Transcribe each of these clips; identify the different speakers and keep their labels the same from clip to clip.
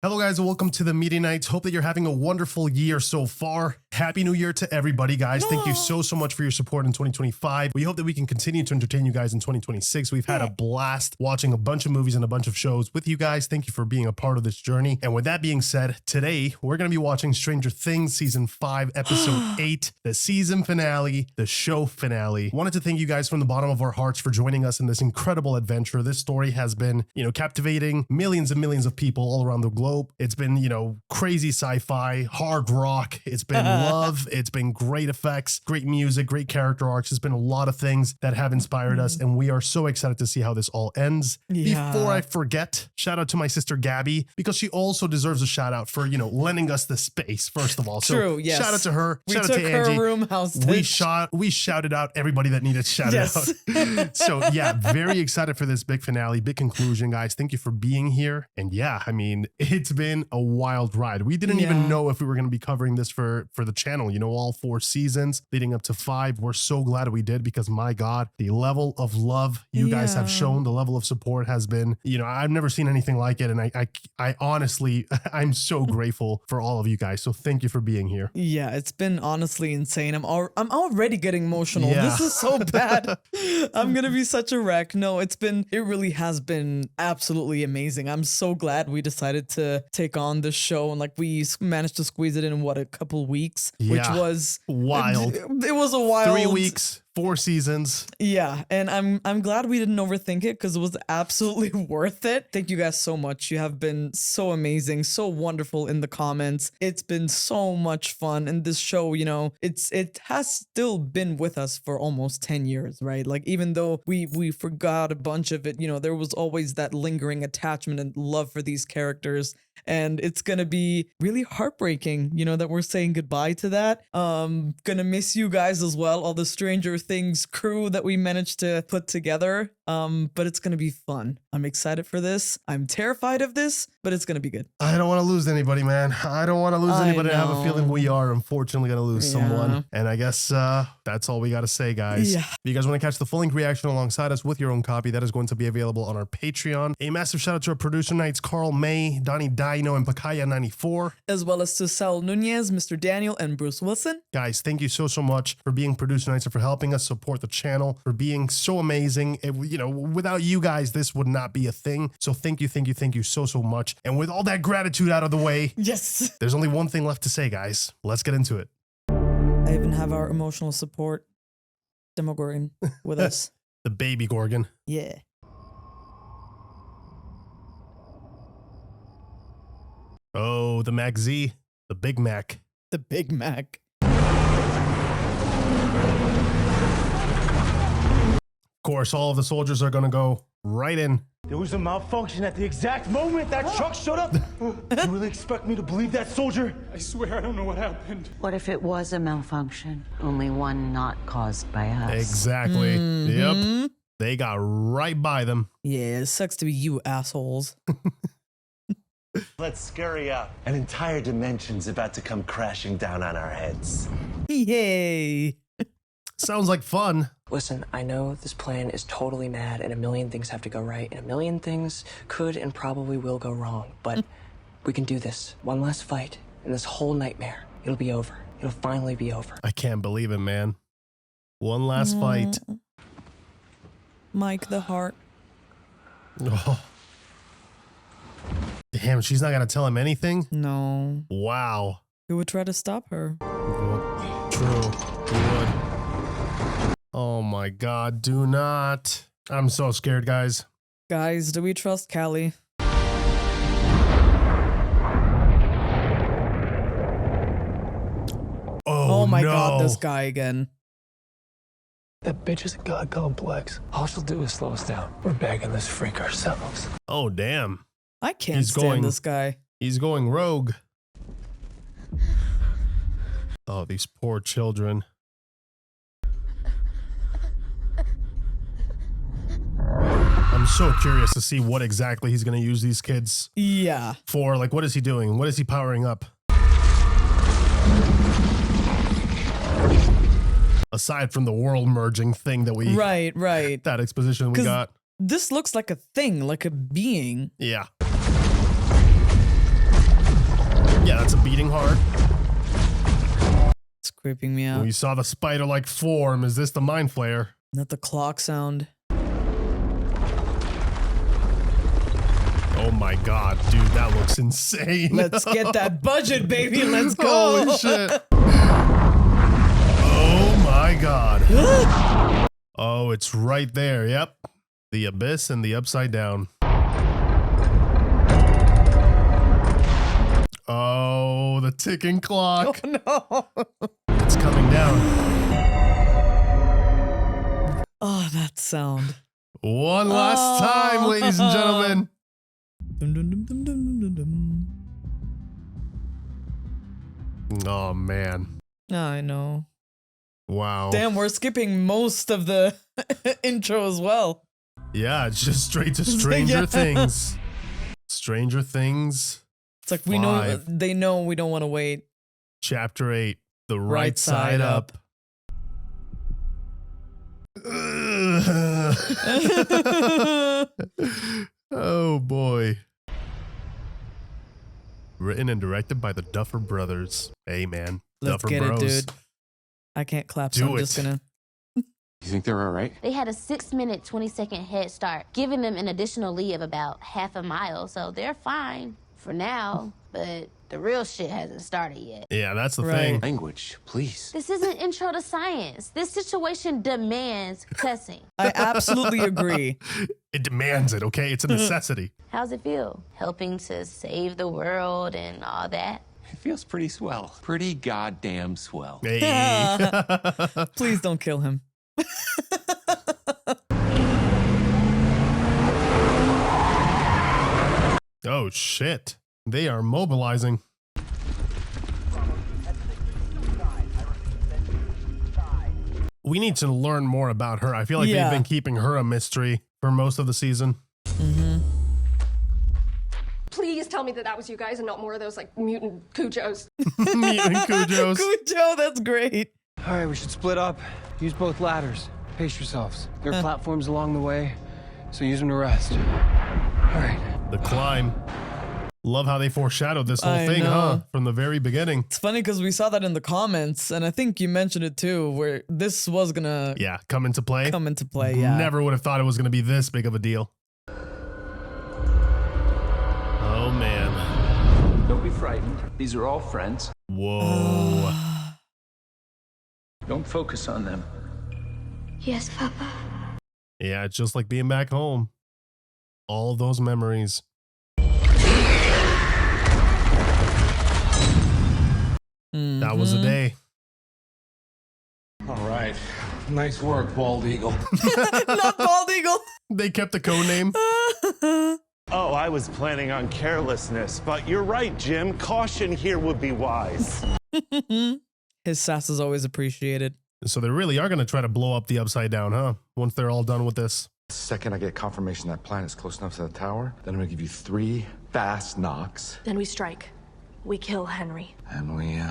Speaker 1: Hello guys and welcome to the Media Nights. Hope that you're having a wonderful year so far. Happy New Year to everybody, guys. Thank you so much for your support in 2025. We hope that we can continue to entertain you guys in 2026. We've had a blast watching a bunch of movies and a bunch of shows with you guys. Thank you for being a part of this journey. And with that being said, today we're going to be watching Stranger Things Season 5, Episode 8, the season finale, the show finale. Wanted to thank you guys from the bottom of our hearts for joining us in this incredible adventure. This story has been, captivating millions and millions of people all around the globe. It's been, crazy sci-fi, hard rock. It's been love. It's been great effects, great music, great character arcs. There's been a lot of things that have inspired us, and we are so excited to see how this all ends. Yeah. Before I forget, shout out to my sister Gabby, because she also deserves a shout out for, lending us the space, first of all. So
Speaker 2: True, yes.
Speaker 1: Shout out to her.
Speaker 2: We
Speaker 1: shout
Speaker 2: took
Speaker 1: out to Angie.
Speaker 2: her room hostage.
Speaker 1: We shouted out everybody that needed shouted out. So yeah, very excited for this big finale, big conclusion, guys. Thank you for being here. And yeah, I mean, it's been a wild ride. We didn't even know if we were going to be covering this for the channel, all 4 seasons leading up to 5. We're so glad we did, because my God, the level of love you guys have shown, the level of support has been, I've never seen anything like it. And I honestly, I'm so grateful for all of you guys. So thank you for being here.
Speaker 2: Yeah, it's been honestly insane. I'm already getting emotional. Yeah. This is so bad. I'm going to be such a wreck. No, it really has been absolutely amazing. I'm so glad we decided to take on this show, and we managed to squeeze it in a couple weeks, which was
Speaker 1: wild.
Speaker 2: It was a wild
Speaker 1: 3 weeks. 4 seasons.
Speaker 2: Yeah, and I'm glad we didn't overthink it, because it was absolutely worth it. Thank you guys so much. You have been so amazing, so wonderful in the comments. It's been so much fun, and this show, it has still been with us for almost 10 years, right? Even though we forgot a bunch of it, there was always that lingering attachment and love for these characters. And it's gonna be really heartbreaking, that we're saying goodbye to that. Gonna miss you guys as well, all the Stranger Things crew that we managed to put together. But it's gonna be fun. I'm excited for this. I'm terrified of this, but it's gonna be good.
Speaker 1: I don't want to lose anybody, man. I don't want to lose anybody. I have a feeling we are unfortunately gonna lose someone. And I guess that's all we gotta say, guys. Yeah. If you guys want to catch the full length reaction alongside us with your own copy, that is going to be available on our Patreon. A massive shout out to our producer nights, Carl May, Donnie Dino, and Pacaya94.
Speaker 2: As well as to Sal Nunez, Mr. Daniel, and Bruce Wilson.
Speaker 1: Guys, thank you so much for being producer nights and for helping us support the channel, for being so amazing. Without you guys, this would not be a thing. So thank you so much. And with all that gratitude out of the way,
Speaker 2: yes,
Speaker 1: there's only one thing left to say, guys. Let's get into it.
Speaker 2: I even have our emotional support Demogorgon with us.
Speaker 1: The baby Gorgon.
Speaker 2: Yeah.
Speaker 1: Oh, the Mac Z, the Big Mac.
Speaker 2: The Big Mac.
Speaker 1: Of course, all of the soldiers are going to go right in.
Speaker 3: There was a malfunction at the exact moment that truck showed up. You really expect me to believe that, soldier?
Speaker 4: I swear I don't know what happened.
Speaker 5: What if it was a malfunction? Only one not caused by us.
Speaker 1: Exactly. Yep. They got right by them.
Speaker 2: Yeah, it sucks to be you assholes.
Speaker 3: Let's scurry up. An entire dimension's about to come crashing down on our heads.
Speaker 2: Yay.
Speaker 1: Sounds like fun.
Speaker 6: Listen, I know this plan is totally mad and a million things have to go right and a million things could and probably will go wrong, but we can do this. One last fight and this whole nightmare, it'll be over. It'll finally be over.
Speaker 1: I can't believe it, man. One last fight.
Speaker 2: Mike the Heart.
Speaker 1: Oh. Damn, she's not going to tell him anything?
Speaker 2: No.
Speaker 1: Wow.
Speaker 2: Who would try to stop her?
Speaker 1: True. He would. Oh my God, do not. I'm so scared, guys.
Speaker 2: Guys, do we trust Callie? Oh my God, this guy again.
Speaker 4: That bitch is a god complex. All she'll do is slow us down. We're bagging this freak ourselves.
Speaker 1: Oh, damn.
Speaker 2: I can't stand this guy.
Speaker 1: He's going rogue. Oh, these poor children. I'm so curious to see what exactly he's going to use these kids for. What is he doing? What is he powering up? Aside from the world merging thing that we...
Speaker 2: Right.
Speaker 1: That exposition we got.
Speaker 2: This looks like a thing, like a being.
Speaker 1: Yeah. part.
Speaker 2: It's creeping me out.
Speaker 1: We saw the spider-like form. Is this the Mind Flayer?
Speaker 2: Not the clock sound.
Speaker 1: Oh my god, dude, that looks insane.
Speaker 2: Let's get that budget, baby. Let's go.
Speaker 1: Holy shit. Oh my god. Oh, it's right there. Yep. The abyss and the upside down. Oh, the ticking clock.
Speaker 2: Oh no.
Speaker 1: It's coming down.
Speaker 2: Oh, that sound.
Speaker 1: One last time, ladies and gentlemen.
Speaker 2: Dum, dum, dum, dum, dum, dum, dum.
Speaker 1: Oh man.
Speaker 2: I know.
Speaker 1: Wow.
Speaker 2: Damn, we're skipping most of the intro as well.
Speaker 1: Yeah, it's just straight to Stranger
Speaker 2: Yeah.
Speaker 1: Things. Stranger Things.
Speaker 2: It's like we know
Speaker 1: 5.
Speaker 2: they know we don't want to wait.
Speaker 1: Chapter 8. The
Speaker 2: Right
Speaker 1: right side
Speaker 2: side
Speaker 1: up. Oh boy. Written and directed by the Duffer Brothers. Hey man.
Speaker 2: Let's
Speaker 1: Duffer
Speaker 2: get
Speaker 1: Bros.
Speaker 2: it, dude. I can't clap, so
Speaker 1: Do
Speaker 2: I'm just
Speaker 1: it.
Speaker 2: gonna.
Speaker 7: You think they're all right?
Speaker 8: They had a 6-minute, 20-second head start, giving them an additional lead of about half a mile, so they're fine for now, but the real shit hasn't started yet.
Speaker 1: Yeah, that's the
Speaker 2: Right.
Speaker 1: thing.
Speaker 7: Language, please.
Speaker 8: This isn't intro to science. This situation demands cussing.
Speaker 2: I absolutely agree.
Speaker 1: It demands it, okay? It's a necessity.
Speaker 8: How's it feel? Helping to save the world and all that?
Speaker 7: It feels pretty swell. Pretty goddamn swell.
Speaker 1: Hey.
Speaker 2: Please don't kill him.
Speaker 1: Oh shit. They are mobilizing. We need to learn more about her. I feel like
Speaker 2: Yeah.
Speaker 1: they've been keeping her a mystery for most of the season.
Speaker 9: Please tell me that that was you guys and not more of those like mutant Cujos.
Speaker 1: Mutant Cujos.
Speaker 2: Cujo, that's great.
Speaker 4: All right, we should split up. Use both ladders. Pace yourselves. There are platforms along the way, so use them to rest. All right.
Speaker 1: The climb. Love how they foreshadowed this whole
Speaker 2: I
Speaker 1: thing,
Speaker 2: know.
Speaker 1: huh? From the very beginning.
Speaker 2: It's funny because we saw that in the comments, and I think you mentioned it too, where this was gonna
Speaker 1: Yeah, come into play.
Speaker 2: come into play. Yeah.
Speaker 1: Never would have thought it was going to be this big of a deal. Oh, man.
Speaker 10: Don't be frightened. These are all friends.
Speaker 1: Whoa.
Speaker 10: Don't focus on them.
Speaker 9: Yes, Papa.
Speaker 1: Yeah, it's just like being back home. All of those memories. That was a day.
Speaker 10: All right. Nice work, Bald Eagle.
Speaker 2: Not bald eagle.
Speaker 1: They kept the code name.
Speaker 3: Oh, I was planning on carelessness, but you're right, Jim. Caution here would be wise.
Speaker 2: His sass is always appreciated.
Speaker 1: So they really are going to try to blow up the upside down, huh? Once they're all done with this.
Speaker 11: The second I get confirmation that planet's close enough to the tower, then I'm gonna give you 3 fast knocks.
Speaker 9: Then we strike. We kill Henry.
Speaker 11: And we,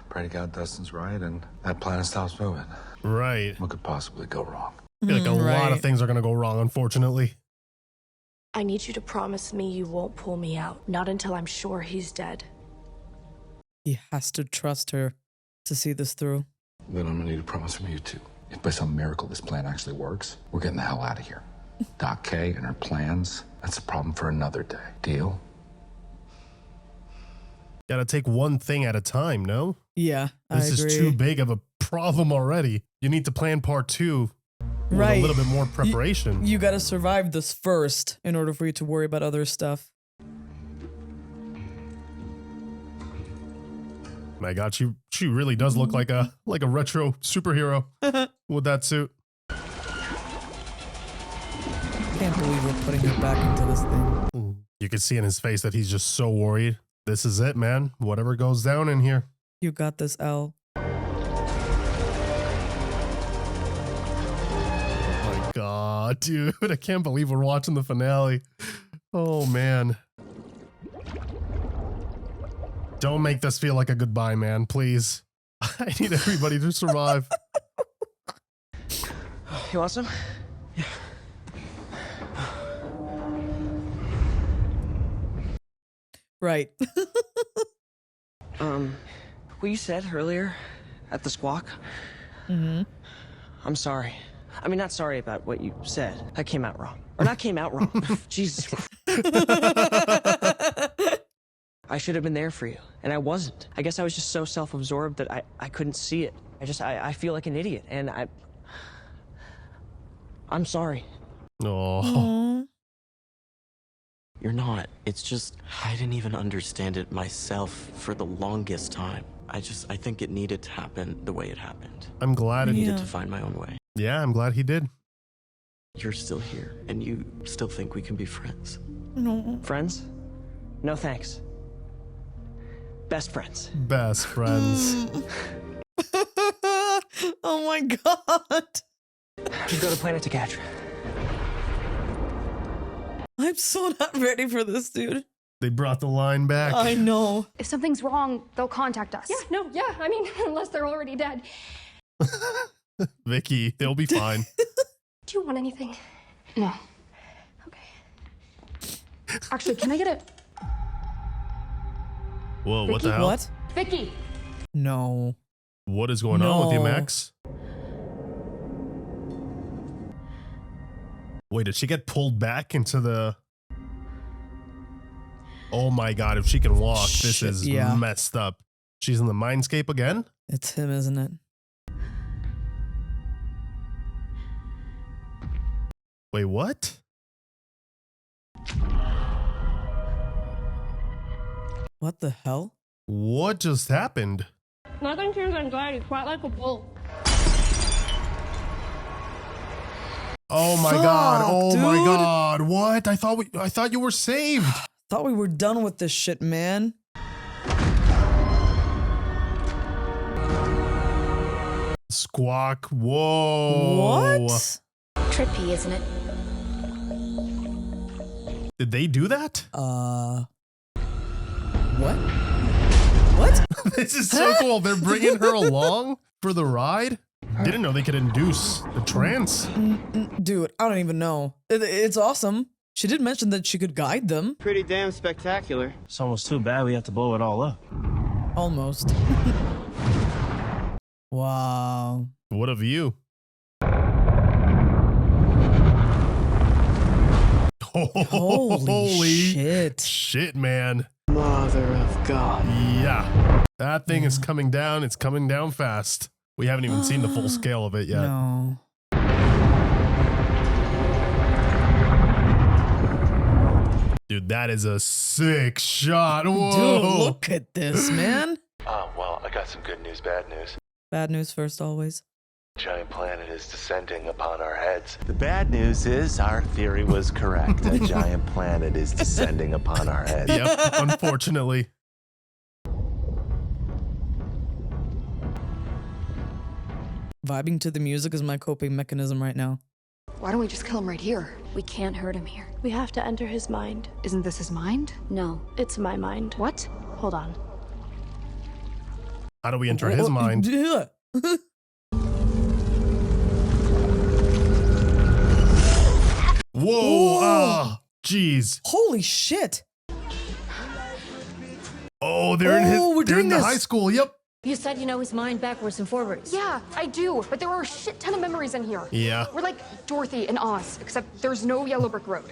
Speaker 11: pray to God Dustin's right and that planet stops moving.
Speaker 1: Right.
Speaker 11: What could possibly go wrong?
Speaker 1: I feel like a lot of
Speaker 2: Right.
Speaker 1: things are going to go wrong, unfortunately.
Speaker 9: I need you to promise me you won't pull me out. Not until I'm sure he's dead.
Speaker 2: He has to trust her to see this through.
Speaker 11: Then I'm gonna need a promise from you too. If by some miracle this plan actually works, we're getting the hell out of here. Doc K and her plans, that's a problem for another day. Deal?
Speaker 1: Got to take one thing at a time, no?
Speaker 2: Yeah,
Speaker 1: This
Speaker 2: I agree.
Speaker 1: is too big of a problem already. You need to plan part 2 with
Speaker 2: Right.
Speaker 1: a little bit more preparation.
Speaker 2: You gotta survive this first in order for you to worry about other stuff.
Speaker 1: My God, she really does look like a retro superhero with that suit.
Speaker 2: Can't believe we're putting her back into this thing.
Speaker 1: You can see in his face that he's just so worried. This is it, man. Whatever goes down in here.
Speaker 2: You got this, L.
Speaker 1: Oh my God, dude. I can't believe we're watching the finale. Oh, man. Don't make this feel like a goodbye, man. Please. I need everybody to survive.
Speaker 4: You want some?
Speaker 2: Right.
Speaker 6: What you said earlier at the squawk?
Speaker 2: Mm-hmm.
Speaker 6: I'm sorry. I mean, not sorry about what you said. That came out wrong. Or not came out wrong. Jesus. I should have been there for you, and I wasn't. I guess I was just so self-absorbed that I couldn't see it. I feel like an idiot, and I'm sorry.
Speaker 1: Oh.
Speaker 12: You're not. It's just, I didn't even understand it myself for the longest time. I think it needed to happen the way it happened.
Speaker 1: I'm glad
Speaker 12: I
Speaker 1: it
Speaker 12: needed to find my own way.
Speaker 1: Yeah, I'm glad he did.
Speaker 12: You're still here, and you still think we can be friends.
Speaker 2: No.
Speaker 6: Friends? No thanks. Best friends.
Speaker 1: Best friends.
Speaker 2: Oh my god.
Speaker 6: You go to Planet to catch.
Speaker 2: I'm so not ready for this, dude.
Speaker 1: They brought the line back.
Speaker 2: I know.
Speaker 13: If something's wrong, they'll contact us.
Speaker 9: I mean, unless they're already dead.
Speaker 1: Vicky, they'll be fine.
Speaker 9: Do you want anything?
Speaker 13: No.
Speaker 9: Okay.
Speaker 13: Actually, can I get it?
Speaker 1: Whoa, what the hell?
Speaker 2: What?
Speaker 13: Vicky!
Speaker 2: No.
Speaker 1: What is going on with you,
Speaker 2: No.
Speaker 1: Max? Wait, did she get pulled back into the... Oh my god, if she can walk, this
Speaker 2: Shit,
Speaker 1: is
Speaker 2: yeah.
Speaker 1: messed up. She's in the mindscape again?
Speaker 2: It's him, isn't it?
Speaker 1: Wait, what?
Speaker 2: What the hell?
Speaker 1: What just happened?
Speaker 9: Nothing cures anxiety quite like a bull.
Speaker 1: Oh my god, oh my
Speaker 2: dude.
Speaker 1: god, what? I thought you were saved.
Speaker 2: Thought we were done with this shit, man.
Speaker 1: Squawk, whoa.
Speaker 2: What?
Speaker 13: Trippy, isn't it?
Speaker 1: Did they do that?
Speaker 2: What? What?
Speaker 1: This is so cool. They're bringing her along for the ride. Didn't know they could induce the trance.
Speaker 2: Dude, I don't even know. It's awesome. She did mention that she could guide them.
Speaker 14: Pretty damn spectacular. It's almost too bad we have to blow it all up.
Speaker 2: Almost. Wow.
Speaker 1: What a view.
Speaker 2: Holy shit.
Speaker 1: Shit, man.
Speaker 6: Mother of God.
Speaker 1: Yeah. That thing is coming down. It's coming down fast. We haven't even seen the full scale of it yet.
Speaker 2: No.
Speaker 1: Dude, that is a sick shot. Whoa.
Speaker 2: Dude, look at this, man.
Speaker 15: Well, I got some good news, bad news.
Speaker 2: Bad news first, always.
Speaker 15: Giant planet is descending upon our heads.
Speaker 7: The bad news is our theory was correct. A giant planet is descending upon our heads.
Speaker 1: Yep, unfortunately.
Speaker 2: Vibing to the music is my coping mechanism right now.
Speaker 13: Why don't we just kill him right here?
Speaker 9: We can't hurt him here. We have to enter his mind.
Speaker 13: Isn't this his mind?
Speaker 9: No, it's my mind.
Speaker 13: What?
Speaker 9: Hold on.
Speaker 1: How do we enter his mind?
Speaker 2: Yeah.
Speaker 1: Whoa. Ah, jeez.
Speaker 2: Holy shit.
Speaker 1: Oh, they're in
Speaker 2: we're
Speaker 1: they're
Speaker 2: doing
Speaker 1: in the
Speaker 2: this.
Speaker 1: high school. Yep.
Speaker 16: You said you know his mind backwards and forwards.
Speaker 13: Yeah, I do, but there are a shit ton of memories in here.
Speaker 1: Yeah.
Speaker 13: We're like Dorothy and Oz, except there's no yellow brick road.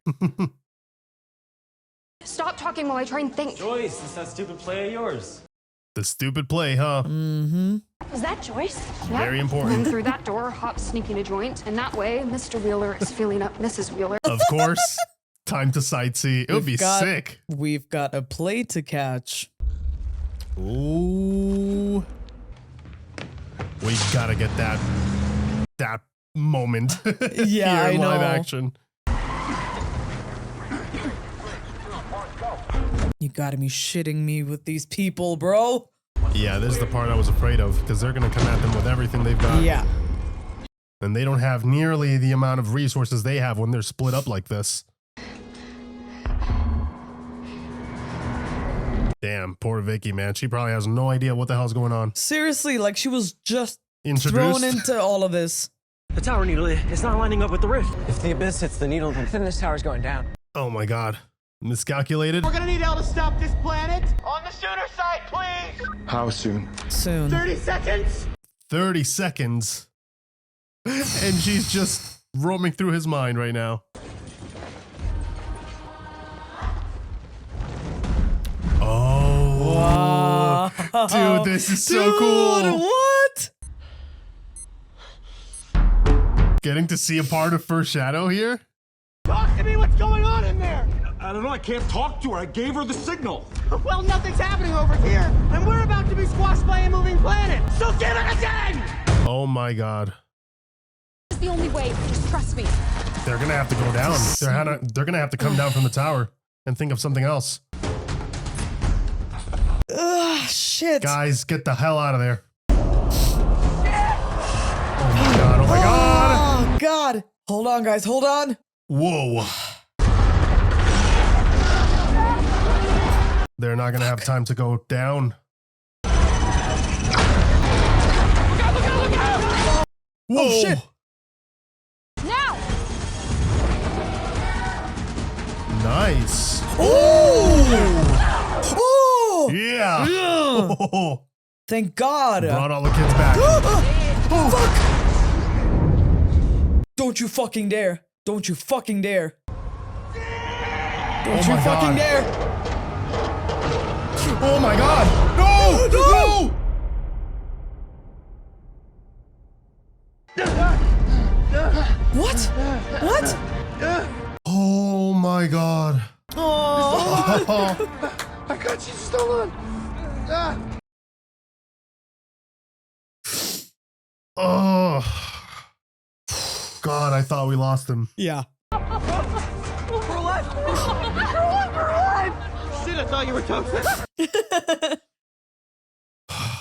Speaker 13: Stop talking while I try and think.
Speaker 14: Joyce, it's that stupid play of yours.
Speaker 1: The stupid play, huh?
Speaker 2: Mm-hmm.
Speaker 9: Was that Joyce?
Speaker 1: Very
Speaker 13: Run
Speaker 1: important.
Speaker 13: through that door, hop sneaking a joint, and that way, Mr. Wheeler is feeling up Mrs. Wheeler.
Speaker 1: Of course. Time to sightsee. It would be sick.
Speaker 2: We've got a play to catch.
Speaker 1: Ooh. We gotta get that moment.
Speaker 2: Yeah,
Speaker 1: here in
Speaker 2: I know.
Speaker 1: live action.
Speaker 2: You gotta be shitting me with these people, bro.
Speaker 1: Yeah, this is the part I was afraid of because they're gonna come at them with everything they've got.
Speaker 2: Yeah.
Speaker 1: And they don't have nearly the amount of resources they have when they're split up like this. Damn, poor Vicky, man. She probably has no idea what the hell's going on.
Speaker 2: Seriously, like she was just
Speaker 1: Introduced.
Speaker 2: thrown into all of this.
Speaker 14: The tower needle, it's not lining up with the rift.
Speaker 6: If the abyss hits the needle, then this tower's going down.
Speaker 1: Oh my god. Miscalculated.
Speaker 14: We're gonna need help to stop this planet. On the sooner side, please.
Speaker 11: How soon?
Speaker 2: Soon.
Speaker 3: 30 seconds!
Speaker 1: 30 seconds. And she's just roaming through his mind right now. Oh.
Speaker 2: Wow.
Speaker 1: Dude, this is so cool.
Speaker 2: What?
Speaker 1: Getting to see a part of First Shadow here?
Speaker 3: Talk to me, what's going on in there?
Speaker 10: I don't know, I can't talk to her. I gave her the signal.
Speaker 3: Well, nothing's happening over here, and we're about to be squashed by a moving planet, so give it again!
Speaker 1: Oh my god.
Speaker 13: It's the only way. Just trust me.
Speaker 1: They're gonna have to go down. They're gonna have to come down from the tower and think of something else.
Speaker 2: Ugh, shit.
Speaker 1: Guys, get the hell out of there. Oh my god, oh my god!
Speaker 2: Oh god. Hold on, guys, hold on.
Speaker 1: Whoa. They're not gonna have time to go down. Whoa!
Speaker 2: Oh, shit.
Speaker 13: Now!
Speaker 1: Nice.
Speaker 2: Oh! Oh!
Speaker 1: Yeah. Oh.
Speaker 2: Thank God.
Speaker 1: Brought all the kids back.
Speaker 2: Oh, fuck! Don't you fucking dare. Don't you fucking dare. Don't you fucking dare.
Speaker 1: Oh my god. No! No!
Speaker 2: What? What?
Speaker 1: Oh my god.
Speaker 2: Oh.
Speaker 3: I got you stolen!
Speaker 1: Oh. God, I thought we lost him.
Speaker 2: Yeah.
Speaker 3: We're alive! We're alive! We're alive! Shit, I thought you were toasted.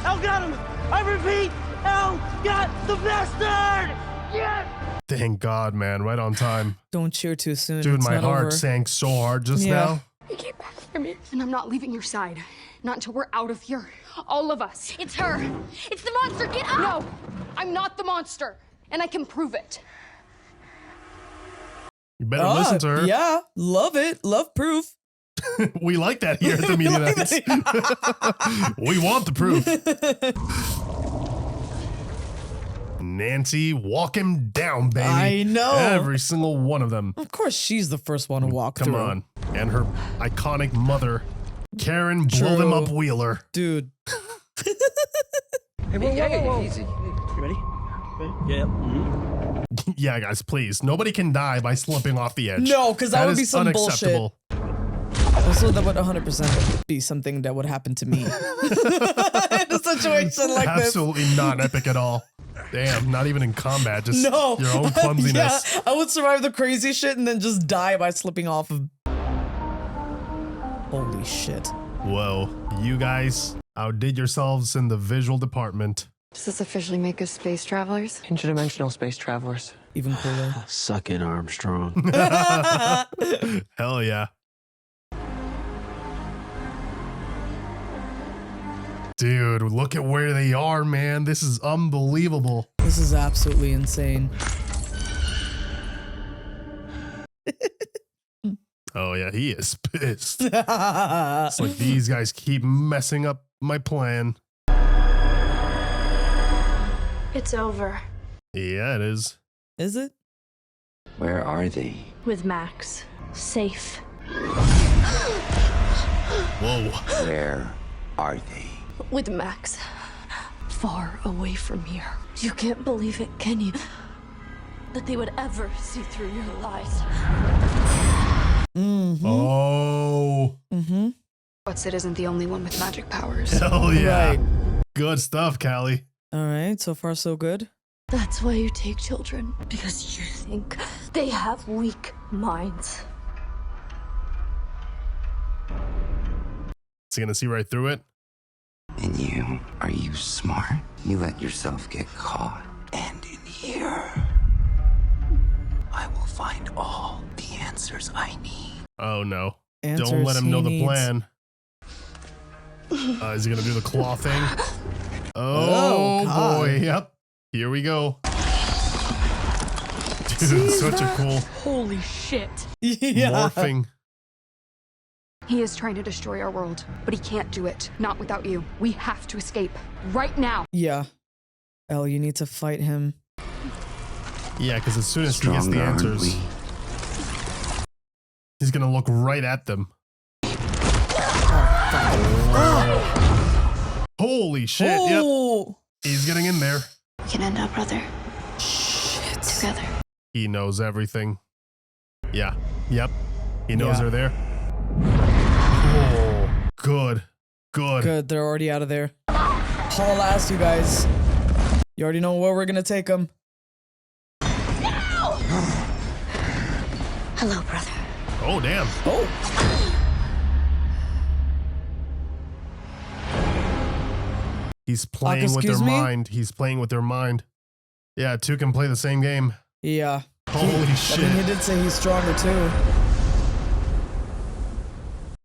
Speaker 3: Elle got him! I repeat, Elle got the bastard! Yes!
Speaker 1: Thank God, man. Right on time.
Speaker 2: Don't cheer too soon.
Speaker 1: Dude,
Speaker 2: it's
Speaker 1: my
Speaker 2: not
Speaker 1: heart
Speaker 2: over.
Speaker 1: sank so hard just
Speaker 2: Yeah.
Speaker 1: now.
Speaker 13: You came back for me. And I'm not leaving your side. Not until we're out of here. All of us. It's her. It's the monster. Get up! No, I'm not the monster. And I can prove it.
Speaker 1: You better listen to her.
Speaker 2: Yeah, love it. Love proof.
Speaker 1: We like that here at the Media Nights. We want the proof. Nancy, walk him down, baby.
Speaker 2: I know.
Speaker 1: Every single one of them.
Speaker 2: Of course, she's the first one to walk
Speaker 1: Come
Speaker 2: through.
Speaker 1: on. And her iconic mother, Karen, blow them up Wheeler.
Speaker 2: Dude.
Speaker 3: Hey, whoa. Easy. You ready?
Speaker 14: Yeah.
Speaker 1: Yeah, guys, please. Nobody can die by slipping off the edge.
Speaker 2: No, because that would
Speaker 1: is
Speaker 2: be some
Speaker 1: unacceptable.
Speaker 2: bullshit. Also, that would 100% be something that would happen to me. In a situation like this.
Speaker 1: Absolutely not epic at all. Damn, not even in combat, just
Speaker 2: No.
Speaker 1: your own clumsiness.
Speaker 2: Yeah, I would survive the crazy shit and then just die by slipping off of. Holy shit.
Speaker 1: Whoa, you guys outdid yourselves in the visual department.
Speaker 17: Does this officially make us space travelers?
Speaker 6: Interdimensional space travelers.
Speaker 2: Even cooler.
Speaker 12: Suck it, Armstrong.
Speaker 1: Hell yeah. Dude, look at where they are, man. This is unbelievable.
Speaker 2: This is absolutely insane.
Speaker 1: Oh yeah, he is pissed. It's like these guys keep messing up my plan.
Speaker 9: It's over.
Speaker 1: Yeah, it is.
Speaker 2: Is it?
Speaker 10: Where are they?
Speaker 9: With Max. Safe.
Speaker 1: Whoa.
Speaker 10: Where are they?
Speaker 9: With Max. Far away from here. You can't believe it, can you? That they would ever see through your lies.
Speaker 2: Mm-hmm.
Speaker 1: Oh.
Speaker 2: Mm-hmm.
Speaker 13: But Sid isn't the only one with magic powers.
Speaker 1: Hell yeah.
Speaker 2: Right.
Speaker 1: Good stuff, Callie.
Speaker 2: All right, so far so good.
Speaker 9: That's why you take children. Because you think they have weak minds.
Speaker 1: Is he gonna see right through it?
Speaker 10: And you? Are you smart? You let yourself get caught. And in here, I will find all the answers I need.
Speaker 1: Oh no.
Speaker 2: Answers
Speaker 1: Don't let him
Speaker 2: he
Speaker 1: know the
Speaker 2: needs.
Speaker 1: plan. Is he gonna do the claw thing? Oh,
Speaker 2: God.
Speaker 1: boy. Yep. Here we go. Dude, such a cool
Speaker 9: Holy shit.
Speaker 2: Yeah.
Speaker 1: morphing.
Speaker 13: He is trying to destroy our world, but he can't do it. Not without you. We have to escape. Right now.
Speaker 2: Yeah. Elle, you need to fight him.
Speaker 1: Yeah, because as soon as he gets the answers, he's gonna look right at them. Holy shit!
Speaker 2: Oh.
Speaker 1: Yep, he's getting in there.
Speaker 9: We can end up, brother.
Speaker 2: Shit.
Speaker 9: Together.
Speaker 1: He knows everything. Yeah. Yep. He knows they're there. Oh, good. Good.
Speaker 2: Good. They're already out of there. Haul ass, you guys. You already know where we're gonna take them.
Speaker 9: Hello, brother.
Speaker 1: Oh, damn.
Speaker 2: Oh.
Speaker 1: He's playing with their mind. He's playing with their mind. Yeah, two can play the same game.
Speaker 2: Yeah.
Speaker 1: Holy shit.
Speaker 2: I mean, he did say he's stronger too.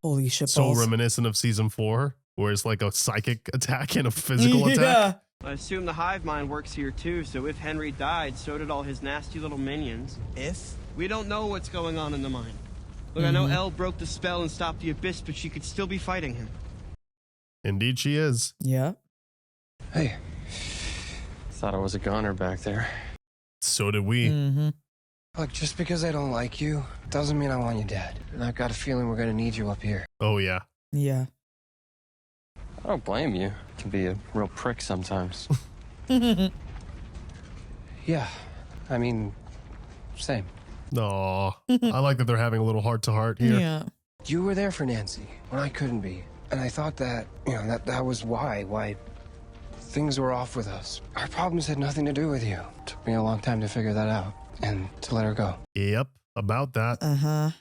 Speaker 2: Holy shit
Speaker 1: So
Speaker 2: balls.
Speaker 1: reminiscent of season 4, where it's like a psychic attack and a physical attack.
Speaker 18: I assume the hive mind works here too, so if Henry died, so did all his nasty little minions.
Speaker 12: If?
Speaker 18: We don't know what's going on in the mind. Look, I know Elle broke the spell and stopped the abyss, but she could still be fighting him.
Speaker 1: Indeed she is.
Speaker 2: Yeah.
Speaker 4: Hey. Thought I was a goner back there.
Speaker 1: So did we.
Speaker 4: Look, just because I don't like you doesn't mean I want you dead. And I've got a feeling we're gonna need you up here.
Speaker 1: Oh, yeah.
Speaker 2: Yeah.
Speaker 4: I don't blame you. You can be a real prick sometimes. Yeah. I mean, same.
Speaker 1: Aw. I like that they're having a little heart-to-heart here.
Speaker 2: Yeah.
Speaker 4: You were there for Nancy when I couldn't be. And I thought that, you know, that was why things were off with us. Our problems had nothing to do with you. It took me a long time to figure that out and to let her go.
Speaker 1: Yep, about that.
Speaker 2: Uh-huh.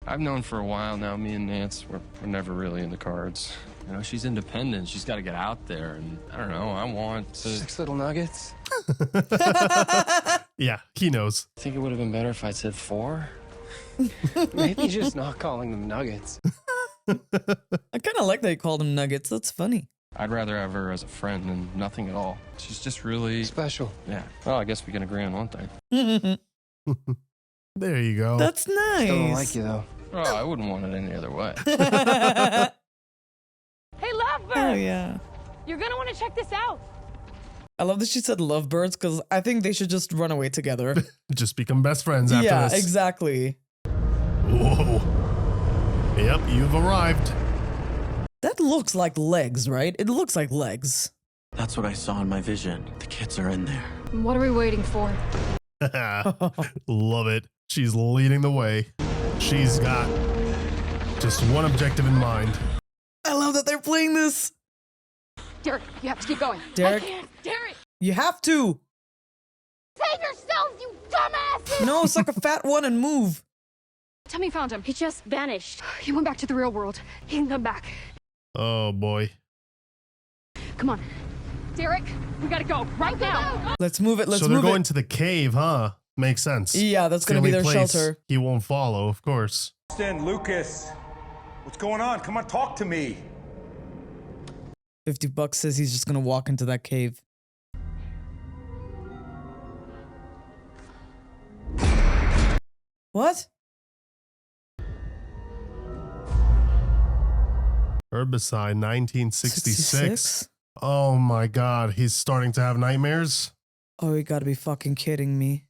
Speaker 4: I've known for a while now, me and Nance, we're never really in the cards. You know, she's independent. She's got to get out there. And I don't know, I want to... 6 little nuggets?
Speaker 1: Yeah, he knows.
Speaker 4: I think it would have been better if I'd said 4. Maybe just not calling them nuggets.
Speaker 2: I kind of like that you called them nuggets. That's funny.
Speaker 4: I'd rather have her as a friend than nothing at all. She's just really... special. Yeah. Well, I guess we can agree on one thing.
Speaker 1: There you go.
Speaker 2: That's nice.
Speaker 4: Still don't like you, though. Oh, I wouldn't want it any other way.
Speaker 13: Hey, Lovebird!
Speaker 2: Oh, yeah.
Speaker 13: You're gonna want to check this out.
Speaker 2: I love that she said lovebirds because I think they should just run away together.
Speaker 1: Just become best friends after
Speaker 2: yeah,
Speaker 1: this.
Speaker 2: exactly.
Speaker 1: Whoa. Yep, you've arrived.
Speaker 2: That looks like legs, right? It looks like legs.
Speaker 12: That's what I saw in my vision. The kids are in there.
Speaker 13: What are we waiting for?
Speaker 1: Love it. She's leading the way. She's got just one objective in mind.
Speaker 2: I love that they're playing this.
Speaker 13: Derek, you have to keep going.
Speaker 2: Derek,
Speaker 13: I can't. Derek!
Speaker 2: you have to.
Speaker 13: Save yourselves, you dumbasses!
Speaker 2: No, suck a fat one and move.
Speaker 13: Tommy found him.
Speaker 9: He just vanished.
Speaker 13: He went back to the real world. He can come back.
Speaker 1: Oh, boy.
Speaker 13: Come on. Derek, we gotta go right now.
Speaker 2: Let's move it. Let's
Speaker 1: so
Speaker 2: move
Speaker 1: they're going
Speaker 2: it.
Speaker 1: to the cave, huh? Makes sense.
Speaker 2: Yeah, that's
Speaker 1: It's the
Speaker 2: going to be
Speaker 1: only
Speaker 2: their
Speaker 1: place
Speaker 2: shelter.
Speaker 1: He won't follow, of course.
Speaker 19: Dustin, Lucas, what's going on? Come on, talk to me.
Speaker 2: $50 says he's just going to walk into that cave. What?
Speaker 1: Herbicide 1966.
Speaker 2: 66?
Speaker 1: Oh my god, he's starting to have nightmares?
Speaker 2: Oh, you gotta be fucking kidding me.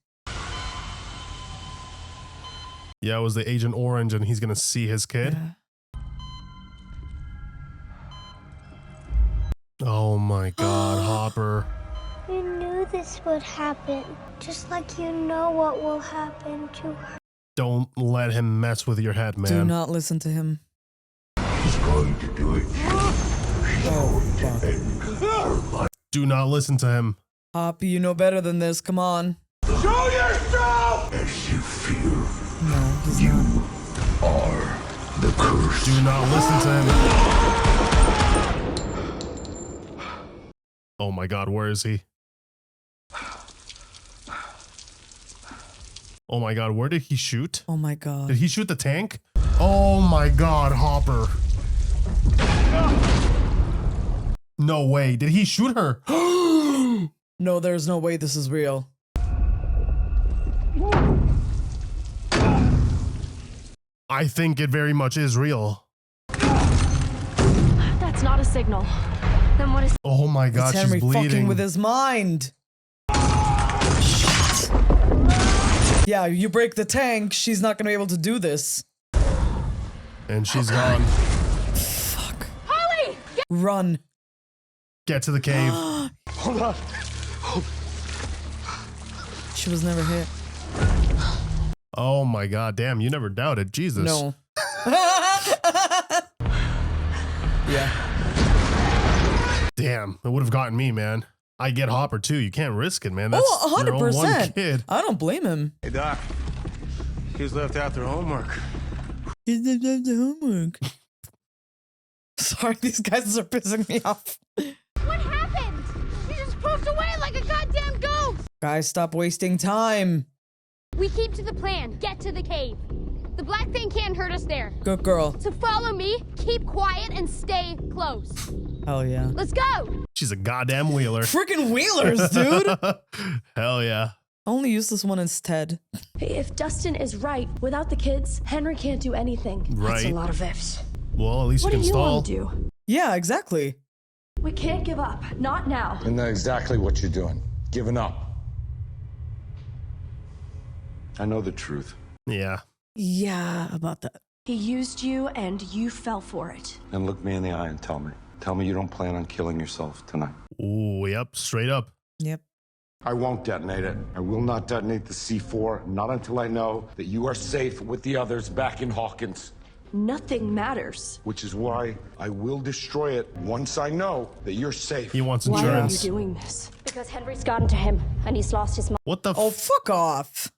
Speaker 1: Yeah, it was the Agent Orange and he's gonna see his kid?
Speaker 2: Yeah.
Speaker 1: Oh my god, Hopper.
Speaker 20: You knew this would happen, just like you know what will happen to her.
Speaker 1: Don't let him mess with your head, man.
Speaker 2: Do not listen to him.
Speaker 21: He's going to do it.
Speaker 2: Oh, fuck.
Speaker 1: Do not listen to him.
Speaker 2: Hoppy, you know better than this. Come on.
Speaker 21: Show yourself! As you feel,
Speaker 2: no, he's
Speaker 21: you
Speaker 2: not.
Speaker 21: are the curse.
Speaker 1: Do not listen to him. Oh my god, where is he? Oh my god, where did he shoot?
Speaker 2: Oh my god.
Speaker 1: Did he shoot the tank? Oh my god, Hopper. No way. Did he shoot her?
Speaker 2: No, there's no way this is real.
Speaker 1: I think it very much is real.
Speaker 9: It's not a signal.
Speaker 13: Then what is?
Speaker 1: Oh my God,
Speaker 2: It's
Speaker 1: she's
Speaker 2: Henry
Speaker 1: bleeding.
Speaker 2: fucking with his mind. Shit. Yeah, you break the tank, she's not gonna be able to do this.
Speaker 1: And she's gone.
Speaker 2: Fuck.
Speaker 13: Holly!
Speaker 2: Run.
Speaker 1: Get to the cave.
Speaker 19: Hold on.
Speaker 2: She was never hit.
Speaker 1: Oh my God, damn, you never doubted. Jesus.
Speaker 2: No. Yeah.
Speaker 1: Damn, it would have gotten me, man. I get Hopper too. You can't risk it, man. That's
Speaker 2: Oh,
Speaker 1: your own one
Speaker 2: 100%.
Speaker 1: kid.
Speaker 2: I don't blame him.
Speaker 3: Hey, Doc. Kids left out their homework.
Speaker 2: He did the homework. Sorry, these guys are pissing me off.
Speaker 13: What happened? You just poofed away like a goddamn ghost.
Speaker 2: Guys, stop wasting time.
Speaker 13: We keep to the plan. Get to the cave. The black thing can't hurt us there.
Speaker 2: Good girl.
Speaker 13: So follow me, keep quiet, and stay close.
Speaker 2: Hell yeah.
Speaker 13: Let's go.
Speaker 1: She's a goddamn wheeler.
Speaker 2: Freaking wheelers, dude.
Speaker 1: Hell yeah.
Speaker 2: I only use this one instead.
Speaker 9: If Dustin is right, without the kids, Henry can't do anything.
Speaker 1: Right.
Speaker 9: That's a lot of ifs.
Speaker 1: Well, at least
Speaker 9: What
Speaker 1: you
Speaker 9: do
Speaker 1: can
Speaker 9: you
Speaker 1: stall.
Speaker 9: want to do?
Speaker 2: Yeah, exactly.
Speaker 9: We can't give up. Not now.
Speaker 11: And that's exactly what you're doing. Giving up. I know the truth.
Speaker 1: Yeah.
Speaker 2: Yeah, about that.
Speaker 9: He used you and you fell for it.
Speaker 11: And look me in the eye and tell me. Tell me you don't plan on killing yourself tonight.
Speaker 1: Ooh, yep, straight up.
Speaker 2: Yep.
Speaker 11: I won't detonate it. I will not detonate the C4, not until I know that you are safe with the others back in Hawkins.
Speaker 9: Nothing matters.
Speaker 11: Which is why I will destroy it once I know that you're safe.
Speaker 1: He wants
Speaker 9: Why are you
Speaker 1: insurance.
Speaker 9: doing this?
Speaker 13: Because Henry's gotten to him, and he's lost his mind.
Speaker 1: What the
Speaker 2: Oh, fuck off.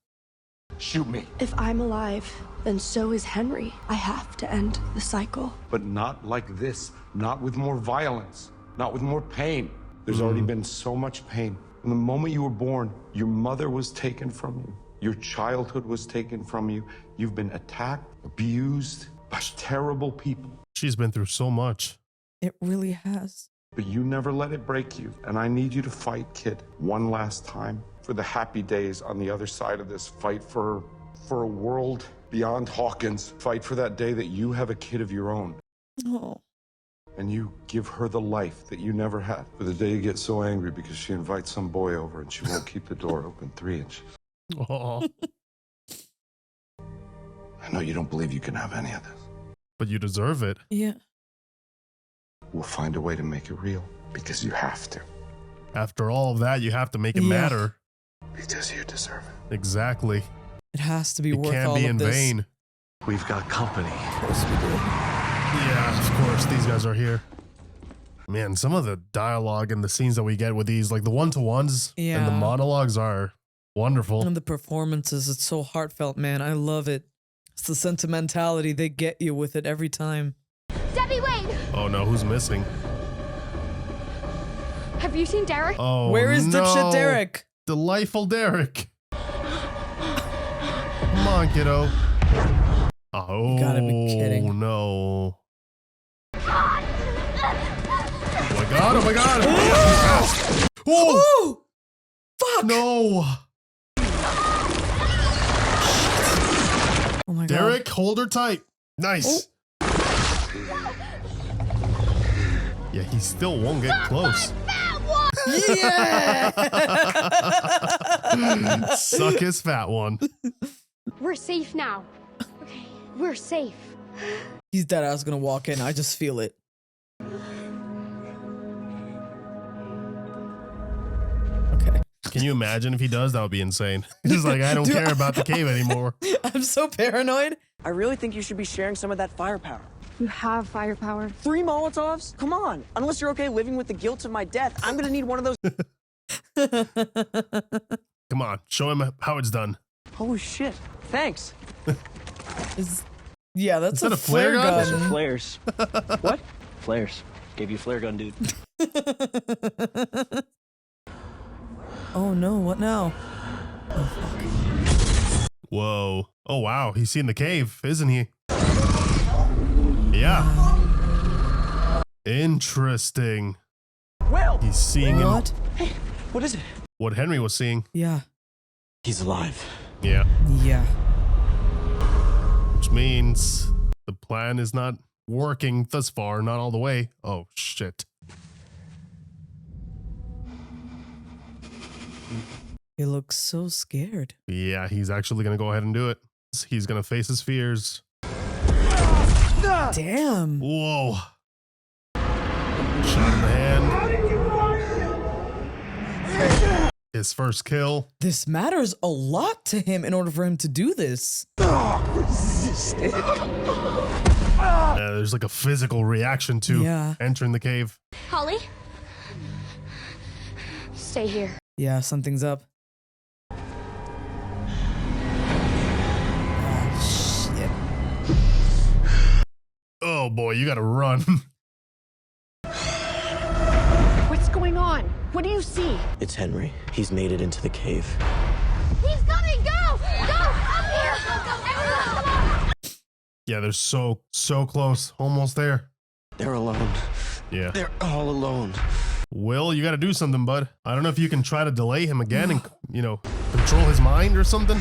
Speaker 11: Shoot me.
Speaker 9: If I'm alive, then so is Henry. I have to end the cycle.
Speaker 11: But not like this. Not with more violence. Not with more pain. There's already been so much pain. From the moment you were born, your mother was taken from you. Your childhood was taken from you. You've been attacked, abused by terrible people.
Speaker 1: She's been through so much.
Speaker 2: It really has.
Speaker 11: But you never let it break you. And I need you to fight, kid, one last time. For the happy days on the other side of this. Fight for a world beyond Hawkins. Fight for that day that you have a kid of your own.
Speaker 2: Oh.
Speaker 11: And you give her the life that you never had. For the day you get so angry because she invites some boy over and she won't keep the door open 3 inches.
Speaker 1: Oh.
Speaker 11: I know you don't believe you can have any of this.
Speaker 1: But you deserve it.
Speaker 2: Yeah.
Speaker 11: We'll find a way to make it real because you have to.
Speaker 1: After all of that, you have to make it
Speaker 2: Yeah.
Speaker 1: matter.
Speaker 11: Because you deserve it.
Speaker 1: Exactly.
Speaker 2: It has to be
Speaker 1: It
Speaker 2: worth
Speaker 1: can't
Speaker 2: all
Speaker 1: be
Speaker 2: of
Speaker 1: in
Speaker 2: this.
Speaker 1: vain.
Speaker 7: We've got company.
Speaker 1: Yeah, of course, these guys are here. Man, some of the dialogue and the scenes that we get with these, like the one-to-ones and the
Speaker 2: Yeah.
Speaker 1: monologues are wonderful.
Speaker 2: And the performances, it's so heartfelt, man. I love it. It's the sentimentality. They get you with it every time.
Speaker 13: Debbie, wait!
Speaker 1: Oh no, who's missing?
Speaker 13: Have you seen Derek?
Speaker 1: Oh,
Speaker 2: Where is
Speaker 1: no.
Speaker 2: dipshit Derek?
Speaker 1: Delightful Derek. Come on, kiddo. Oh,
Speaker 2: gotta be kidding.
Speaker 1: No. Oh my god, oh my god. Oh,
Speaker 2: Ooh! Fuck!
Speaker 1: no.
Speaker 2: Oh my god.
Speaker 1: Derek, hold her tight. Nice. Yeah, he still won't get close.
Speaker 2: Yeah!
Speaker 1: Suck his fat one.
Speaker 13: We're safe now. Okay, we're safe.
Speaker 2: He's dead ass gonna walk in. I just feel it. Okay.
Speaker 1: Can you imagine if he does? That would be insane. He's like, I don't
Speaker 2: Dude,
Speaker 1: care about the cave anymore.
Speaker 2: I'm so paranoid.
Speaker 6: I really think you should be sharing some of that firepower.
Speaker 13: You have firepower.
Speaker 6: 3 Molotovs? Come on. Unless you're okay living with the guilt of my death, I'm gonna need one of those.
Speaker 1: Come on, show him how it's done.
Speaker 6: Holy shit. Thanks.
Speaker 2: Yeah, that's
Speaker 1: Is that a flare gun?
Speaker 6: Those are flares. What? Flares. Gave you a flare gun, dude.
Speaker 2: Oh no, what now?
Speaker 1: Whoa. Oh, wow. He's seen the cave, isn't he? Yeah. Interesting.
Speaker 6: Will!
Speaker 1: He's seeing
Speaker 2: What?
Speaker 6: Hey, what is it?
Speaker 1: what Henry was seeing.
Speaker 2: Yeah.
Speaker 12: He's alive.
Speaker 1: Yeah.
Speaker 2: Yeah.
Speaker 1: Which means the plan is not working thus far, not all the way. Oh, shit.
Speaker 2: He looks so scared.
Speaker 1: Yeah, he's actually going to go ahead and do it. He's going to face his fears.
Speaker 2: Damn.
Speaker 1: Whoa. Shot in the hand. His first kill.
Speaker 2: This matters a lot to him in order for him to do this.
Speaker 1: There's like a physical reaction to entering the cave.
Speaker 13: Holly? Stay here.
Speaker 2: Yeah, something's up.
Speaker 1: Oh boy, you gotta run.
Speaker 13: What's going on? What do you see?
Speaker 12: It's Henry. He's made it into the cave.
Speaker 13: He's coming! Go! Go! Up here! Go! Everyone, come on!
Speaker 1: Yeah, they're so close. Almost there.
Speaker 12: They're alone.
Speaker 1: Yeah.
Speaker 12: They're all alone.
Speaker 1: Will, you gotta do something, bud. I don't know if you can try to delay him again and, you know, control his mind or something.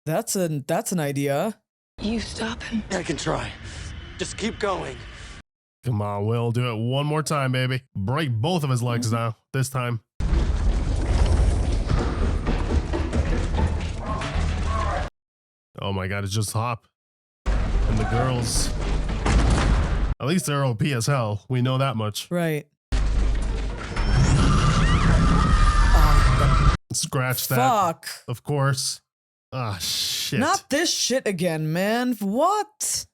Speaker 2: That's an idea.
Speaker 12: You stop him. I can try. Just keep going.
Speaker 1: Come on, Will, do it one more time, baby. Break both of his legs now, this time. Oh my God, it's just Hop. And the girls. At least they're OP as hell. We know that much.
Speaker 2: Right.
Speaker 1: Scratch that.
Speaker 2: Fuck.
Speaker 1: Of course. Ah, shit.
Speaker 2: Not this shit again, man. What?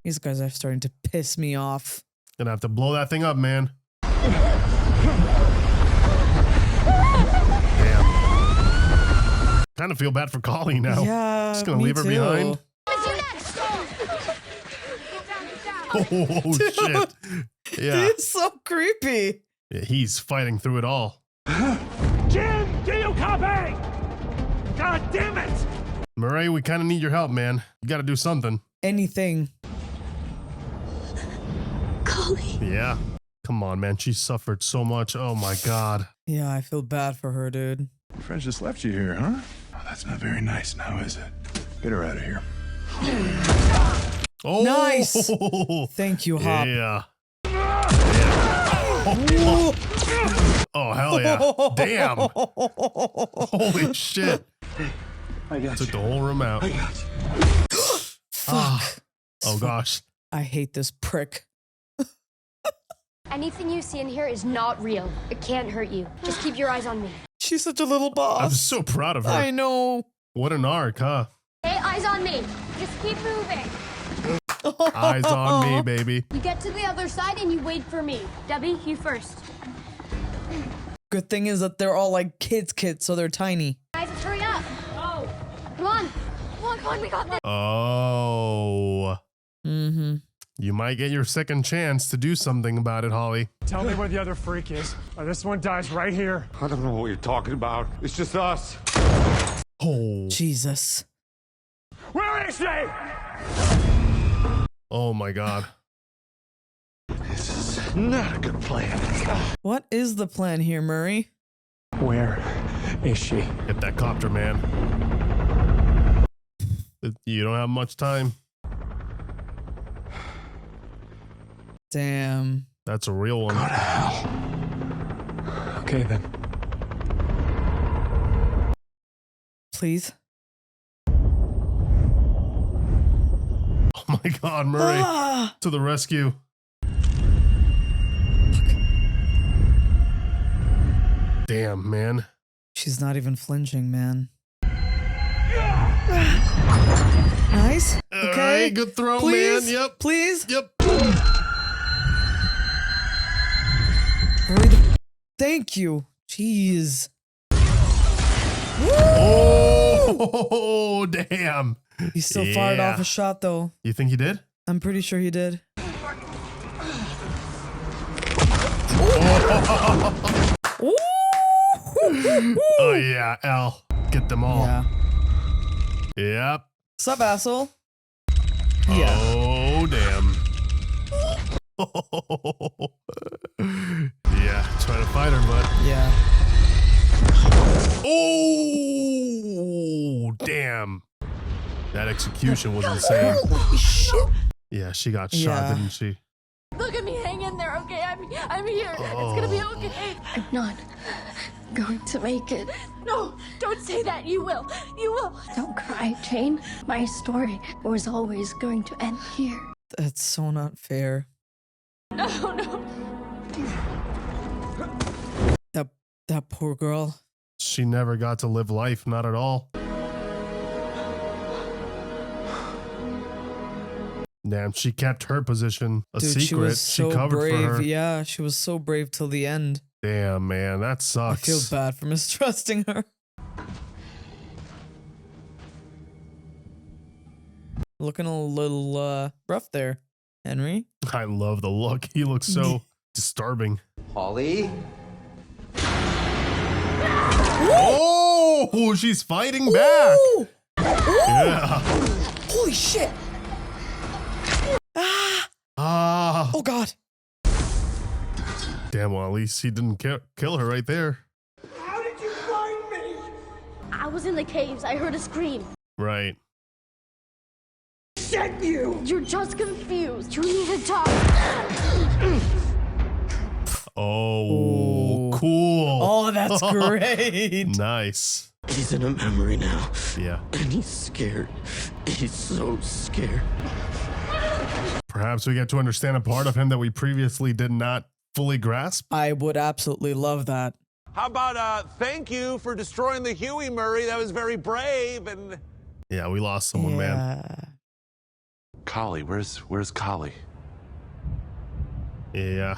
Speaker 2: These guys are starting to piss me off.
Speaker 1: Gonna have to blow that thing up, man. Damn. Kind of feel bad for Colleen now.
Speaker 2: Yeah,
Speaker 1: just gonna
Speaker 2: me
Speaker 1: leave her
Speaker 2: too.
Speaker 1: behind. Oh shit. Yeah.
Speaker 2: He's so creepy.
Speaker 1: Yeah, he's fighting through it all.
Speaker 19: Jim, do you copy? God damn it!
Speaker 1: Murray, we kind of need your help, man. You gotta do something.
Speaker 2: Anything.
Speaker 9: Colleen.
Speaker 1: Yeah. Come on, man. She suffered so much. Oh my God.
Speaker 2: Yeah, I feel bad for her, dude.
Speaker 21: Your friends just left you here, huh? Oh, that's not very nice now, is it? Get her out of here.
Speaker 1: Oh,
Speaker 2: nice. Thank you, Hop.
Speaker 1: Yeah. Oh, hell yeah. Damn. Holy shit.
Speaker 21: I got
Speaker 1: Took the whole room out.
Speaker 21: I got you.
Speaker 2: Fuck.
Speaker 1: Oh, gosh.
Speaker 2: I hate this prick.
Speaker 13: Anything you see in here is not real. It can't hurt you. Just keep your eyes on me.
Speaker 2: She's such a little boss.
Speaker 1: I'm so proud of her.
Speaker 2: I know.
Speaker 1: What an arc, huh?
Speaker 13: Hey, eyes on me. Just keep moving.
Speaker 1: Eyes on me, baby.
Speaker 13: You get to the other side and you wait for me. Debbie, you first.
Speaker 2: Good thing is that they're all like kids, so they're tiny.
Speaker 13: Guys, let's hurry up. Oh. Come on. Come on, we got this.
Speaker 1: Oh.
Speaker 2: Mm-hmm.
Speaker 1: You might get your second chance to do something about it, Holly.
Speaker 19: Tell me where the other freak is. This one dies right here.
Speaker 11: I don't know what you're talking about. It's just us.
Speaker 1: Oh.
Speaker 2: Jesus.
Speaker 19: Where is she?
Speaker 1: Oh my God.
Speaker 15: This is not a good plan.
Speaker 2: What is the plan here, Murray?
Speaker 19: Where is she?
Speaker 1: Hit that copter, man. You don't have much time.
Speaker 2: Damn.
Speaker 1: That's a real one.
Speaker 19: Go to hell. Okay, then.
Speaker 2: Please.
Speaker 1: Oh my God, Murray. To the rescue. Damn, man.
Speaker 2: She's not even flinching, man. Nice.
Speaker 1: All
Speaker 2: Okay.
Speaker 1: right, good throw,
Speaker 2: Please?
Speaker 1: man. Yep.
Speaker 2: Please.
Speaker 1: Yep.
Speaker 2: Hurry the- Thank you. Jeez.
Speaker 1: Oh, damn.
Speaker 2: He still fired off a shot, though.
Speaker 1: You think he did?
Speaker 2: I'm pretty sure he did.
Speaker 1: Oh, yeah, L. Get them all.
Speaker 2: Yeah.
Speaker 1: Yep.
Speaker 2: Sup, asshole? Yeah.
Speaker 1: Oh, damn. Yeah, trying to fight her, bud.
Speaker 2: Yeah.
Speaker 1: Oh, damn. That execution was insane.
Speaker 2: Holy shit.
Speaker 1: Yeah, she got shot,
Speaker 2: Yeah.
Speaker 1: didn't she?
Speaker 9: Look at me, hang in there, okay? I'm here. It's gonna be okay.
Speaker 17: I'm not going to make it.
Speaker 9: No, don't say that. You will. You will.
Speaker 17: Don't cry, Jane. My story was always going to end here.
Speaker 2: That's so not fair.
Speaker 9: No, no.
Speaker 2: That poor girl.
Speaker 1: She never got to live life, not at all. Damn, she kept her position a
Speaker 2: Dude,
Speaker 1: secret.
Speaker 2: she was so
Speaker 1: covered
Speaker 2: brave.
Speaker 1: for her.
Speaker 2: Yeah, she was so brave till the end.
Speaker 1: Damn, man, that sucks.
Speaker 2: I feel bad for mistrusting her. Looking a little rough there, Henry.
Speaker 1: I love the look. He looks so disturbing.
Speaker 10: Holly?
Speaker 1: Oh, she's fighting back.
Speaker 2: Ooh.
Speaker 1: Yeah.
Speaker 2: Holy shit.
Speaker 1: Ah.
Speaker 2: Oh, God.
Speaker 1: Damn, well, at least he didn't kill her right there.
Speaker 19: How did you find me?
Speaker 16: I was in the caves. I heard a scream.
Speaker 1: Right.
Speaker 19: Sent you!
Speaker 16: You're just confused. You need to talk.
Speaker 1: Oh, cool.
Speaker 2: Oh, that's great.
Speaker 1: Nice.
Speaker 12: He's in a memory now.
Speaker 1: Yeah.
Speaker 12: And he's scared. He's so scared.
Speaker 1: Perhaps we get to understand a part of him that we previously did not fully grasp.
Speaker 2: I would absolutely love that.
Speaker 3: How about thank you for destroying the Huey Murray? That was very brave. And
Speaker 1: Yeah, we lost someone, man.
Speaker 7: Collie, where's Collie?
Speaker 1: Yeah.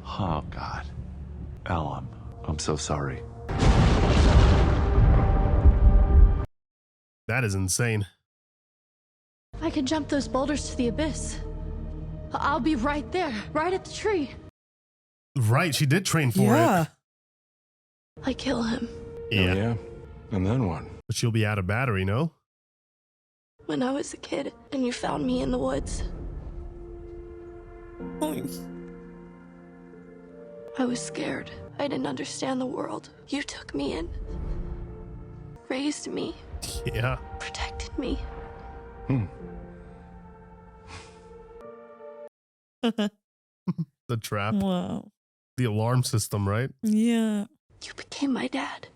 Speaker 7: Oh God. Al, I'm so sorry.
Speaker 1: That is insane.
Speaker 9: I can jump those boulders to the abyss. I'll be right there, right at the tree.
Speaker 1: Right, she did train for
Speaker 2: Yeah.
Speaker 9: I kill him.
Speaker 1: it. Yeah.
Speaker 11: Yeah. And then what?
Speaker 1: But she'll be out of battery, no?
Speaker 9: When I was a kid and you found me in the woods, I was scared. I didn't understand the world. You took me in, raised me,
Speaker 1: Yeah.
Speaker 9: protected me.
Speaker 1: The trap.
Speaker 2: Wow.
Speaker 1: The alarm system, right?
Speaker 2: Yeah.
Speaker 9: You became my dad.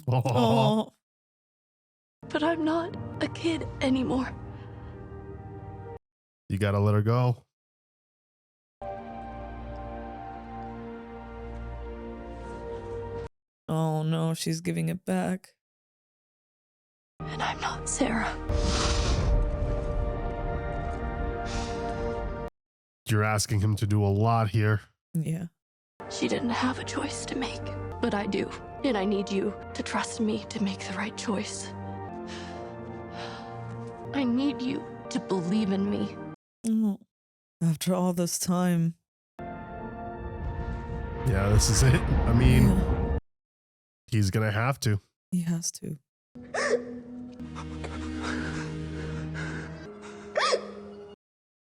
Speaker 1: Oh.
Speaker 9: But I'm not a kid anymore.
Speaker 1: You gotta let her go.
Speaker 2: Oh no, she's giving it back.
Speaker 9: And I'm not Sarah.
Speaker 1: You're asking him to do a lot here.
Speaker 2: Yeah.
Speaker 9: She didn't have a choice to make, but I do. And I need you to trust me to make the right choice. I need you to believe in me.
Speaker 2: Oh. After all this time.
Speaker 1: Yeah, this is it. I mean, he's gonna have to.
Speaker 2: He has to.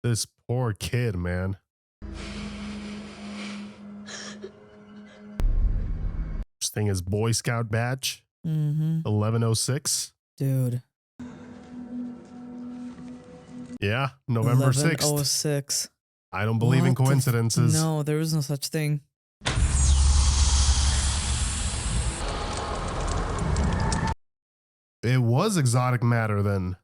Speaker 1: This poor kid, man. This thing is Boy Scout badge. 1106.
Speaker 2: Dude.
Speaker 1: Yeah, November 6th.
Speaker 2: 1106.
Speaker 1: I don't believe in
Speaker 2: What the f-
Speaker 1: coincidences.
Speaker 2: No, there is no such thing.
Speaker 1: It was exotic matter then.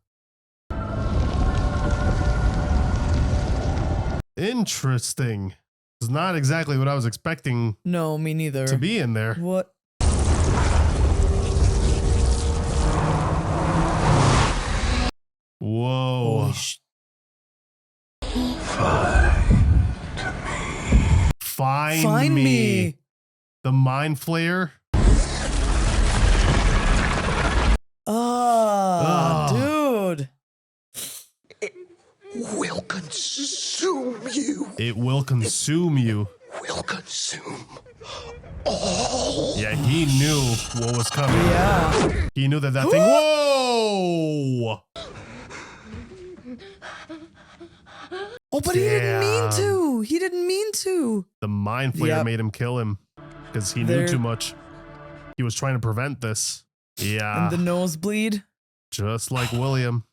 Speaker 1: Interesting. It's not exactly what I was expecting
Speaker 2: No, me neither.
Speaker 1: to be in there.
Speaker 2: What?
Speaker 1: Whoa.
Speaker 2: Holy
Speaker 1: Find me. The Mind Flayer.
Speaker 2: Dude.
Speaker 10: Will consume you.
Speaker 1: It will consume you.
Speaker 10: Will consume.
Speaker 1: Yeah, he knew what was coming.
Speaker 2: Yeah.
Speaker 1: He knew that thing. Whoa!
Speaker 2: Oh, but he didn't mean to. He didn't mean to.
Speaker 1: The Mind Flayer made him kill him because he knew too much. He was trying to prevent this. Yeah.
Speaker 2: And the nosebleed.
Speaker 1: Just like William.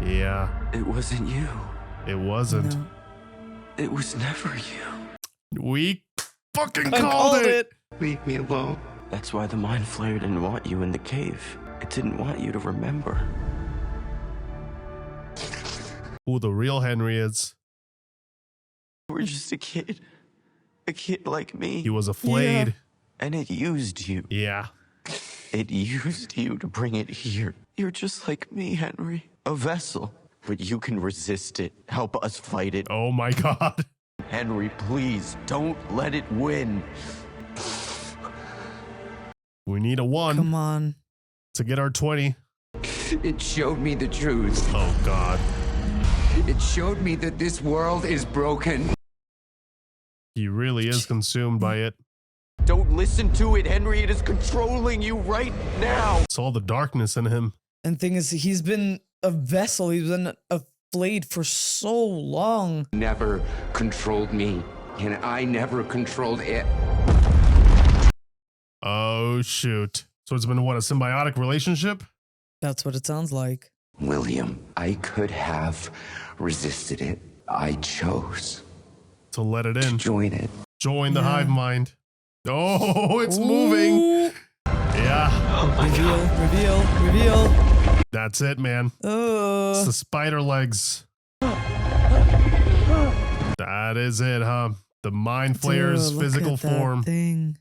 Speaker 1: Yeah.
Speaker 10: It wasn't you.
Speaker 1: It wasn't.
Speaker 2: No.
Speaker 10: It was never you.
Speaker 1: We fucking called it.
Speaker 10: Leave me alone. That's why the Mind Flayer didn't want you in the cave. It didn't want you to remember.
Speaker 1: Who the real Henry is.
Speaker 10: You were just a kid like me.
Speaker 1: He was a flayed.
Speaker 10: Yeah. And it used you.
Speaker 1: Yeah.
Speaker 10: It used you to bring it here. You're just like me, Henry. A vessel. But you can resist it. Help us fight it.
Speaker 1: Oh my God.
Speaker 10: Henry, please, don't let it win.
Speaker 1: We need a 1.
Speaker 2: Come on.
Speaker 1: To get our 20.
Speaker 10: It showed me the truth.
Speaker 1: Oh God.
Speaker 10: It showed me that this world is broken.
Speaker 1: He really is consumed by it.
Speaker 10: Don't listen to it, Henry. It is controlling you right now.
Speaker 1: It's all the darkness in him.
Speaker 2: And thing is, he's been a vessel. He's been a flayed for so long.
Speaker 10: Never controlled me, and I never controlled it.
Speaker 1: Oh shoot. So it's been what, a symbiotic relationship?
Speaker 2: That's what it sounds like.
Speaker 10: William, I could have resisted it. I chose
Speaker 1: to let it in.
Speaker 10: Join it.
Speaker 1: Join the hive mind. Oh, it's moving. Yeah.
Speaker 10: Oh my
Speaker 2: God. Reveal.
Speaker 1: That's it, man. It's the spider legs. That is it, huh? The Mind Flayer's physical form.
Speaker 2: Thing.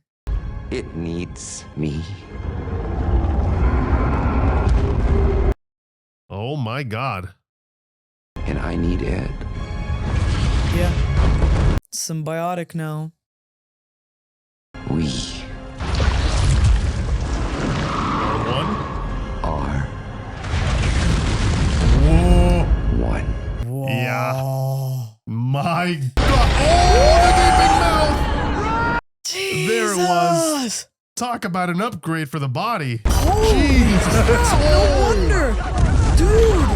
Speaker 10: It needs me.
Speaker 1: Oh my God.
Speaker 10: And I need it.
Speaker 2: Yeah. Symbiotic now.
Speaker 10: We
Speaker 1: are
Speaker 10: one.
Speaker 2: Whoa.
Speaker 1: Yeah. My God. Oh, the gaping mouth.
Speaker 2: Jesus.
Speaker 1: There it was. Talk about an upgrade for the body.
Speaker 2: Jesus. No wonder. Dude.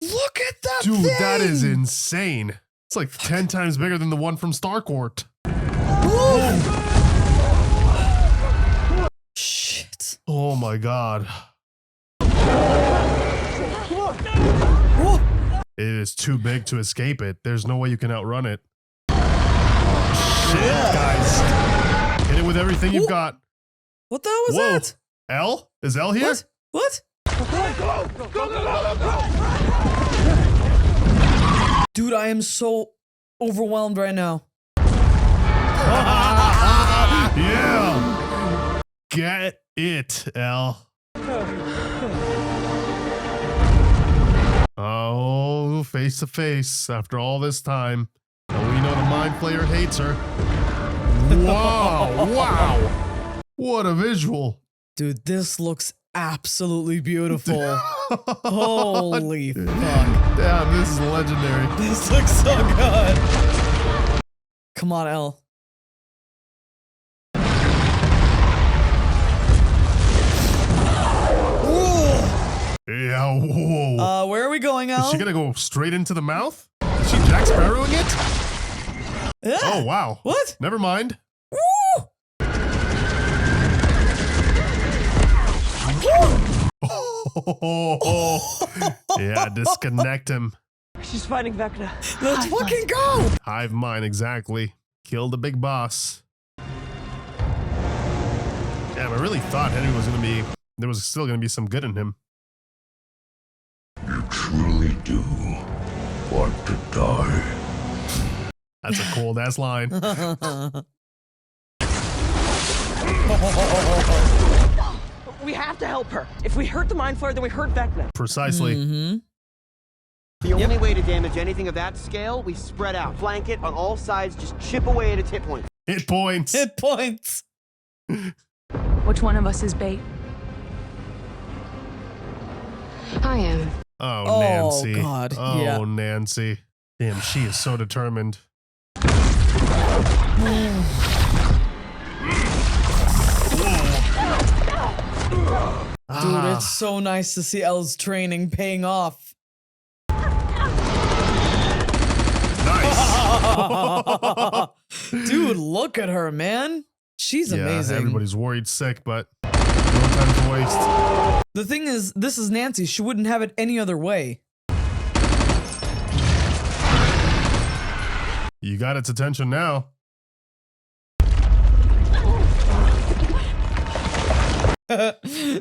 Speaker 2: Look at that
Speaker 1: Dude,
Speaker 2: thing.
Speaker 1: that is insane. It's like 10 times bigger than the one from Starcourt.
Speaker 2: Shit.
Speaker 1: Oh my God. It is too big to escape it. There's no way you can outrun it. Shit, guys. Hit it with everything you've got.
Speaker 2: What the hell was that?
Speaker 1: L? Is L here?
Speaker 2: What? Dude, I am so overwhelmed right now.
Speaker 1: Yeah. Get it, L. Oh, face to face after all this time. And we know the Mind Flayer hates her. Wow. Wow. What a visual.
Speaker 2: Dude, this looks absolutely beautiful. Holy fuck.
Speaker 1: Damn, this is legendary.
Speaker 2: This looks so good. Come on, L.
Speaker 1: Yeah, whoa.
Speaker 2: Where are we going, Al?
Speaker 1: Is she gonna go straight into the mouth? Is she Jack Sparrowing it?
Speaker 2: Yeah.
Speaker 1: Oh, wow.
Speaker 2: What?
Speaker 1: Never mind. Yeah, disconnect him.
Speaker 18: She's fighting Vecna.
Speaker 2: Let's fucking go!
Speaker 1: Hive mind, exactly. Kill the big boss. Damn, I really thought Henry was gonna be, there was still gonna be some good in him.
Speaker 21: You truly do want to die.
Speaker 1: That's a cold ass line.
Speaker 18: We have to help her. If we hurt the Mind Flayer, then we hurt Vecna.
Speaker 1: Precisely.
Speaker 2: Mm-hmm.
Speaker 18: The only way to damage anything of that scale, we spread out. Flank it on all sides, just chip away at its hit points.
Speaker 1: Hit points.
Speaker 2: Hit points.
Speaker 13: Which one of us is bait? I am.
Speaker 1: Oh, Nancy.
Speaker 2: Oh, God.
Speaker 1: Oh,
Speaker 2: Yeah.
Speaker 1: Nancy. Damn, she is so determined.
Speaker 2: Dude, it's so nice to see Elle's training paying off.
Speaker 1: Nice.
Speaker 2: Dude, look at her, man. She's amazing.
Speaker 1: Everybody's worried sick, but no time to waste.
Speaker 2: The thing is, this is Nancy. She wouldn't have it any other way.
Speaker 1: You got its attention now.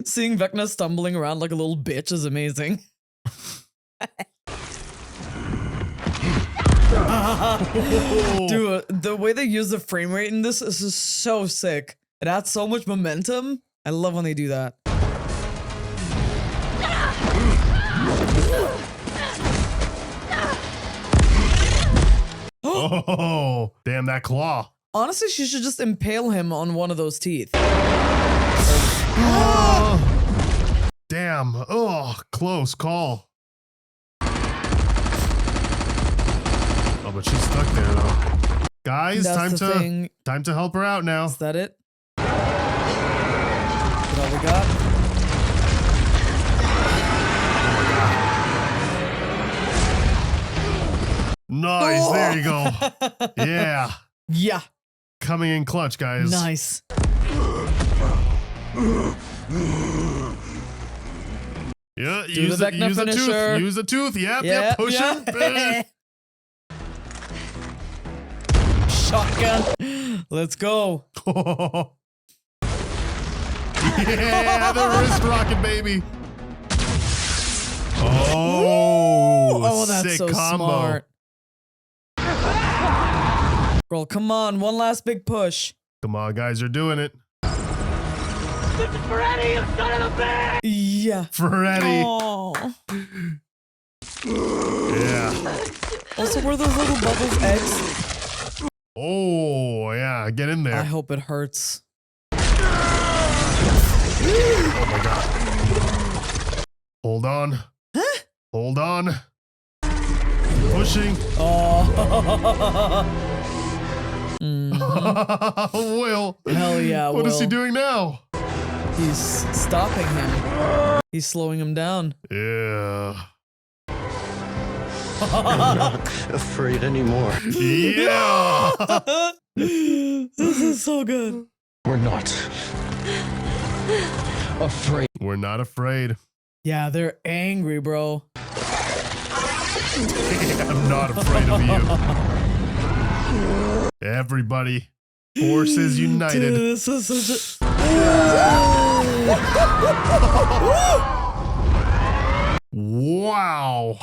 Speaker 2: Seeing Vecna stumbling around like a little bitch is amazing. Dude, the way they use the frame rate in this is just so sick. It adds so much momentum. I love when they do that.
Speaker 1: Oh, damn that claw.
Speaker 2: Honestly, she should just impale him on one of those teeth.
Speaker 1: Damn. Oh, close call. Oh, but she's stuck there though. Guys,
Speaker 2: That's
Speaker 1: time to help her out now.
Speaker 2: Is that it? Is that all we got?
Speaker 1: Nice. Oh. There you go. Yeah.
Speaker 2: Yeah.
Speaker 1: Coming in clutch, guys.
Speaker 2: Nice.
Speaker 1: Yeah,
Speaker 2: Do the Vecna finisher.
Speaker 1: Tooth. Use the tooth. Yep. Push it.
Speaker 2: Shotgun. Let's go.
Speaker 1: Yeah, the wrist rocket, baby. Oh,
Speaker 2: that's
Speaker 1: sick
Speaker 2: so
Speaker 1: combo.
Speaker 2: smart. Girl, come on. One last big push.
Speaker 1: Come on, guys. You're doing it.
Speaker 19: This is for Eddie, you son of a bitch!
Speaker 2: Yeah.
Speaker 1: For Eddie.
Speaker 2: Oh.
Speaker 1: Yeah.
Speaker 2: Also, were those little bubbles eggs?
Speaker 1: Oh, yeah. Get in there.
Speaker 2: I hope it hurts.
Speaker 1: Oh, my God. Hold on.
Speaker 2: Huh?
Speaker 1: Hold on. Pushing.
Speaker 2: Oh.
Speaker 1: Will.
Speaker 2: Hell yeah,
Speaker 1: What
Speaker 2: Will.
Speaker 1: is he doing now?
Speaker 2: He's stopping him. He's slowing him down.
Speaker 1: Yeah.
Speaker 12: I'm not afraid anymore.
Speaker 1: Yeah.
Speaker 2: This is so good.
Speaker 4: We're not afraid.
Speaker 1: We're not afraid.
Speaker 2: Yeah, they're angry, bro.
Speaker 1: I'm not afraid of you. Everybody. Forces united.
Speaker 2: Dude, this is such a...
Speaker 1: Wow.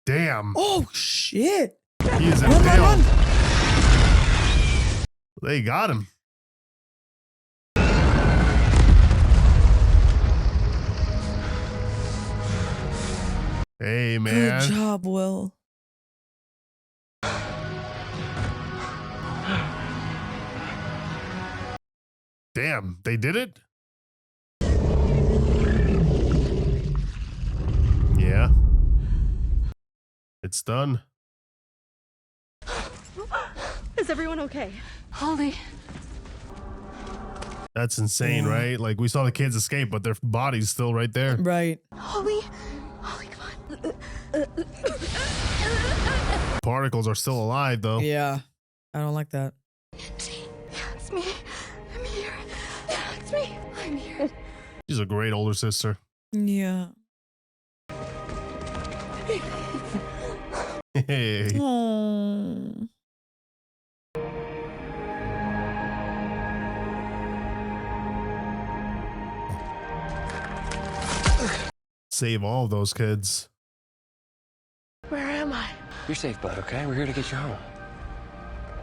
Speaker 1: Damn.
Speaker 2: Oh, shit.
Speaker 1: He is impaled. They got him. Hey, man.
Speaker 2: Good job, Will.
Speaker 1: Damn, they did it? Yeah. It's done.
Speaker 16: Is everyone okay?
Speaker 9: Holly.
Speaker 1: That's insane, right? Like, we saw the kids escape, but their body's still right there.
Speaker 2: Right.
Speaker 16: Holly, come on.
Speaker 1: Particles are still alive, though.
Speaker 2: Yeah. I don't like that.
Speaker 16: It's me. I'm here. It's me. I'm here.
Speaker 1: She's a great older sister.
Speaker 2: Yeah.
Speaker 1: Hey.
Speaker 2: Aww.
Speaker 1: Save all of those kids.
Speaker 16: Where am I?
Speaker 4: You're safe, bud, okay? We're here to get you home.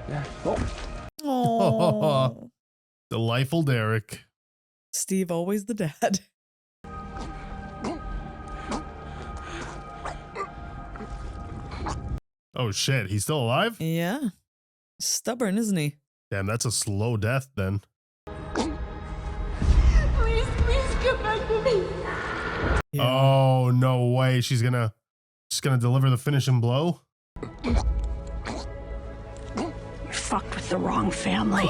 Speaker 4: Yeah.
Speaker 2: Aww.
Speaker 1: Delightful Derek.
Speaker 2: Steve, always the dad.
Speaker 1: Oh, shit. He's still alive?
Speaker 2: Yeah. Stubborn, isn't he?
Speaker 1: Damn, that's a slow death, then.
Speaker 16: Please come back to me.
Speaker 2: Yeah.
Speaker 1: Oh, no way. She's gonna deliver the finishing blow?
Speaker 16: You fucked with the wrong family.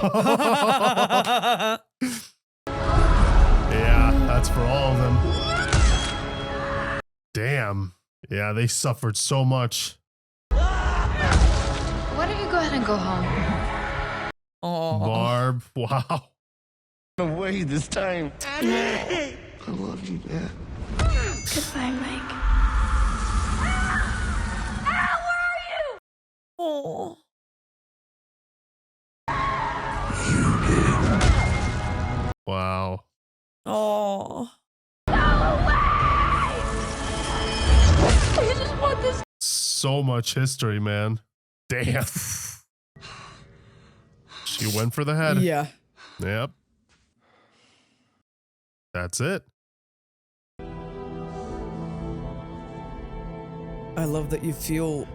Speaker 1: Yeah, that's for all of them. Damn. Yeah, they suffered so much.
Speaker 16: Why don't you go ahead and go home?
Speaker 2: Oh,
Speaker 1: Barb. Wow.
Speaker 15: Away this time.
Speaker 10: I love you, Dad.
Speaker 20: Goodbye, Mike.
Speaker 2: oh.
Speaker 1: Wow.
Speaker 2: Oh.
Speaker 16: I just want this.
Speaker 1: So much history, man. Damn. She went for the head.
Speaker 2: Yeah.
Speaker 1: Yep. That's it.
Speaker 2: I love that you feel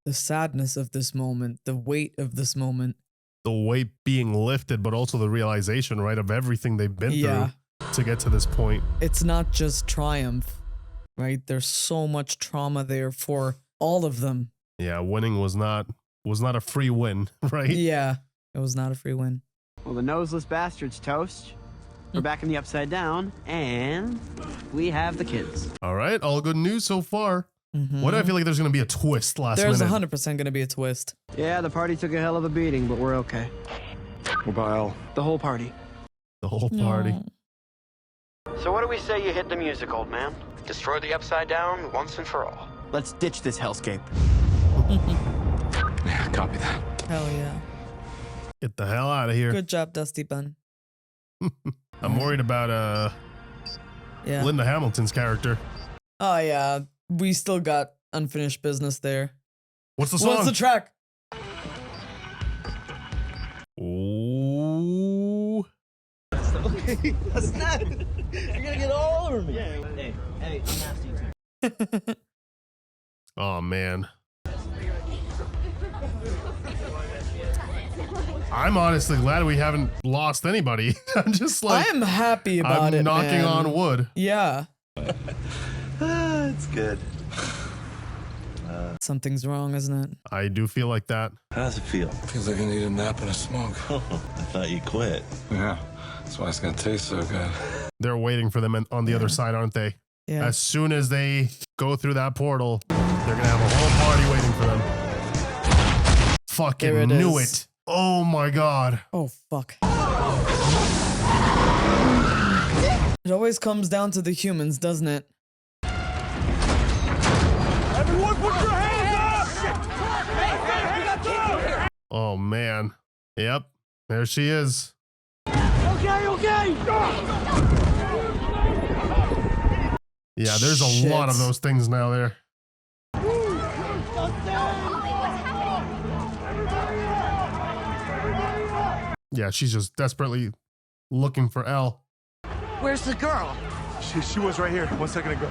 Speaker 2: the sadness of this moment, the weight of this moment.
Speaker 1: The weight being lifted, but also the realization, right, of everything they've been
Speaker 2: Yeah.
Speaker 1: through to get to this point.
Speaker 2: It's not just triumph, right? There's so much trauma there for all of them.
Speaker 1: Yeah, winning was not a free win, right?
Speaker 2: Yeah, it was not a free win.
Speaker 18: Well, the noseless bastards toast. We're back in the upside down, and we have the kids.
Speaker 1: All right, all good news so far. What do I feel like there's going to be a twist last
Speaker 2: There's
Speaker 1: minute?
Speaker 2: 100% going to be a twist.
Speaker 18: Yeah, the party took a hell of a beating, but we're okay.
Speaker 11: What about Al?
Speaker 18: The whole party.
Speaker 1: The whole party.
Speaker 2: No.
Speaker 18: So what do we say you hit the music, old man?
Speaker 12: Destroy the upside down once and for all.
Speaker 18: Let's ditch this hellscape.
Speaker 11: Yeah, copy that.
Speaker 2: Hell yeah.
Speaker 1: Get the hell out of here.
Speaker 2: Good job, Dusty Bun.
Speaker 1: I'm worried about
Speaker 2: Yeah.
Speaker 1: Linda Hamilton's character.
Speaker 2: Oh, yeah. We still got unfinished business there.
Speaker 1: What's the song?
Speaker 2: What's the track?
Speaker 1: Ooh.
Speaker 14: Okay, that's not. You're gonna get all over me. Hey, I'm nasty.
Speaker 1: Oh, man. I'm honestly glad we haven't lost anybody. I'm just like...
Speaker 2: I am happy about it,
Speaker 1: I'm knocking
Speaker 2: man.
Speaker 1: on wood.
Speaker 2: Yeah.
Speaker 7: It's good.
Speaker 2: Something's wrong, isn't it?
Speaker 1: I do feel like that.
Speaker 7: How does it feel?
Speaker 11: Feels like I need a nap and a smoke.
Speaker 7: I thought you quit.
Speaker 11: Yeah, that's why it's gonna taste so good.
Speaker 1: They're waiting for them on the other side, aren't they?
Speaker 2: Yeah.
Speaker 1: As soon as they go through that portal, they're gonna have a whole party waiting for them.
Speaker 2: There
Speaker 1: Fucking
Speaker 2: it
Speaker 1: knew
Speaker 2: is.
Speaker 1: it. Oh my god.
Speaker 2: Oh, fuck. It always comes down to the humans, doesn't it?
Speaker 19: Everyone put your hands up!
Speaker 1: Oh man. Yep. There she is.
Speaker 19: Okay!
Speaker 1: Yeah, there's a
Speaker 2: Shit.
Speaker 1: lot of those things now there. Yeah, she's just desperately looking for Elle.
Speaker 6: Where's the girl?
Speaker 19: She was right here 1 second ago.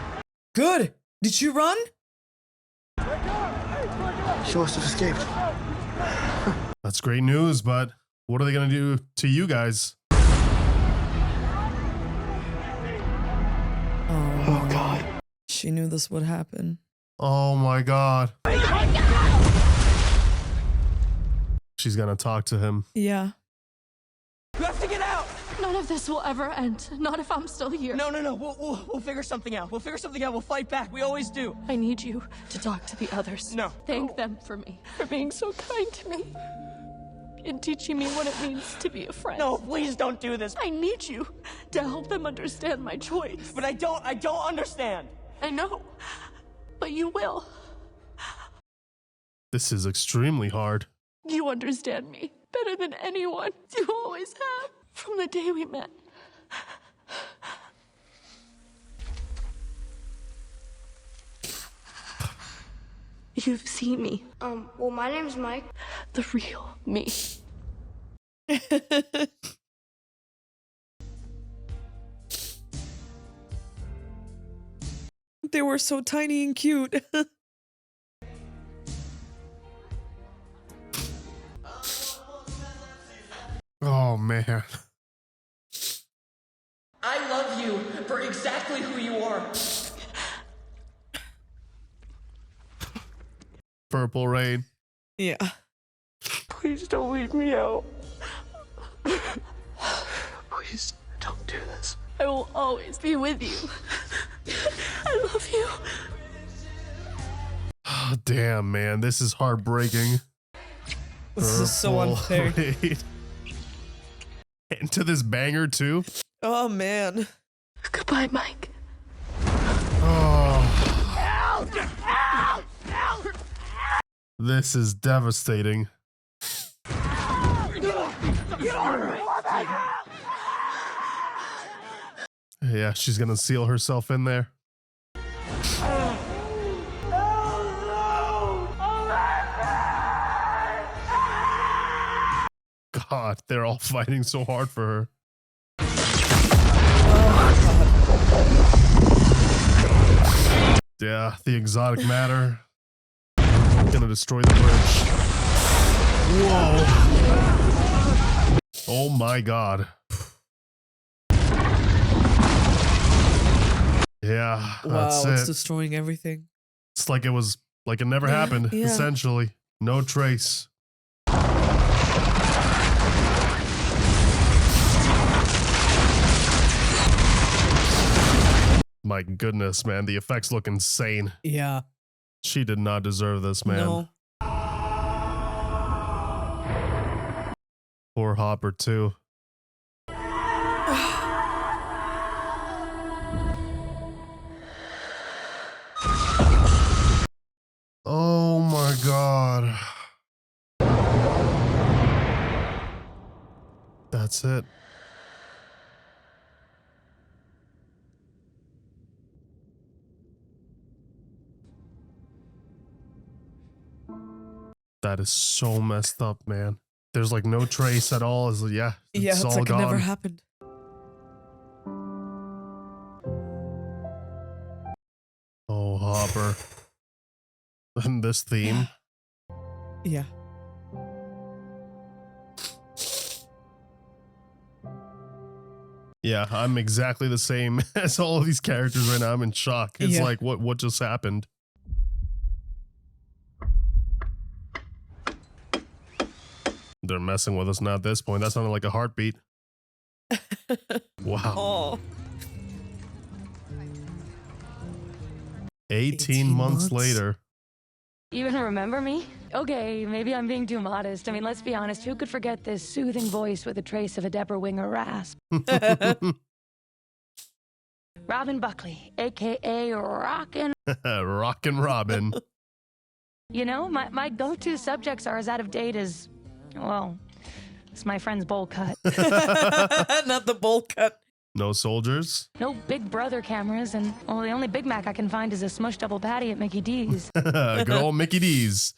Speaker 2: Good. Did she run?
Speaker 4: She must have escaped.
Speaker 1: That's great news, but what are they gonna do to you guys?
Speaker 2: Oh, God. She knew this would happen.
Speaker 1: Oh my god. She's gonna talk to him.
Speaker 2: Yeah.
Speaker 6: You have to get out!
Speaker 9: None of this will ever end. Not if I'm still here.
Speaker 6: No. We'll figure something out. We'll fight back. We always do.
Speaker 9: I need you to talk to the others.
Speaker 6: No.
Speaker 9: Thank them for me, for being so kind to me, and teaching me what it means to be a friend.
Speaker 6: No, please don't do this.
Speaker 9: I need you to help them understand my choice.
Speaker 6: But I don't understand.
Speaker 9: I know, but you will.
Speaker 1: This is extremely hard.
Speaker 9: You understand me better than anyone. You always have, from the day we met. You've seen me.
Speaker 20: Well, my name's Mike.
Speaker 9: The real me.
Speaker 2: They were so tiny and cute.
Speaker 1: Oh man.
Speaker 6: I love you for exactly who you are.
Speaker 1: Purple Rain.
Speaker 2: Yeah.
Speaker 6: Please don't leave me out.
Speaker 10: Please don't do this.
Speaker 9: I will always be with you. I I love you.
Speaker 1: Oh, damn, man. This is heartbreaking.
Speaker 2: This is so unfair.
Speaker 1: Into this banger, too.
Speaker 2: Oh, man.
Speaker 9: Goodbye, Mike.
Speaker 1: Oh. This is devastating. Yeah, she's gonna seal herself in there. God, they're all fighting so hard for her. Yeah, the exotic matter. Gonna destroy the bridge. Whoa. Oh my God. Yeah, that's
Speaker 2: wow, it's
Speaker 1: it.
Speaker 2: destroying everything.
Speaker 1: It's like it never happened,
Speaker 2: yeah.
Speaker 1: essentially. No trace. My goodness, man. The effects look insane.
Speaker 2: Yeah.
Speaker 1: She did not deserve this, man.
Speaker 2: No.
Speaker 1: Poor Hopper, too. Oh my God. That's it. That is so messed up, man. There's like no trace at all. Yeah,
Speaker 2: it's
Speaker 1: all
Speaker 2: like
Speaker 1: gone.
Speaker 2: it never happened.
Speaker 1: Oh, Hopper. And this theme.
Speaker 2: Yeah.
Speaker 1: Yeah, I'm exactly the same as all of these characters right now. I'm in shock. It's like, what just happened? They're messing with us now at this point. That sounded like a heartbeat. Wow.
Speaker 2: Oh.
Speaker 1: 18 months later.
Speaker 5: You even remember me? Okay, maybe I'm being too modest. I mean, let's be honest. Who could forget this soothing voice with a trace of a Deborah Winger rasp? Robin Buckley, a.k.a. Rockin'.
Speaker 1: Rockin' Robin.
Speaker 5: You know, my go-to subjects are as out of date as, well, it's my friend's bowl cut.
Speaker 2: Not the bowl cut.
Speaker 1: No soldiers?
Speaker 5: No Big Brother cameras, and well, the only Big Mac I can find is a smushed double patty at Mickey D's.
Speaker 1: Good old Mickey D's.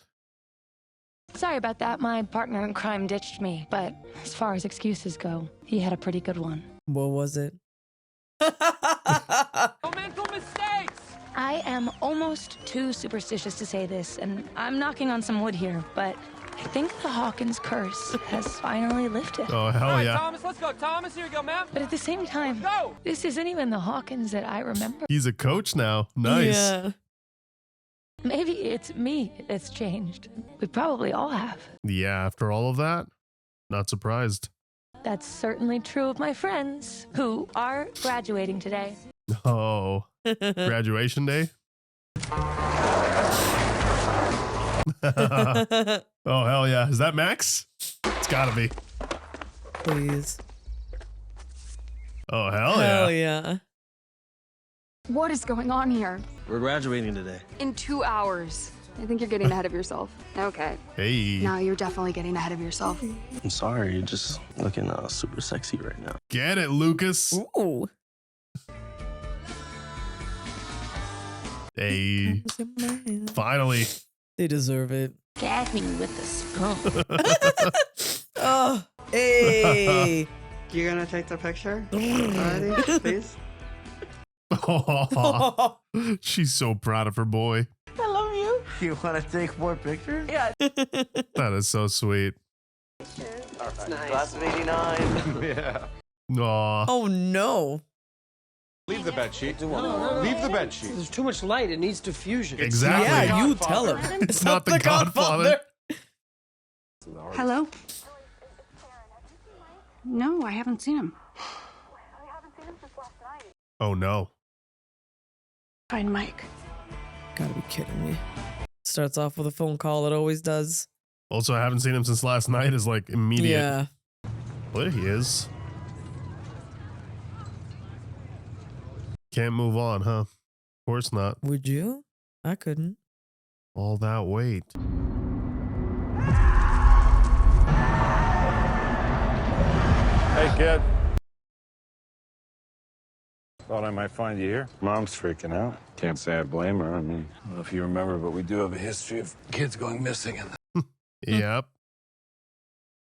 Speaker 5: Sorry about that. My partner in crime ditched me, but as far as excuses go, he had a pretty good one.
Speaker 2: What was it?
Speaker 5: Mental mistakes! I am almost too superstitious to say this, and I'm knocking on some wood here, but I think the Hawkins curse has finally lifted.
Speaker 1: Oh, hell yeah.
Speaker 19: Thomas, let's go. Thomas, here you go, man.
Speaker 5: But at the same time, this isn't even the Hawkins that I remember.
Speaker 1: He's a coach now. Nice.
Speaker 2: Yeah.
Speaker 5: Maybe it's me that's changed. We probably all have.
Speaker 1: Yeah, after all of that, not surprised.
Speaker 5: That's certainly true of my friends who are graduating today.
Speaker 1: Oh, graduation day? Oh, hell yeah. Is that Max? It's gotta be.
Speaker 2: Please.
Speaker 1: Oh, hell
Speaker 2: Hell
Speaker 1: yeah.
Speaker 2: yeah.
Speaker 13: What is going on here?
Speaker 14: We're graduating today.
Speaker 13: In 2 hours. I think you're getting ahead of yourself. Okay.
Speaker 1: Hey.
Speaker 13: No, you're definitely getting ahead of yourself.
Speaker 14: I'm sorry, you're just looking super sexy right now.
Speaker 1: Get it, Lucas.
Speaker 2: Ooh.
Speaker 1: Hey. Finally.
Speaker 2: They deserve it.
Speaker 8: Gag me with the spoon.
Speaker 2: Oh, hey.
Speaker 22: You gonna take the picture already, please?
Speaker 1: Oh, she's so proud of her boy.
Speaker 22: I love you. You want to take more pictures? Yeah.
Speaker 1: That is so sweet.
Speaker 22: That's nice.
Speaker 14: Class of 89.
Speaker 11: Yeah.
Speaker 1: Aw.
Speaker 2: Oh no.
Speaker 11: Leave the bed sheet. Leave the bed sheet.
Speaker 22: There's too much light. It needs diffusion.
Speaker 1: Exactly.
Speaker 2: Yeah, you tell him.
Speaker 1: It's not the Godfather.
Speaker 13: Hello? No, I haven't seen him.
Speaker 1: Oh no.
Speaker 13: Find Mike.
Speaker 2: Gotta be kidding me. Starts off with a phone call. It always does.
Speaker 1: Also, I haven't seen him since last night is like immediate.
Speaker 2: Yeah.
Speaker 1: Well, there he is. Can't move on, huh? Of course not.
Speaker 2: Would you? I couldn't.
Speaker 1: All that weight.
Speaker 11: Hey, kid. Thought I might find you here. Mom's freaking out. Can't say I blame her. I mean, I don't know if you remember, but we do have a history of kids going missing.
Speaker 1: Yep.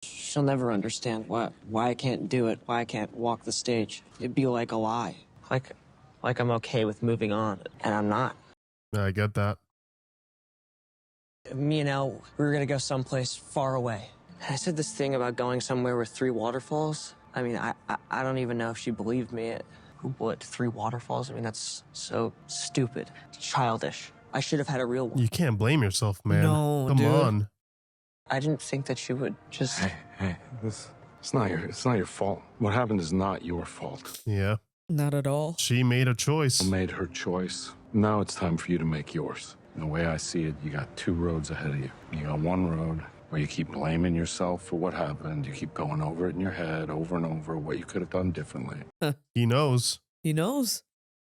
Speaker 6: She'll never understand why I can't do it, why I can't walk the stage. It'd be like a lie. Like I'm okay with moving on, and I'm not.
Speaker 1: I get that.
Speaker 6: Me and Elle, we were gonna go someplace far away. And I said this thing about going somewhere with 3 waterfalls. I mean, I don't even know if she believed me. Who would? 3 waterfalls? I mean, that's so stupid. Childish. I should have had a real one.
Speaker 1: You can't blame yourself, man.
Speaker 2: No,
Speaker 1: Come
Speaker 2: dude.
Speaker 1: on.
Speaker 6: I didn't think that she would just...
Speaker 11: Hey, it's not your fault. What happened is not your fault.
Speaker 1: Yeah.
Speaker 2: Not at all.
Speaker 1: She made a choice.
Speaker 11: You made her choice. Now it's time for you to make yours. And the way I see it, you got 2 roads ahead of you. You got one road where you keep blaming yourself for what happened. You keep going over it in your head over and over what you could have done differently.
Speaker 1: He knows.
Speaker 2: He knows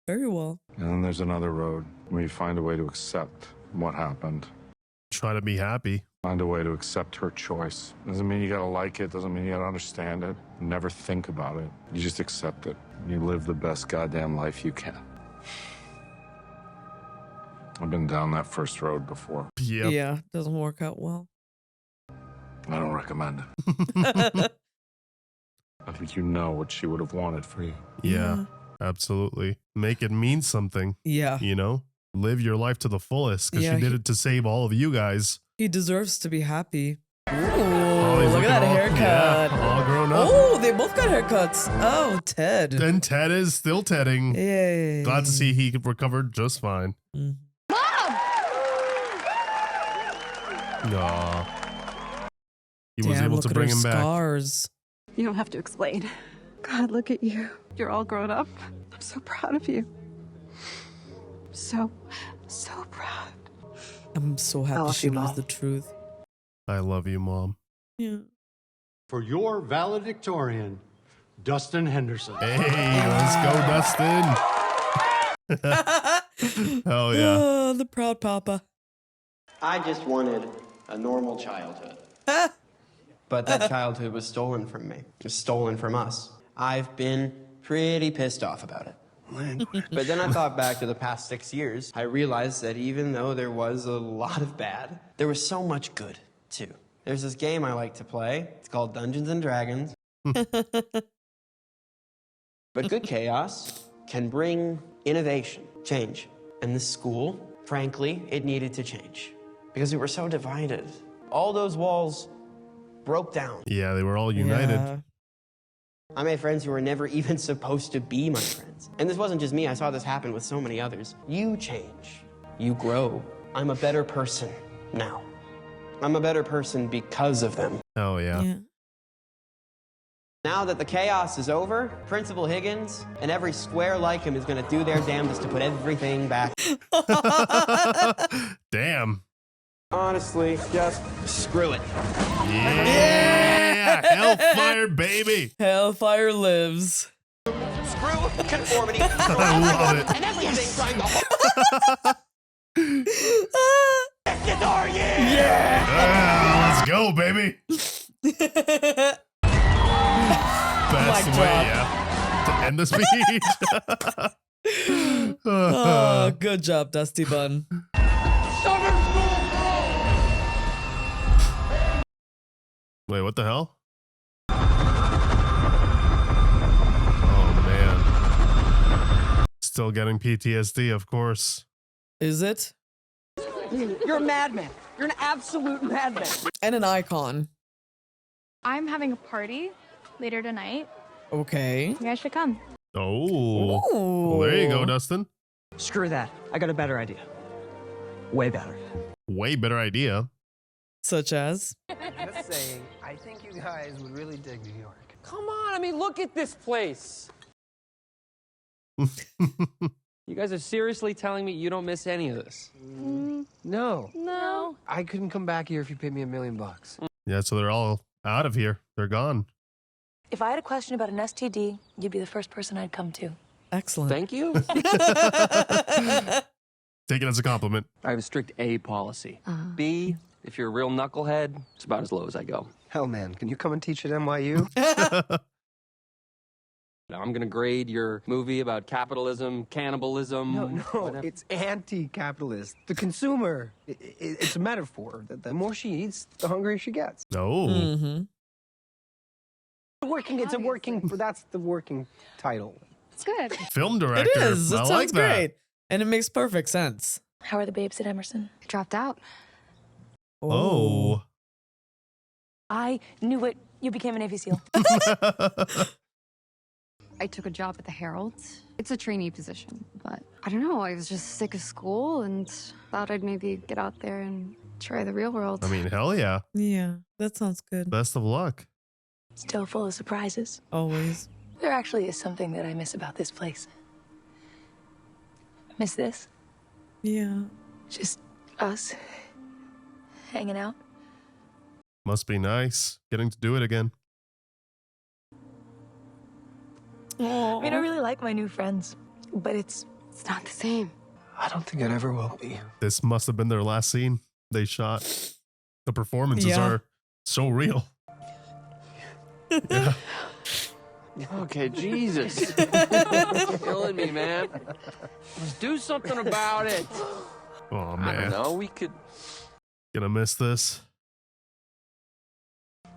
Speaker 2: very well.
Speaker 11: And then there's another road where you find a way to accept what happened.
Speaker 1: Try to be happy.
Speaker 11: Find a way to accept her choice. Doesn't mean you gotta like it. Doesn't mean you gotta understand it. Never think about it. You just accept it. You live the best goddamn life you can. I've been down that first road before.
Speaker 1: Yep.
Speaker 2: Yeah, doesn't work out well.
Speaker 11: I don't recommend it. I think you know what she would have wanted for you.
Speaker 1: Yeah, absolutely. Make it mean something.
Speaker 2: Yeah.
Speaker 1: You know? Live your life to the fullest because
Speaker 2: Yeah,
Speaker 1: she did it to save all of you guys.
Speaker 2: He deserves to be happy. Ooh,
Speaker 1: he's
Speaker 2: look
Speaker 1: looking
Speaker 2: at that
Speaker 1: all-
Speaker 2: haircut.
Speaker 1: yeah, all grown up.
Speaker 2: Oh, they both got haircuts. Oh, Ted.
Speaker 1: And Ted is still Tedding.
Speaker 2: Yay.
Speaker 1: Glad to see he recovered just fine. Aw. He was
Speaker 2: Damn,
Speaker 1: able
Speaker 2: look
Speaker 1: to
Speaker 2: at
Speaker 1: bring
Speaker 2: her
Speaker 1: him back.
Speaker 2: scars.
Speaker 16: You don't have to explain. God, look at you. You're all grown up. I'm so proud of you. So proud.
Speaker 2: I'm so happy she knows the truth.
Speaker 1: I love you, Mom.
Speaker 2: Yeah.
Speaker 3: For your valedictorian, Dustin Henderson.
Speaker 1: Hey, let's go, Dustin. Hell yeah.
Speaker 2: Oh, the proud papa.
Speaker 18: I just wanted a normal childhood. But that childhood was stolen from me. It was stolen from us. I've been pretty pissed off about it. But then I thought back to the past 6 years. I realized that even though there was a lot of bad, there was so much good, too. There's this game I like to play. It's called Dungeons and Dragons. But good chaos can bring innovation, change. And this school, frankly, it needed to change. Because we were so divided. All those walls broke down.
Speaker 1: Yeah, they were all united.
Speaker 2: Yeah.
Speaker 18: I made friends who were never even supposed to be my friends. And this wasn't just me, I saw this happen with so many others. You change. You grow. I'm a better person now. I'm a better person because of them.
Speaker 1: Oh, yeah.
Speaker 18: Now that the chaos is over, Principal Higgins and every square like him is gonna do their damnedest to put everything back.
Speaker 1: Damn.
Speaker 18: Honestly, just screw it.
Speaker 1: Yeah. Hellfire, baby.
Speaker 2: Hellfire lives.
Speaker 18: Screw conformity.
Speaker 1: I love it.
Speaker 18: And everything trying to...
Speaker 1: Yeah. Let's go, baby. Best
Speaker 2: Mic
Speaker 1: way,
Speaker 2: drop.
Speaker 1: yeah. To end the speech.
Speaker 2: Oh, good job, Dusty Bun.
Speaker 1: Wait, what the hell? Oh, man. Still getting PTSD, of course.
Speaker 2: Is it?
Speaker 18: You're a madman. You're an absolute madman.
Speaker 2: And an icon.
Speaker 17: I'm having a party later tonight.
Speaker 2: Okay.
Speaker 17: You guys should come.
Speaker 1: Oh. Well, there you go, Dustin.
Speaker 6: Screw that. I got a better idea. Way better.
Speaker 1: Way better idea.
Speaker 2: Such as?
Speaker 23: Just saying, I think you guys would really dig New York.
Speaker 6: Come on, I mean, look at this place.
Speaker 12: You guys are seriously telling me you don't miss any of this?
Speaker 4: No.
Speaker 5: No.
Speaker 4: I couldn't come back here if you paid me $1 million.
Speaker 1: Yeah, so they're all out of here. They're gone.
Speaker 5: If I had a question about an STD, you'd be the first person I'd come to.
Speaker 2: Excellent.
Speaker 12: Thank you.
Speaker 1: Take it as a compliment.
Speaker 12: I have a strict A policy. B, if you're a real knucklehead, it's about as low as I go.
Speaker 4: Hell, man, can you come and teach at NYU?
Speaker 12: I'm gonna grade your movie about capitalism, cannibalism.
Speaker 4: No,
Speaker 12: whatever.
Speaker 4: it's anti-capitalist. The consumer. It's a metaphor. The more she eats, the hungrier she gets.
Speaker 1: No.
Speaker 4: It's a working. That's the working title.
Speaker 5: It's good.
Speaker 1: Film director.
Speaker 2: It is. It
Speaker 1: I
Speaker 2: sounds
Speaker 1: like that.
Speaker 2: great. And it makes perfect sense.
Speaker 5: How are the babes at Emerson?
Speaker 13: Dropped out.
Speaker 1: Oh.
Speaker 5: I knew it. You became a Navy SEAL.
Speaker 13: I took a job at the Herald. It's a trainee position, but I don't know. I was just sick of school and thought I'd maybe get out there and try the real world.
Speaker 1: I mean, hell yeah.
Speaker 2: Yeah, that sounds good.
Speaker 1: Best of luck.
Speaker 5: Still full of surprises.
Speaker 2: Always.
Speaker 5: There actually is something that I miss about this place. I miss this.
Speaker 2: Yeah.
Speaker 5: Just us hanging out.
Speaker 1: Must be nice getting to do it again.
Speaker 5: I mean, I really like my new friends, but it's
Speaker 13: not the same.
Speaker 4: I don't think it ever will be.
Speaker 1: This must have been their last scene they shot. The performances are so real. Yeah.
Speaker 12: Okay, Jesus. Killing me, man. Let's do something about it.
Speaker 1: Oh,
Speaker 12: I
Speaker 1: man.
Speaker 12: don't know. We could
Speaker 1: Gonna miss this.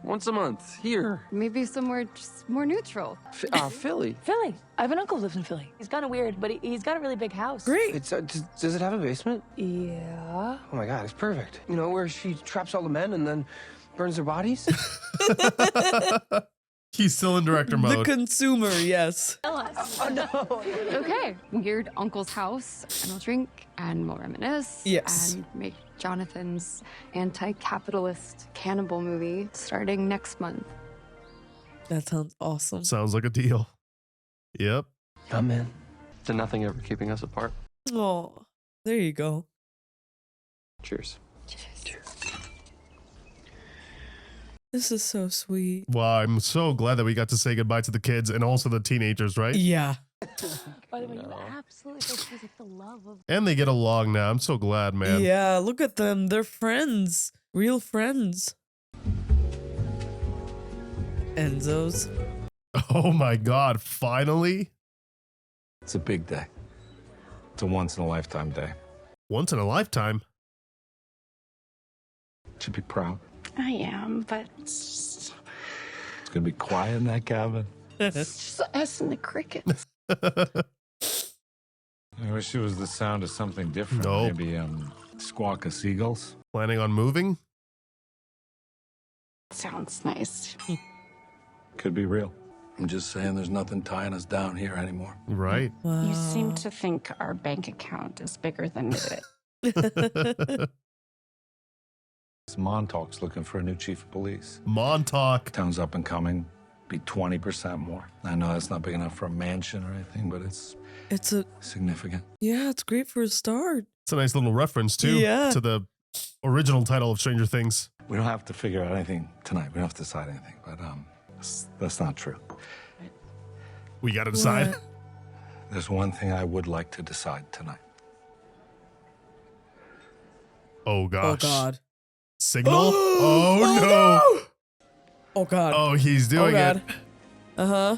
Speaker 12: once a month here.
Speaker 13: Maybe somewhere just more neutral.
Speaker 12: Philly.
Speaker 5: Philly. I have an uncle who lives in Philly. He's kind of weird, but he's got a really big house.
Speaker 2: Great.
Speaker 4: It's does it have a basement?
Speaker 5: Yeah.
Speaker 4: Oh my God, it's perfect. You know, where she traps all the men and then burns their bodies?
Speaker 1: He's still in director mode.
Speaker 2: The consumer, yes.
Speaker 13: Oh, no. Okay. Weird uncle's house, and we'll drink, and we'll reminisce.
Speaker 2: Yes.
Speaker 13: And make Jonathan's anti-capitalist cannibal movie starting next month.
Speaker 2: That sounds awesome.
Speaker 1: Sounds like a deal. Yep.
Speaker 4: I'm in.
Speaker 12: To nothing ever keeping us apart.
Speaker 2: Oh, there you go.
Speaker 12: Cheers.
Speaker 2: This is so sweet.
Speaker 1: Well, I'm so glad that we got to say goodbye to the kids and also the teenagers, right?
Speaker 2: Yeah.
Speaker 5: By the way, you absolutely supposed to the love of.
Speaker 1: And they get along now. I'm so glad, man.
Speaker 2: Yeah, look at them. They're friends. Real friends. Enzo's.
Speaker 1: Oh my God, finally?
Speaker 15: It's a big day. It's a once-in-a-lifetime day.
Speaker 1: Once in a lifetime?
Speaker 15: Should be proud.
Speaker 13: I am, but
Speaker 15: It's gonna be quiet in that cabin.
Speaker 13: it's just us and the crickets.
Speaker 15: I wish it was the sound of something different.
Speaker 1: Nope.
Speaker 15: Maybe squawk of seagulls.
Speaker 1: Planning on moving?
Speaker 13: Sounds nice.
Speaker 15: Could be real. I'm just saying there's nothing tying us down here anymore.
Speaker 1: Right.
Speaker 2: Wow.
Speaker 13: You seem to think our bank account is bigger than it.
Speaker 15: Montauk's looking for a new chief of police.
Speaker 1: Montauk.
Speaker 15: Town's up and coming. Be 20% more. I know that's not big enough for a mansion or anything, but it's significant.
Speaker 2: Yeah, it's great for a start.
Speaker 1: It's a nice little reference, too, to the original title of Stranger Things.
Speaker 15: We don't have to figure out anything tonight. We don't have to decide anything, but that's not true.
Speaker 1: We got to decide.
Speaker 2: What?
Speaker 15: There's one thing I would like to decide tonight.
Speaker 1: Oh, gosh.
Speaker 2: Oh, God.
Speaker 1: Signal? Oh, no.
Speaker 2: Oh, God.
Speaker 1: Oh, he's doing it.
Speaker 2: Uh-huh.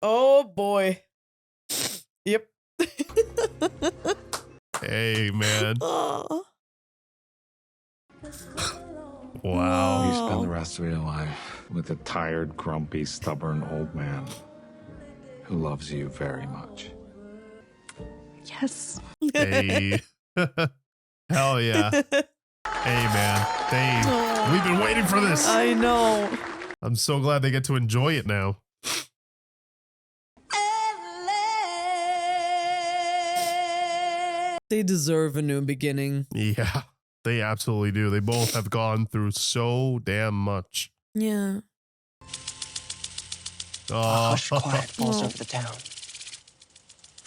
Speaker 2: Oh, boy. Yep.
Speaker 1: Hey, man.
Speaker 2: Oh.
Speaker 1: Wow.
Speaker 15: You spend the rest of your life with a tired, grumpy, stubborn old man who loves you very much.
Speaker 13: Yes.
Speaker 1: Hey. Hell yeah. Hey, man. We've been waiting for this.
Speaker 2: I know.
Speaker 1: I'm so glad they get to enjoy it now.
Speaker 2: They deserve a new beginning.
Speaker 1: Yeah, they absolutely do. They both have gone through so damn much.
Speaker 2: Yeah.
Speaker 1: Oh.
Speaker 6: Hush quiet falls over the town.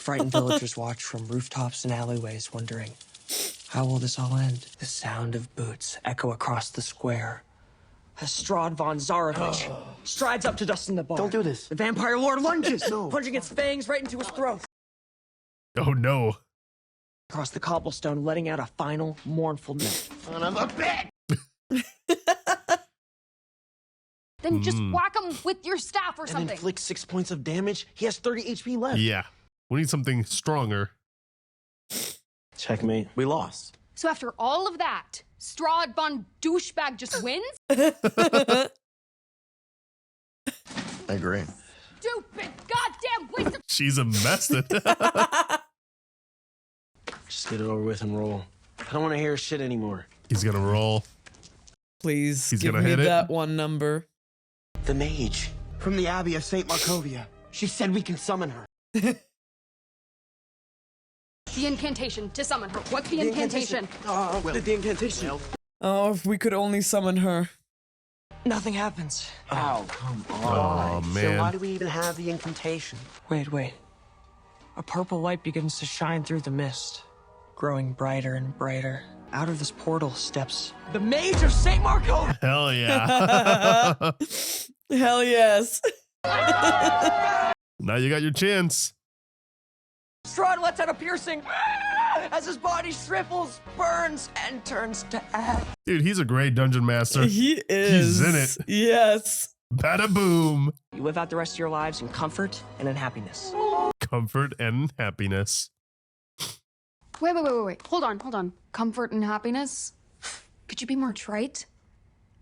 Speaker 6: Frightened villagers watch from rooftops and alleyways, wondering, how will this all end? The sound of boots echo across the square. As Strahd von Zarovich strides up to Dustin the Bard.
Speaker 22: Don't do this.
Speaker 6: The vampire lord lunges,
Speaker 22: No.
Speaker 6: plunging its fangs right into his throat.
Speaker 1: Oh no.
Speaker 6: Across the cobblestone, letting out a final mournful note.
Speaker 22: Son of a bitch!
Speaker 13: Then just whack him with your staff or
Speaker 22: And
Speaker 13: something.
Speaker 22: inflict 6 points of damage. He has 30 HP left.
Speaker 1: Yeah. We need something stronger.
Speaker 22: Checkmate. We lost.
Speaker 13: So after all of that, Strahd von Douchebag just wins?
Speaker 22: I agree.
Speaker 13: Stupid goddamn waste of—
Speaker 1: She's a mess.
Speaker 22: Just get it over with and roll. I don't want to hear shit anymore.
Speaker 1: He's gonna roll.
Speaker 2: Please
Speaker 1: He's
Speaker 2: give
Speaker 1: gonna
Speaker 2: me
Speaker 1: hit it.
Speaker 2: that one number.
Speaker 22: The mage from the Abbey of St. Markovia. She said we can summon her.
Speaker 13: The incantation to summon her. What's the incantation?
Speaker 22: What did the incantation?
Speaker 2: Oh, if we could only summon her.
Speaker 6: Nothing happens.
Speaker 22: Oh, come on.
Speaker 1: Oh, man.
Speaker 22: So why do we even have the incantation?
Speaker 6: Wait. A purple light begins to shine through the mist, growing brighter and brighter. Out of this portal steps the Mage of St. Markovia.
Speaker 1: Hell yeah.
Speaker 2: Hell yes.
Speaker 1: Now you got your chance.
Speaker 6: Strahd lets out a piercing as his body shrivels, burns, and turns to ash.
Speaker 1: Dude, he's a great dungeon master.
Speaker 2: He is.
Speaker 1: He's in it.
Speaker 2: Yes.
Speaker 1: Bada boom.
Speaker 6: You live out the rest of your lives in comfort and in happiness.
Speaker 1: Comfort and happiness.
Speaker 13: Wait. Hold on. Comfort and happiness? Could you be more trite?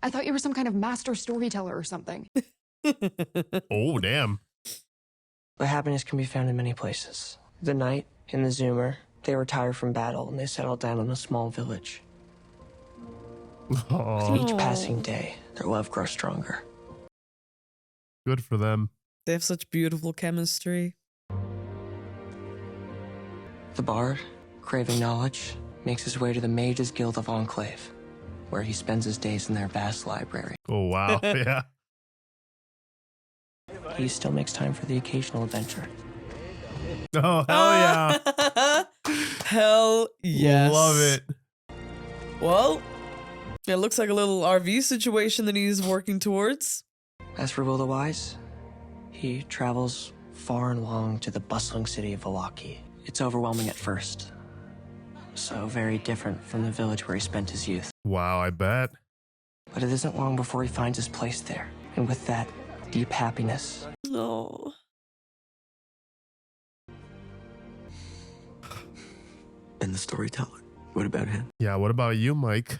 Speaker 13: I thought you were some kind of master storyteller or something.
Speaker 1: Oh, damn.
Speaker 6: But happiness can be found in many places. The night, in the Zoomer, they retire from battle and they settle down in a small village.
Speaker 1: Aww.
Speaker 6: With each passing day, their love grows stronger.
Speaker 1: Good for them.
Speaker 2: They have such beautiful chemistry.
Speaker 6: The Bard, craving knowledge, makes his way to the Mages Guild of Enclave, where he spends his days in their vast library.
Speaker 1: Oh, wow. Yeah.
Speaker 6: He still makes time for the occasional adventure.
Speaker 1: Oh, hell yeah.
Speaker 2: Hell yes.
Speaker 1: Love it.
Speaker 2: Well, it looks like a little RV situation that he's working towards.
Speaker 6: As for Will the Wise, he travels far and long to the bustling city of Valaki. It's overwhelming at first. So very different from the village where he spent his youth.
Speaker 1: Wow, I bet.
Speaker 6: But it isn't long before he finds his place there. And with that, deep happiness.
Speaker 2: No.
Speaker 22: And the storyteller. What about him?
Speaker 1: Yeah, what about you, Mike?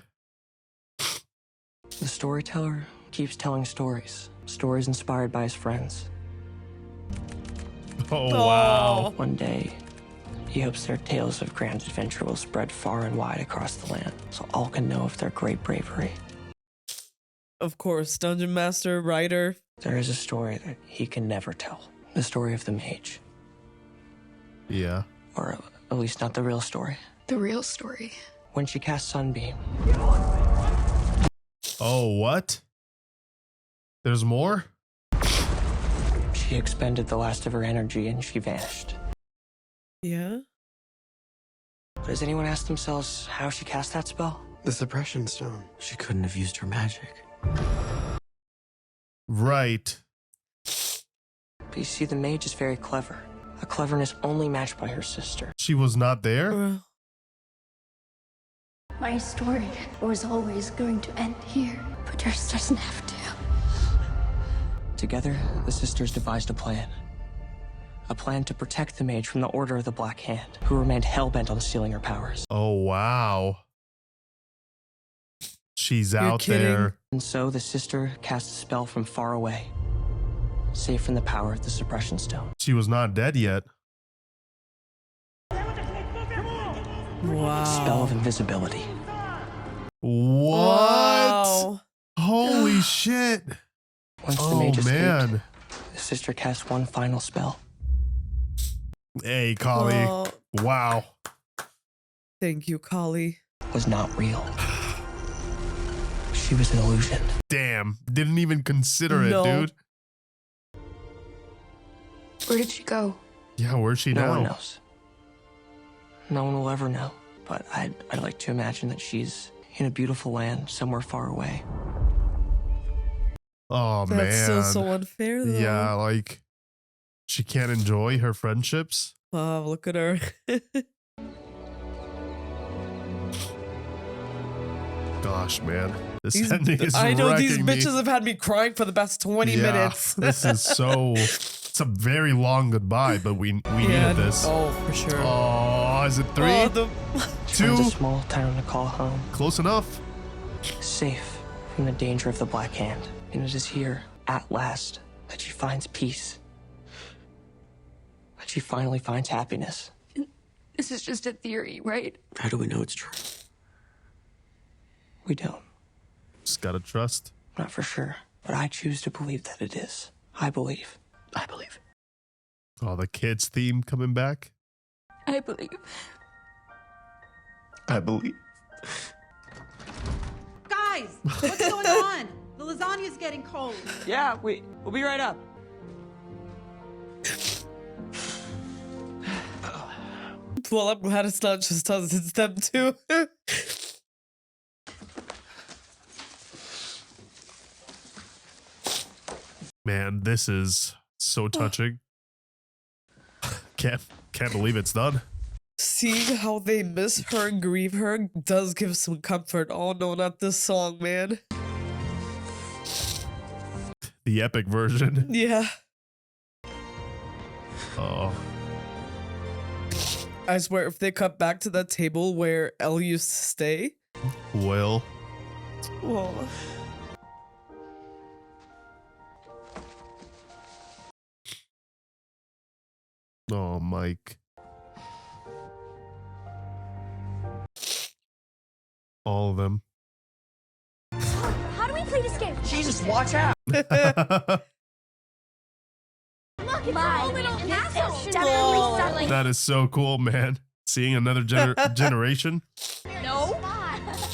Speaker 6: The storyteller keeps telling stories. Stories inspired by his friends.
Speaker 1: Oh, wow.
Speaker 6: One day, he hopes their tales of grand adventure will spread far and wide across the land, so all can know of their great bravery.
Speaker 2: Of course, Dungeon Master, writer.
Speaker 6: There is a story that he can never tell. The story of the mage.
Speaker 1: Yeah.
Speaker 6: Or at least not the real story.
Speaker 13: The real story.
Speaker 6: When she cast Sunbeam.
Speaker 1: Oh, what? There's more?
Speaker 6: She expended the last of her energy and she vanished.
Speaker 2: Yeah?
Speaker 6: But has anyone asked themselves how she cast that spell?
Speaker 22: The suppression stone. She couldn't have used her magic.
Speaker 1: Right.
Speaker 6: But you see, the mage is very clever. A cleverness only matched by her sister.
Speaker 1: She was not there?
Speaker 9: My story was always going to end here, but yours doesn't have to.
Speaker 6: Together, the sisters devised a plan. A plan to protect the mage from the Order of the Black Hand, who remained hell-bent on stealing her powers.
Speaker 1: Oh, wow. She's
Speaker 2: You're
Speaker 1: out
Speaker 2: kidding.
Speaker 1: there.
Speaker 6: And so the sister cast a spell from far away, safe from the power of the suppression stone.
Speaker 1: She was not dead yet.
Speaker 2: Wow.
Speaker 6: Spell of invisibility.
Speaker 1: What?
Speaker 2: Wow.
Speaker 1: Holy shit.
Speaker 6: Once the
Speaker 1: Oh,
Speaker 6: mage escaped,
Speaker 1: man.
Speaker 6: the sister cast one final spell.
Speaker 1: Hey, Kali.
Speaker 2: Oh.
Speaker 1: Wow.
Speaker 2: Thank you, Kali.
Speaker 6: Was not real. She was an illusion.
Speaker 1: Damn. Didn't even consider it,
Speaker 2: No.
Speaker 1: dude.
Speaker 13: Where did she go?
Speaker 1: Yeah, where's she
Speaker 6: No
Speaker 1: now?
Speaker 6: one knows. No one will ever know. But I'd like to imagine that she's in a beautiful land somewhere far away.
Speaker 1: Oh,
Speaker 2: That's
Speaker 1: man.
Speaker 2: so unfair, though.
Speaker 1: Yeah, like, she can't enjoy her friendships.
Speaker 2: Oh, look at her.
Speaker 1: Gosh, man. This ending is
Speaker 2: I know these
Speaker 1: wrecking me.
Speaker 2: bitches have had me crying for the past 20 minutes.
Speaker 1: This is so... It's a very long goodbye, but we needed this.
Speaker 2: Oh, for sure.
Speaker 1: Oh, is it 3?
Speaker 2: Oh,
Speaker 6: She finds a small town to call home.
Speaker 1: Close enough.
Speaker 6: Safe from the danger of the Black Hand. And it is here, at last, that she finds peace. That she finally finds happiness.
Speaker 13: This is just a theory, right?
Speaker 6: How do we know it's true? We don't.
Speaker 1: Just gotta trust.
Speaker 6: Not for sure, but I choose to believe that it is. I believe. I believe.
Speaker 1: Oh, the kids theme coming back.
Speaker 13: I believe.
Speaker 6: I believe.
Speaker 7: Guys, what's going on? The lasagna's getting cold.
Speaker 6: Yeah, we'll be right up.
Speaker 2: Well, I'm glad it's not just us, it's them too.
Speaker 1: Man, this is so touching. Can't believe it's done.
Speaker 2: Seeing how they miss her and grieve her does give some comfort. Oh no, not this song, man.
Speaker 1: The epic version.
Speaker 2: Yeah.
Speaker 1: Oh.
Speaker 2: I swear, if they cut back to that table where Elle used to stay.
Speaker 1: Will.
Speaker 2: Oh.
Speaker 1: Oh, Mike. All of them.
Speaker 20: How do we plead escape?
Speaker 6: Jesus, watch out!
Speaker 20: Look, it's all little assholes.
Speaker 1: That is so cool, man. Seeing another generation.
Speaker 20: No.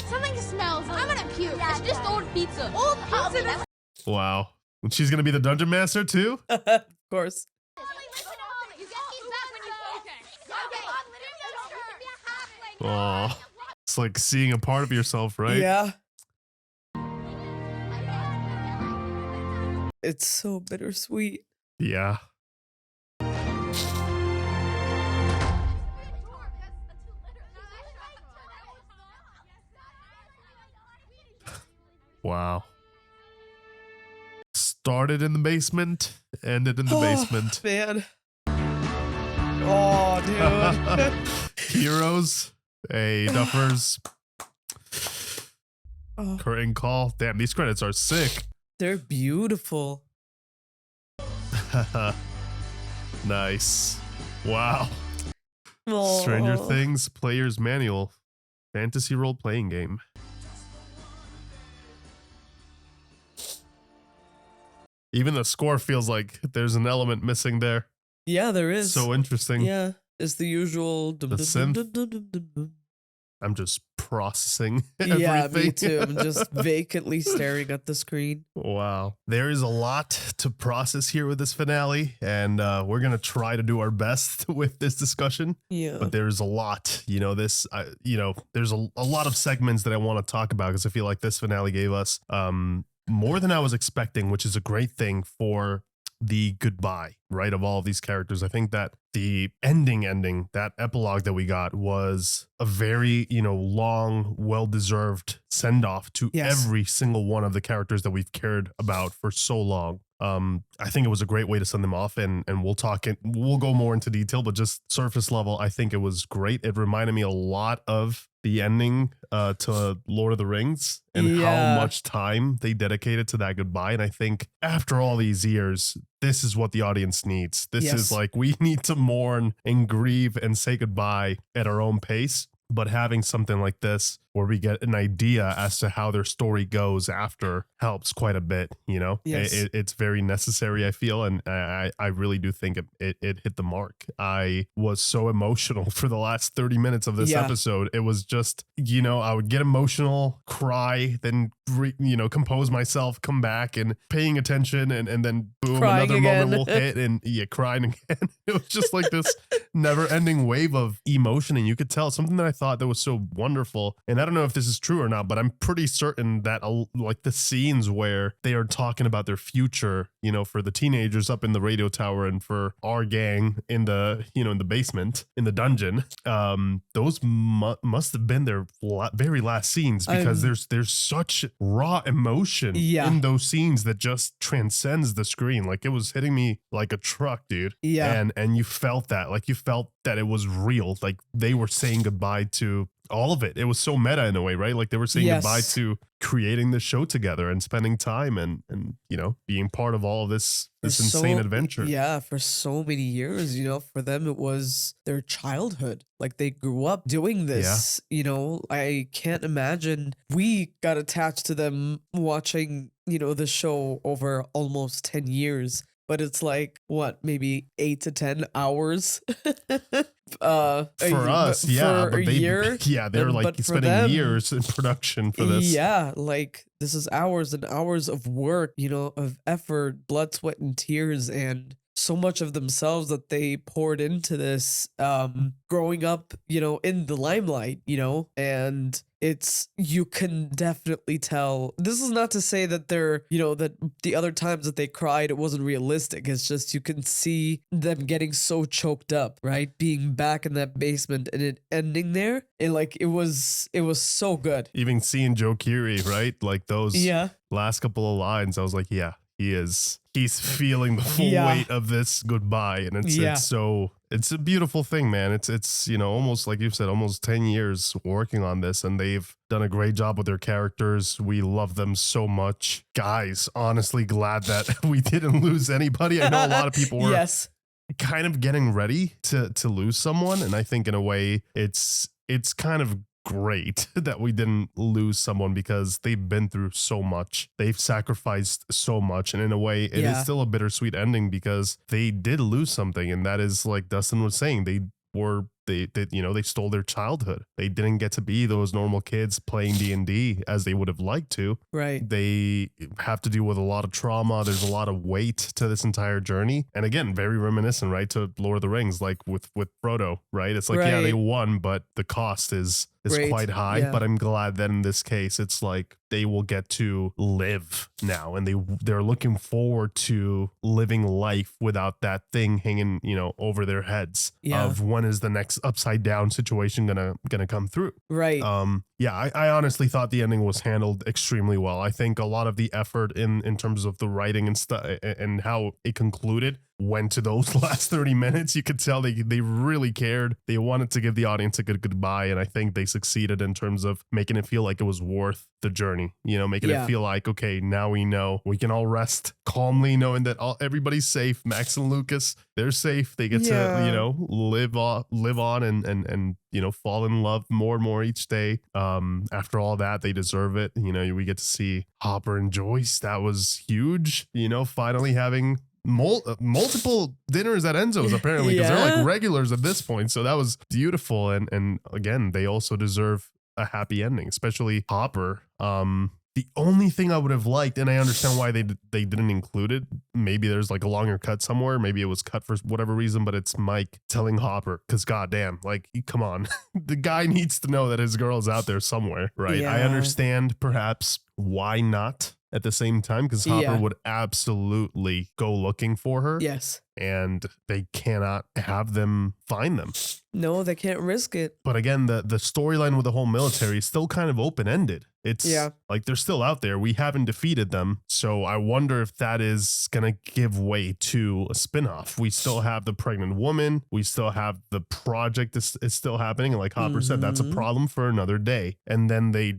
Speaker 20: Something smells. I'm gonna puke. It's just old pizza. Old pizza.
Speaker 1: Wow. And she's gonna be the dungeon master too?
Speaker 2: Of course.
Speaker 1: Oh, it's like seeing a part of yourself, right?
Speaker 2: Yeah. It's so bittersweet.
Speaker 1: Yeah. Wow. Started in the basement, ended in the basement.
Speaker 2: Man. Oh, dude.
Speaker 1: Heroes. Hey, Duffers.
Speaker 2: Oh.
Speaker 1: Curtain call. Damn, these credits are sick.
Speaker 2: They're beautiful.
Speaker 1: Nice. Wow.
Speaker 2: Oh.
Speaker 1: Stranger Things Player's Manual. Fantasy role-playing game. Even the score feels like there's an element missing there.
Speaker 2: Yeah, there is.
Speaker 1: So interesting.
Speaker 2: Yeah, it's the usual.
Speaker 1: The synth. I'm just processing everything.
Speaker 2: Yeah, me too. I'm just vacantly staring at the screen.
Speaker 1: Wow. There is a lot to process here with this finale, and we're going to try to do our best with this discussion.
Speaker 2: Yeah.
Speaker 1: But there's a lot, there's a lot of segments that I want to talk about because I feel like this finale gave us more than I was expecting, which is a great thing for the goodbye, right, of all of these characters. I think that the ending, that epilogue that we got was a very, long, well-deserved send-off to every single one of the characters that we've cared about for so long. I think it was a great way to send them off, and we'll go more into detail, but just surface level, I think it was great. It reminded me a lot of the ending to Lord of the Rings and how much time they dedicated to that goodbye. And I think after all these years, this is what the audience needs. This is like, we need to mourn and grieve and say goodbye at our own pace. But having something like this, where we get an idea as to how their story goes after helps quite a bit, you know?
Speaker 2: Yes.
Speaker 1: It's very necessary, I feel, and I really do think it hit the mark. I was so emotional for the last 30 minutes of this episode. It was just, you know, I would get emotional, cry, then compose myself, come back and paying attention, and then boom,
Speaker 2: Crying
Speaker 1: another
Speaker 2: again.
Speaker 1: moment will hit, and crying again. It was just like this never-ending wave of emotion, and you could tell something that I thought that was so wonderful. And I don't know if this is true or not, but I'm pretty certain that like the scenes where they are talking about their future, you know, for the teenagers up in the radio tower and for our gang in the in the basement in the dungeon, those must have been their very last scenes, because there's such raw emotion in those scenes that just transcends the screen. Like, it was hitting me like a truck, dude. And you felt that, like, you felt that it was real. Like, they were saying goodbye to all of it. It was so meta in a way, right? Like, they were saying goodbye to creating the show together and spending time and you know, being part of all of this insane adventure.
Speaker 2: Yeah, for so many years, you know, for them it was their childhood. Like, they grew up doing this. You know, I can't imagine. We got attached to them watching, you know, the show over almost 10 years. But it's like, what, maybe 8 to 10 hours
Speaker 1: for us,
Speaker 2: for
Speaker 1: but
Speaker 2: a year.
Speaker 1: Yeah, they're like spending years in production for this.
Speaker 2: Yeah, like, this is hours and hours of work, you know, of effort, blood, sweat, and tears, and so much of themselves that they poured into this, growing up, you know, in the limelight, you know, and you can definitely tell. This is not to say that they're, you know, that the other times that they cried, it wasn't realistic. It's just, you can see them getting so choked up, right? Being back in that basement and it ending there. And like, it was so good.
Speaker 1: Even seeing Joe Keery, right? Like, those last couple of lines, I was like, he's feeling the full weight of this goodbye. And it's a beautiful thing, man. It's you know, almost like you've said, almost 10 years working on this, and they've done a great job with their characters. We love them so much. Guys, honestly glad that we didn't lose anybody. I know a lot of people were kind of getting ready to lose someone, and I think in a way it's kind of great that we didn't lose someone, because they've been through so much. They've sacrificed so much. And in a way, it is still a bittersweet ending, because they did lose something. And that is, like Dustin was saying, they stole their childhood. They didn't get to be those normal kids playing D&D as they would have liked to.
Speaker 2: Right.
Speaker 1: They have to deal with a lot of trauma. There's a lot of weight to this entire journey. And again, very reminiscent, right, to Lord of the Rings, like with Frodo, right? It's like, they won, but the cost is quite high. But I'm glad that in this case, it's like they will get to live now, and they're looking forward to living life without that thing hanging, you know, over their heads of when is the next upside down situation gonna come through.
Speaker 2: Right.
Speaker 1: I honestly thought the ending was handled extremely well. I think a lot of the effort in terms of the writing and stuff and how it concluded went to those last 30 minutes. You could tell they really cared. They wanted to give the audience a good goodbye, and I think they succeeded in terms of making it feel like it was worth the journey, you know, making it feel like, okay, now we know we can all rest calmly knowing that everybody's safe. Max and Lucas, they're safe. They get to, you know, live on and you know, fall in love more and more each day. After all that, they deserve it. You know, we get to see Hopper and Joyce. That was huge, you know, finally having multiple dinners at Enzo's, apparently, because they're like regulars at this point. So that was beautiful. And again, they also deserve a happy ending, especially Hopper. The only thing I would have liked, and I understand why they didn't include it, maybe there's like a longer cut somewhere, maybe it was cut for whatever reason, but it's Mike telling Hopper, because goddamn, like, come on, the guy needs to know that his girl is out there somewhere, right? I understand perhaps why not at the same time, because Hopper would absolutely go looking for her.
Speaker 2: Yes.
Speaker 1: And they cannot have them find them.
Speaker 2: No, they can't risk it.
Speaker 1: But again, the storyline with the whole military is still kind of open-ended. It's like they're still out there. We haven't defeated them. So I wonder if that is going to give way to a spinoff. We still have the pregnant woman. We still have the project is still happening. And like Hopper said, that's a problem for another day. And then they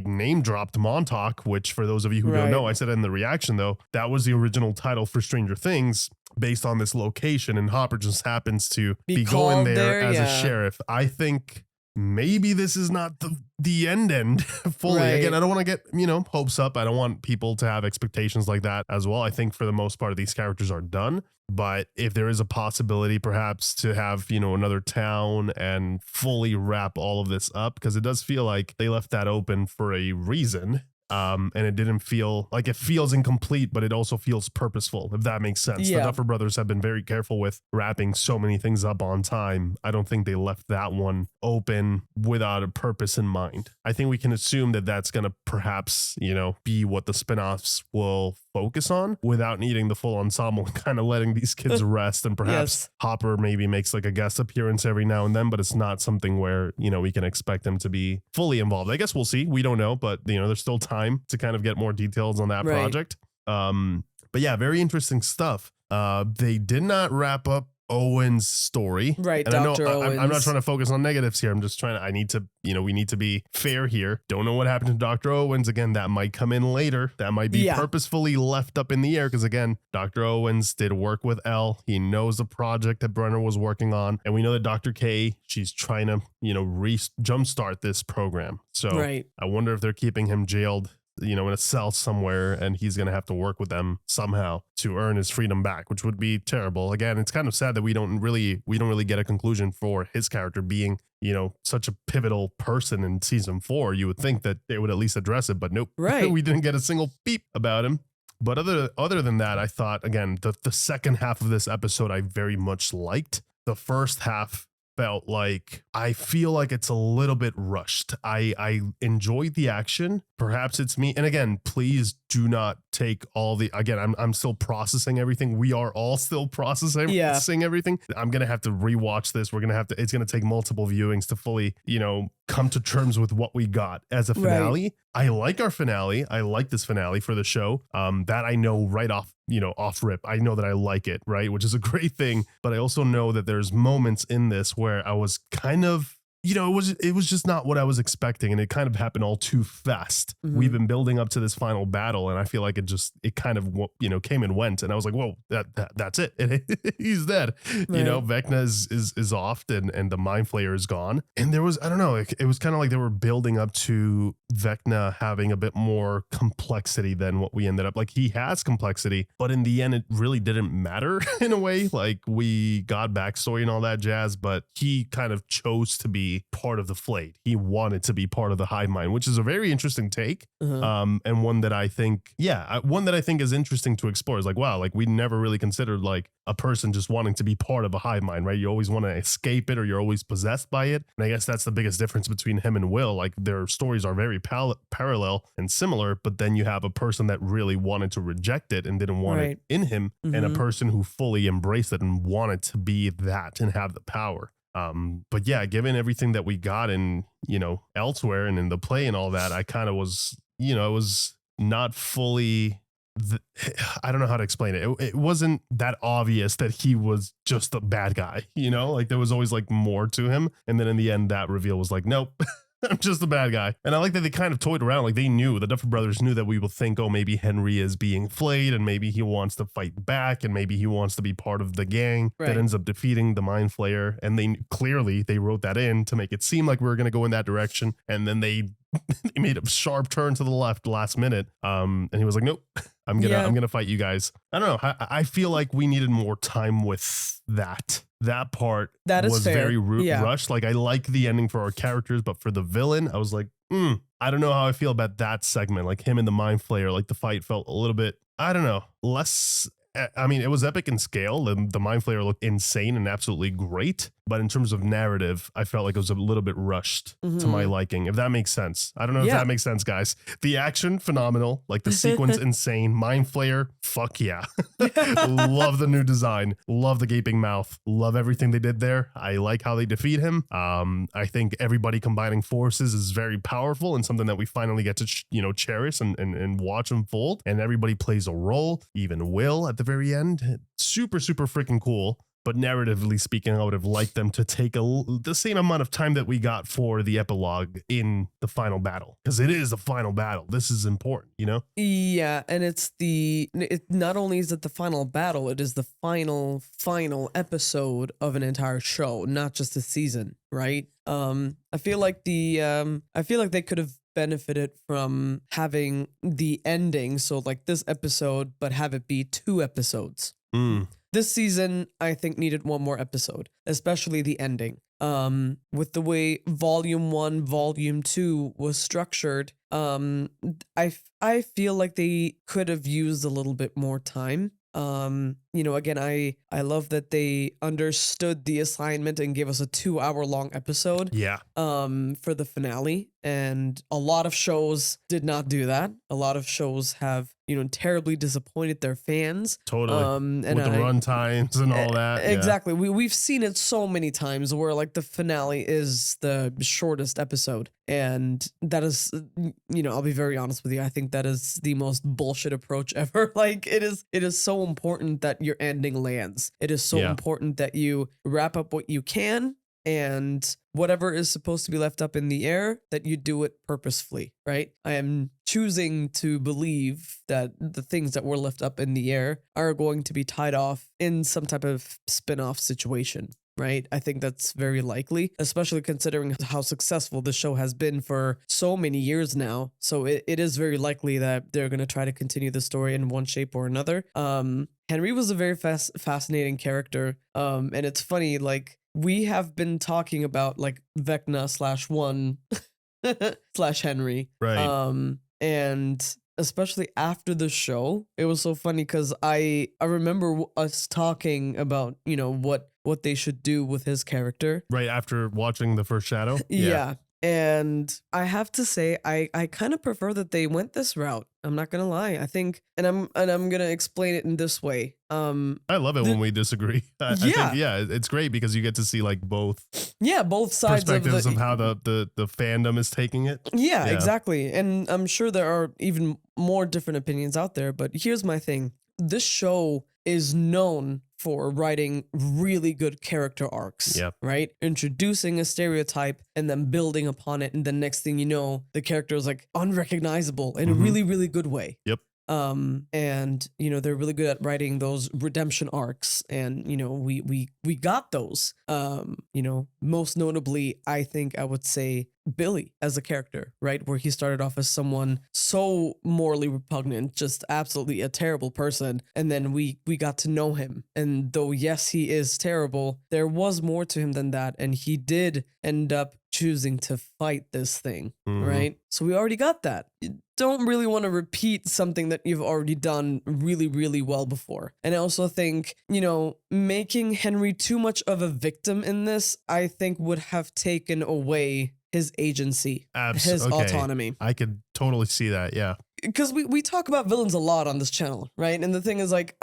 Speaker 1: name dropped Montauk, which for those of you who don't know, I said in the reaction though, that was the original title for Stranger Things, based on this location, and Hopper just happens to be going there as a sheriff. I think maybe this is not the end fully.
Speaker 2: Right.
Speaker 1: Again, I don't want to get, hopes up. I don't want people to have expectations like that as well. I think for the most part, these characters are done. But if there is a possibility perhaps to have, another town and fully wrap all of this up, because it does feel like they left that open for a reason. And it didn't feel like it feels incomplete, but it also feels purposeful, if that makes sense.
Speaker 2: Yeah.
Speaker 1: The Duffer Brothers have been very careful with wrapping so many things up on time. I don't think they left that one open without a purpose in mind. I think we can assume that that's going to perhaps, be what the spinoffs will focus on without needing the full ensemble, kind of letting these kids rest. And perhaps Hopper maybe makes like a guest appearance every now and then, but it's not something where, we can expect them to be fully involved. I guess we'll see. We don't know, but there's still time to kind of get more details on that project. But yeah, very interesting stuff. They did not wrap up Owen's story.
Speaker 2: Right,
Speaker 1: And
Speaker 2: Dr.
Speaker 1: I know I'm not
Speaker 2: Owens.
Speaker 1: trying to focus on negatives here. I'm just trying to, we need to be fair here. Don't know what happened to Dr. Owens. Again, that might come in later. That might be purposefully left up in the air. Because again, Dr. Owens did work with Elle. He knows the project that Brenner was working on. And we know that Dr. K, she's trying to, jumpstart this program. So
Speaker 2: Right.
Speaker 1: I wonder if they're keeping him jailed, in a cell somewhere, and he's going to have to work with them somehow to earn his freedom back, which would be terrible. Again, it's kind of sad that we don't really get a conclusion for his character being, such a pivotal person in season 4. You would think that they would at least address it, but nope.
Speaker 2: Right.
Speaker 1: We didn't get a single beep about him. But other than that, I thought, again, the second half of this episode, I very much liked. The first half felt like, I feel like it's a little bit rushed. I enjoyed the action. Perhaps it's me. And again, please do not take all the, again, I'm still processing everything. We are all still processing everything. I'm going to have to rewatch this. It's going to take multiple viewings to fully, come to terms with what we got as a finale.
Speaker 2: Right.
Speaker 1: I like our finale. I like this finale for the show. That I know right off, off rip. I know that I like it, right? Which is a great thing. But I also know that there's moments in this where I was kind of, it was just not what I was expecting. And it kind of happened all too fast.
Speaker 2: Mm-hmm.
Speaker 1: We've been building up to this final battle. And I feel like it kind of, came and went. And I was like, whoa, that's it. He's dead.
Speaker 2: Right.
Speaker 1: Vecna is off and the Mind Flayer is gone. And there was, I don't know, it was kind of like they were building up to Vecna having a bit more complexity than what we ended up. Like, he has complexity, but in the end, it really didn't matter in a way. Like, we got backstory and all that jazz, but he kind of chose to be part of the Flayed. He wanted to be part of the hive mind, which is a very interesting take. And one that I think is interesting to explore. Is like, wow, like we never really considered like a person just wanting to be part of a hive mind, right? You always want to escape it, or you're always possessed by it. And I guess that's the biggest difference between him and Will. Like, their stories are very parallel and similar, but then you have a person that really wanted to reject it and didn't want it in him, and a person who fully embraced it and wanted to be that and have the power. But yeah, given everything that we got in, elsewhere and in the play and all that, I kind of was, it was not fully, I don't know how to explain it. It wasn't that obvious that he was just a bad guy, like there was always like more to him. And then in the end, that reveal was like, nope. I'm just a bad guy. And I like that they kind of toyed around. Like, they knew, the Duffer Brothers knew that we will think, oh, maybe Henry is being flayed and maybe he wants to fight back and maybe he wants to be part of the gang that ends up defeating the Mind Flayer. And they wrote that in to make it seem like we were going to go in that direction. And then they made a sharp turn to the left last minute. And he was like, nope, I'm gonna fight you guys. I don't know. I feel like we needed more time with that. That part was very rushed. Like, I like the ending for our characters, but for the villain, I was like, I don't know how I feel about that segment. Like, him and the Mind Flayer, like the fight felt a little bit, I don't know, less. I mean, it was epic in scale. The Mind Flayer looked insane and absolutely great. But in terms of narrative, I felt like it was a little bit rushed to my liking, if that makes sense. I don't know if that makes sense, guys. The action, phenomenal. Like, the sequence, insane. Mind Flayer, fuck yeah. Love the new design. Love the gaping mouth. Love everything they did there. I like how they defeat him. I think everybody combining forces is very powerful and something that we finally get to, cherish and watch unfold. And everybody plays a role, even Will at the very end. Super, super freaking cool. But narratively speaking, I would have liked them to take the same amount of time that we got for the epilogue in the final battle, because it is the final battle. This is important, you know?
Speaker 2: Yeah, and it not only is it the final battle, it is the final episode of an entire show, not just a season, right? I feel like they could have benefited from having the ending, so like this episode, but have it be 2 episodes. This season, I think, needed 1 more episode, especially the ending. With the way Volume 1, Volume 2 was structured, I feel like they could have used a little bit more time. Again, I love that they understood the assignment and gave us a 2-hour-long episode.
Speaker 1: Yeah.
Speaker 2: For the finale, and a lot of shows did not do that. A lot of shows have terribly disappointed their fans.
Speaker 1: Totally. And with the run times and all that.
Speaker 2: Exactly. We've seen it so many times where like the finale is the shortest episode, and that is, I'll be very honest with you. I think that is the most bullshit approach ever. Like it is so important that your ending lands. It is so important that you wrap up what you can, and whatever is supposed to be left up in the air, that you do it purposefully, right? I am choosing to believe that the things that were left up in the air are going to be tied off in some type of spin-off situation, right? I think that's very likely, especially considering how successful the show has been for so many years now. So it is very likely that they're going to try to continue the story in one shape or another. Henry was a very fascinating character. And it's funny, like, we have been talking about like Vecna /1 / Henry.
Speaker 1: Right.
Speaker 2: And especially after the show, it was so funny because I remember us talking about, what they should do with his character.
Speaker 1: Right after watching the first Shadow.
Speaker 2: Yeah. And I have to say, I kind of prefer that they went this route. I'm not gonna lie. I think, and I'm gonna explain it in this way.
Speaker 1: I love it when we disagree. I think, it's great because you get to see like both
Speaker 2: sides
Speaker 1: perspectives of how the fandom is taking it.
Speaker 2: Yeah, exactly. And I'm sure there are even more different opinions out there. But here's my thing: this show is known for writing really good character arcs, right? Introducing a stereotype and then building upon it. And the next thing you know, the character is like unrecognizable in a really, really good way.
Speaker 1: Yep.
Speaker 2: And they're really good at writing those redemption arcs, and we got those. Most notably, I think I would say Billy as a character, right? Where he started off as someone so morally repugnant, just absolutely a terrible person, and then we got to know him. And though yes, he is terrible, there was more to him than that, and he did end up choosing to fight this thing, right? So we already got that. You don't really want to repeat something that you've already done really, really well before. And I also think, making Henry too much of a victim in this, I think would have taken away his agency, his autonomy.
Speaker 1: I could totally see that, yeah.
Speaker 2: Because we talk about villains a lot on this channel, right? And the thing is, like,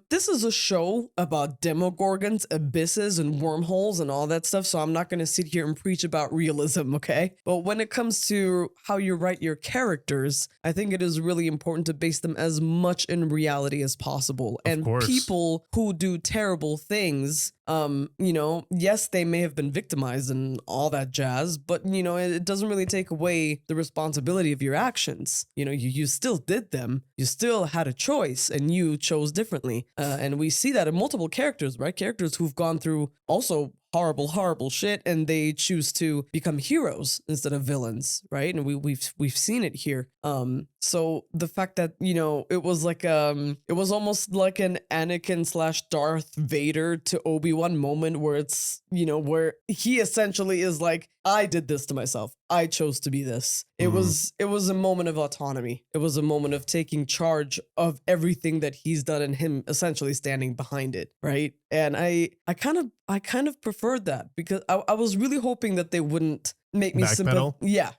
Speaker 2: this is a show about demogorgons, abysses, and wormholes and all that stuff, so I'm not going to sit here and preach about realism, okay? But when it comes to how you write your characters, I think it is really important to base them as much in reality as possible. And people who do terrible things, yes, they may have been victimized and all that jazz, but, it doesn't really take away the responsibility of your actions. You still did them. You still had a choice, and you chose differently. And we see that in multiple characters, right? Characters who've gone through also horrible shit, and they choose to become heroes instead of villains, right? And we've seen it here. So the fact that it was like it was almost like an Anakin / Darth Vader to Obi-Wan moment, where it's where he essentially is like, I did this to myself. I chose to be this. It was a moment of autonomy. It was a moment of taking charge of everything that he's done, and him essentially standing behind it, right? And I kind of preferred that, because I was really hoping that they wouldn't make me
Speaker 1: backpedal.
Speaker 2: Yeah,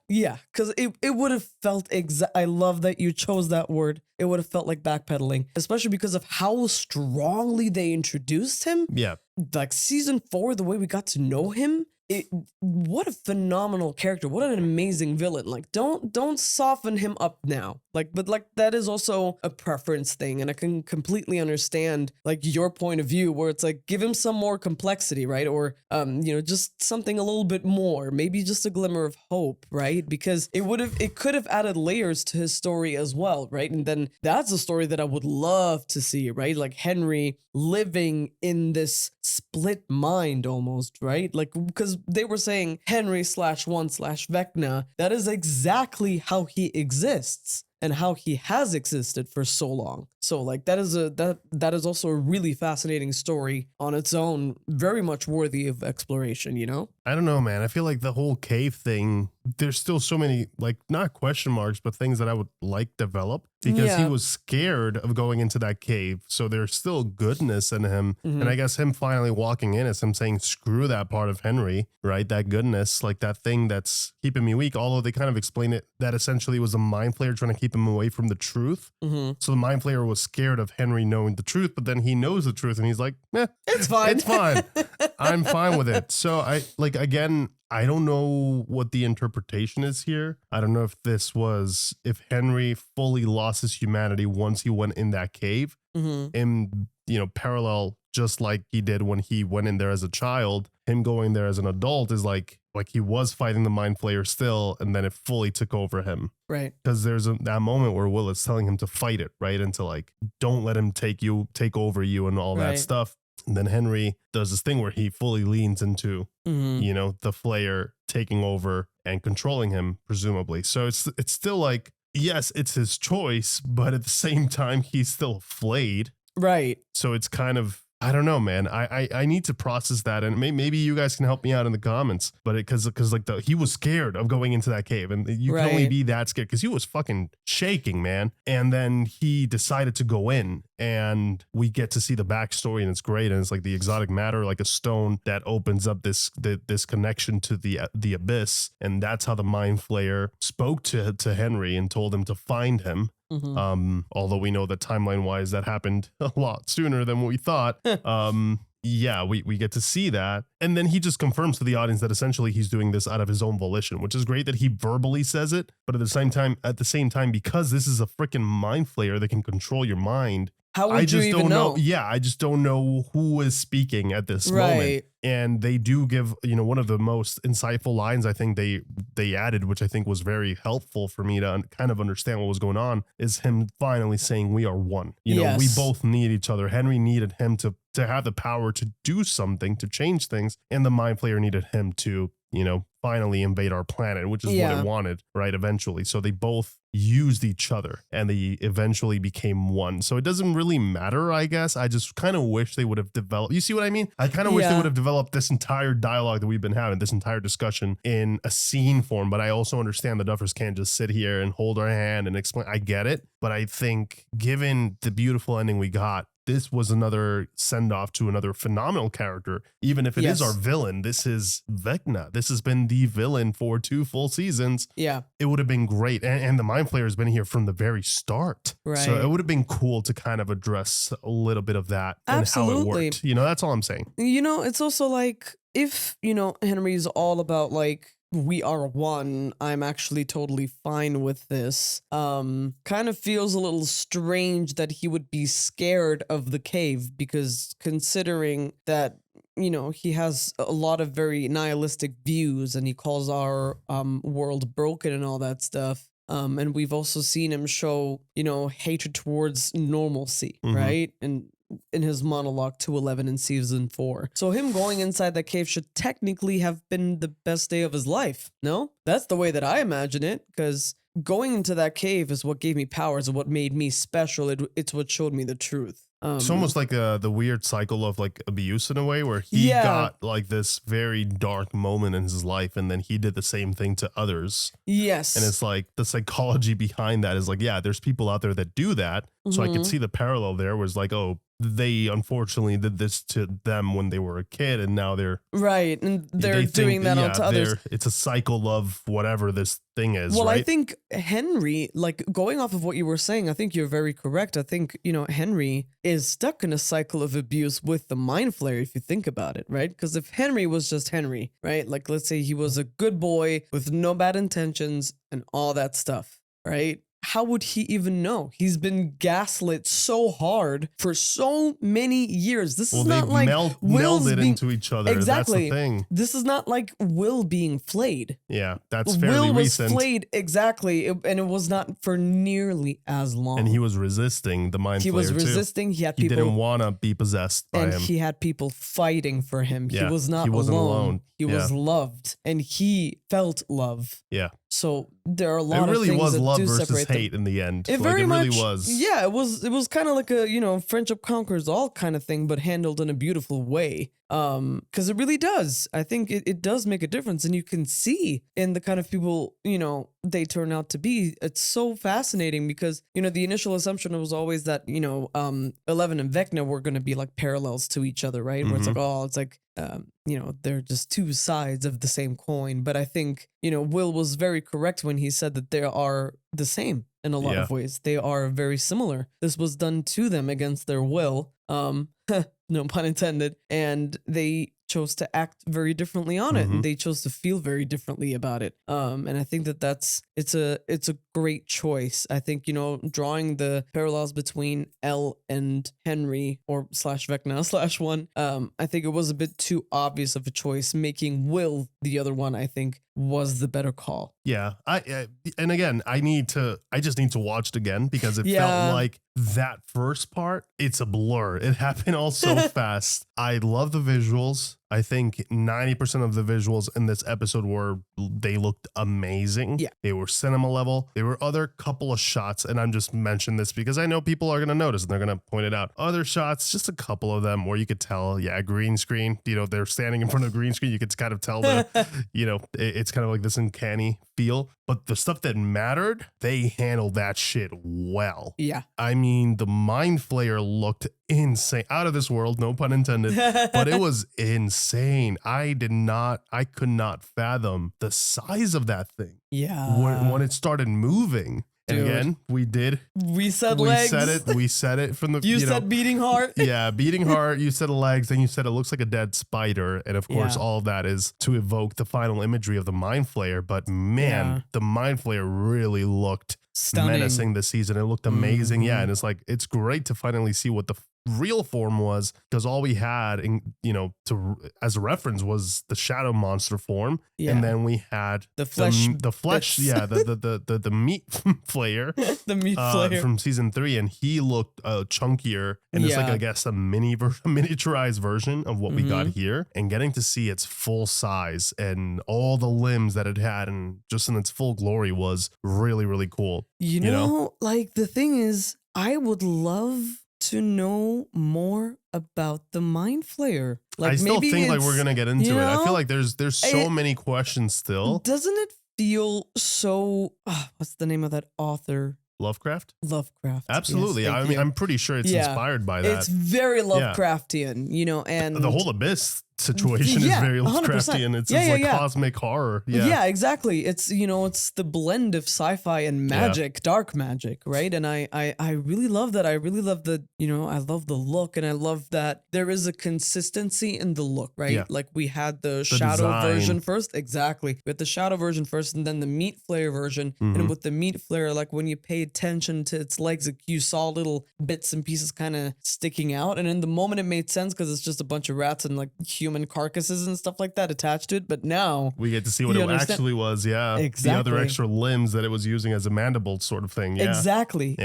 Speaker 2: because it would have felt I love that you chose that word. It would have felt like backpedaling, especially because of how strongly they introduced him.
Speaker 1: Yeah,
Speaker 2: like season 4, the way we got to know him. What a phenomenal character. What an amazing villain. Like, don't soften him up now.
Speaker 10: Like, but like that is also a preference thing, and I can completely understand like your point of view, where it's like give him some more complexity, right? Or just something a little bit more, maybe just a glimmer of hope, right? Because it could have added layers to his story as well, right? And then that's a story that I would love to see, right? Like Henry living in this split mind almost, right? Like, because they were saying Henry/1/Vecna, that is exactly how he exists and how he has existed for so long. So like that is also a really fascinating story on its own, very much worthy of exploration, you know?
Speaker 1: I don't know, man. I feel like the whole cave thing, there's still so many, like, not question marks, but things that I would like develop, because he was scared of going into that cave. So there's still goodness in him. And I guess him finally walking in is him saying, screw that part of Henry, right? That goodness, like that thing that's keeping me weak. Although they kind of explain it that essentially was a mind flayer trying to keep him away from the truth. So the mind flayer was scared of Henry knowing the truth, but then he knows the truth and he's like,
Speaker 10: it's fine.
Speaker 1: It's fine. I'm fine with it. So again, I don't know what the interpretation is here. I don't know if Henry fully lost his humanity once he went in that cave, in parallel, just like he did when he went in there as a child. Him going there as an adult is like he was fighting the mind flayer still, and then it fully took over him.
Speaker 10: Right.
Speaker 1: Because there's that moment where Will is telling him to fight it, right? And to like, don't let him take over you and all that stuff. And then Henry does this thing where he fully leans into, the Flayer taking over and controlling him, presumably. So it's still like, yes, it's his choice, but at the same time, he's still flayed.
Speaker 10: Right.
Speaker 1: So it's kind of, I don't know, man. I need to process that, and maybe you guys can help me out in the comments. But because he was scared of going into that cave, and you can only be that scared because he was fucking shaking, man. And then he decided to go in, and we get to see the backstory, and it's great. And it's like the exotic matter, like a stone that opens up this connection to the abyss, and that's how the mind flayer spoke to Henry and told him to find him. Although we know that timeline wise that happened a lot sooner than what we thought. We get to see that. And then he just confirms to the audience that essentially he's doing this out of his own volition, which is great that he verbally says it. But at the same time, because this is a freaking mind flayer that can control your mind,
Speaker 10: how would you even know?
Speaker 1: Yeah, I just don't know who is speaking at this moment. And they do give, one of the most insightful lines I think they added, which I think was very helpful for me to kind of understand what was going on, is him finally saying we are one. We both need each other. Henry needed him to have the power to do something, to change things. And the mind flayer needed him to, finally invade our planet, which is what it wanted, right? Eventually. So they both used each other and they eventually became one. So it doesn't really matter, I guess. I just kind of wish they would have developed, you see what I mean? I kind of wish they would have developed this entire dialogue that we've been having, this entire discussion in a scene form. But I also understand the Duffers can't just sit here and hold our hand and explain. I get it. But I think given the beautiful ending we got, this was another send off to another phenomenal character. Even if it is our villain, this is Vecna. This has been the villain for 2 full seasons.
Speaker 10: Yeah.
Speaker 1: It would have been great. And the mind flayer has been here from the very start.
Speaker 10: Right.
Speaker 1: So it would have been cool to kind of address a little bit of that and how it worked. That's all I'm saying.
Speaker 10: It's also like, if, Henry's all about like, we are one, I'm actually totally fine with this. Kind of feels a little strange that he would be scared of the cave, because considering that, he has a lot of very nihilistic views and he calls our world broken and all that stuff. And we've also seen him show, hatred towards normalcy, right? And in his monologue 211 in season 4. So him going inside that cave should technically have been the best day of his life. No? That's the way that I imagine it, because going into that cave is what gave me powers and what made me special. It's what showed me the truth.
Speaker 1: It's almost like the weird cycle of like abuse in a way, where he got like this very dark moment in his life, and then he did the same thing to others.
Speaker 10: Yes.
Speaker 1: And it's like the psychology behind that is like, there's people out there that do that. So I could see the parallel there was like, oh, they unfortunately did this to them when they were a kid, and now they're
Speaker 10: right, and they're doing that onto others.
Speaker 1: It's a cycle of whatever this thing is.
Speaker 10: Well,
Speaker 1: right?
Speaker 10: I think Henry, like going off of what you were saying, I think you're very correct. I think Henry is stuck in a cycle of abuse with the mind flayer, if you think about it, right? Because if Henry was just Henry, right, like let's say he was a good boy with no bad intentions and all that stuff, right? how would he even know? He's been gaslit so hard for so many years. This is not like Will's
Speaker 1: melded
Speaker 10: being,
Speaker 1: into each other.
Speaker 10: Exactly.
Speaker 1: That's the thing.
Speaker 10: This is not like Will being flayed.
Speaker 1: Yeah, that's fairly
Speaker 10: Will was
Speaker 1: recent.
Speaker 10: flayed, exactly, and it was not for nearly as long.
Speaker 1: And he was resisting the Mind Flayer.
Speaker 10: He was
Speaker 1: too.
Speaker 10: resisting. He had people.
Speaker 1: He didn't want to be possessed by
Speaker 10: And
Speaker 1: him.
Speaker 10: he had people fighting for him.
Speaker 1: Yeah,
Speaker 10: He was not
Speaker 1: he wasn't alone.
Speaker 10: He was
Speaker 1: Yeah.
Speaker 10: loved, and he felt love.
Speaker 1: Yeah.
Speaker 10: So there are a lot
Speaker 1: It
Speaker 10: of
Speaker 1: really
Speaker 10: things
Speaker 1: was
Speaker 10: that
Speaker 1: love
Speaker 10: do
Speaker 1: versus
Speaker 10: separate them.
Speaker 1: hate in the end.
Speaker 10: It
Speaker 1: Like,
Speaker 10: very
Speaker 1: it
Speaker 10: much
Speaker 1: really was.
Speaker 10: Yeah, it was kind of like a friendship conquers all kind of thing, but handled in a beautiful way. Because it really does. I think it does make a difference, and you can see in the kind of people they turn out to be. It's so fascinating because the initial assumption was always that 11 and Vecna were going to be like parallels to each other, right? Where it's like they're just two sides of the same coin. But I think Will was very correct when he said that they are the same in a lot of ways. They are very similar. This was done to them against their will. No pun intended. And they chose to act very differently on it. And they chose to feel very differently about it. And I think it's a great choice. I think, drawing the parallels between Elle and Henry or slash Vecna slash one, I think it was a bit too obvious of a choice. Making Will the other one, I think, was the better call.
Speaker 1: Yeah. And again, I just need to watch it again because it felt like that first part, it's a blur. It happened all so fast. I love the visuals. I think 90% of the visuals in this episode they looked amazing. Yeah. They were cinema level. There were other couple of shots, and I'm just mentioning this because I know people are going to notice and they're going to point it out. Other shots, just a couple of them where you could tell, green screen, they're standing in front of a green screen. You could kind of tell it's kind of like this uncanny feel. But the stuff that mattered, they handled that shit well.
Speaker 10: Yeah.
Speaker 1: I mean, the Mind Flayer looked insane. Out of this world, no pun intended. But it was insane. I could not fathom the size of that thing.
Speaker 10: Yeah.
Speaker 1: When it started moving. And
Speaker 10: Dude.
Speaker 1: again,
Speaker 10: we said legs.
Speaker 1: We said it from the
Speaker 10: you said beating heart.
Speaker 1: Yeah, beating heart. You said legs, and you said it looks like a dead spider. And of course, all of that is to evoke the final imagery of the Mind Flayer. But man, the Mind Flayer really looked
Speaker 10: stunning,
Speaker 1: menacing this season. It looked amazing. Yeah, and it's great to finally see what the real form was, because all we had as a reference was the shadow monster form, and then we had the flesh the meat Flayer,
Speaker 10: the meat Flayer
Speaker 1: from season 3, and he looked chunkier, and it's like, I guess, a miniaturized version of what we got here, and getting to see its full size and all the limbs that it had and just in its full glory was really, really cool.
Speaker 10: You know, like the thing is, I would love to know more about the Mind Flayer. Like,
Speaker 1: I still think like we're gonna get into it. I feel like there's so many questions still.
Speaker 10: Doesn't it feel so? What's the name of that author?
Speaker 1: Lovecraft?
Speaker 10: Yes,
Speaker 1: Absolutely. I mean, I'm pretty sure it's inspired by that.
Speaker 10: It's very Lovecraftian, and
Speaker 1: the whole Abyss situation is very Lovecraftian. It's like cosmic horror.
Speaker 10: Yeah, exactly. It's it's the blend of sci-fi and magic, dark magic, right? And I really love that. I really love the I love the look, and I love that there is a consistency in the look, right?
Speaker 1: Yeah.
Speaker 10: Like we had the shadow
Speaker 1: design.
Speaker 10: version first, exactly. We had the shadow version first, and then the meat Flayer version. And with the meat Flayer, like when you pay attention to its legs, like you saw little bits and pieces kind of sticking out, and in the moment it made sense because it's just a bunch of rats and like human carcasses and stuff like that attached to it. But now
Speaker 1: we get to see what it actually was. Yeah,
Speaker 10: exactly.
Speaker 1: The other extra limbs that it was using as a mandible sort of thing. Yeah,
Speaker 10: exactly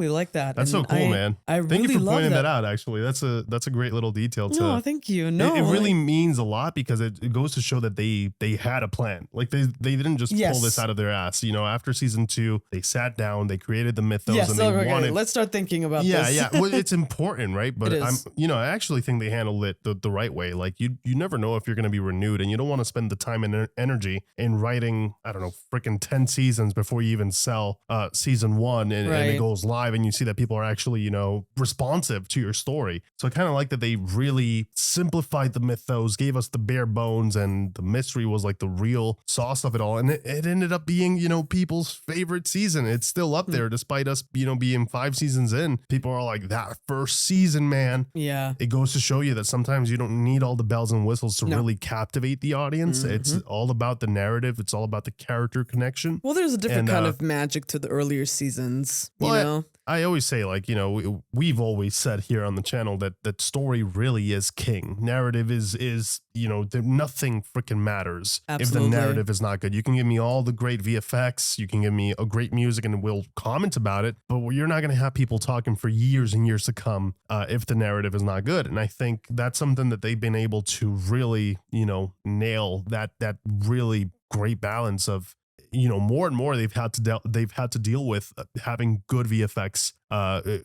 Speaker 10: like that.
Speaker 1: That's
Speaker 10: and
Speaker 1: so cool, man.
Speaker 10: I
Speaker 1: thank
Speaker 10: really
Speaker 1: you for
Speaker 10: love
Speaker 1: pointing that out. Actually, that's a great little detail.
Speaker 10: No, thank you. No,
Speaker 1: it really means a lot because it goes to show that they had a plan. Like they didn't just pull this out of their ass. After season 2, they sat down, they created the mythos, and they wanted.
Speaker 10: Let's start thinking about this.
Speaker 1: Yeah. Well, it's important, right? But
Speaker 10: I
Speaker 1: actually think they handled it the right way. Like you never know if you're going to be renewed, and you don't want to spend the time and energy in writing, I don't know, freaking 10 seasons before you even sell season 1 and it goes live, and you see that people are actually, responsive to your story. So I kind of like that they really simplified the mythos, gave us the bare bones, and the mystery was like the real sauce of it all. And it ended up being, people's favorite season. It's still up there despite us, being 5 seasons in. People are like, that first season, man.
Speaker 10: Yeah.
Speaker 1: It goes to show you that sometimes you don't need all the bells and whistles to really captivate the audience. It's all about the narrative. It's all about the character connection.
Speaker 10: Well, there's a different kind of magic to the earlier seasons, you know?
Speaker 1: I always say, like, you know, we've always said here on the channel that story really is king. Narrative is you know, nothing freaking matters if the narrative is not good. You can give me all the great VFX, you can give me a great music, and we'll comment about it, but you're not going to have people talking for years and years to come if the narrative is not good. And I think that's something that they've been able to really, you know, nail, that really great balance of, you know, more and more they've had to deal with having good VFX,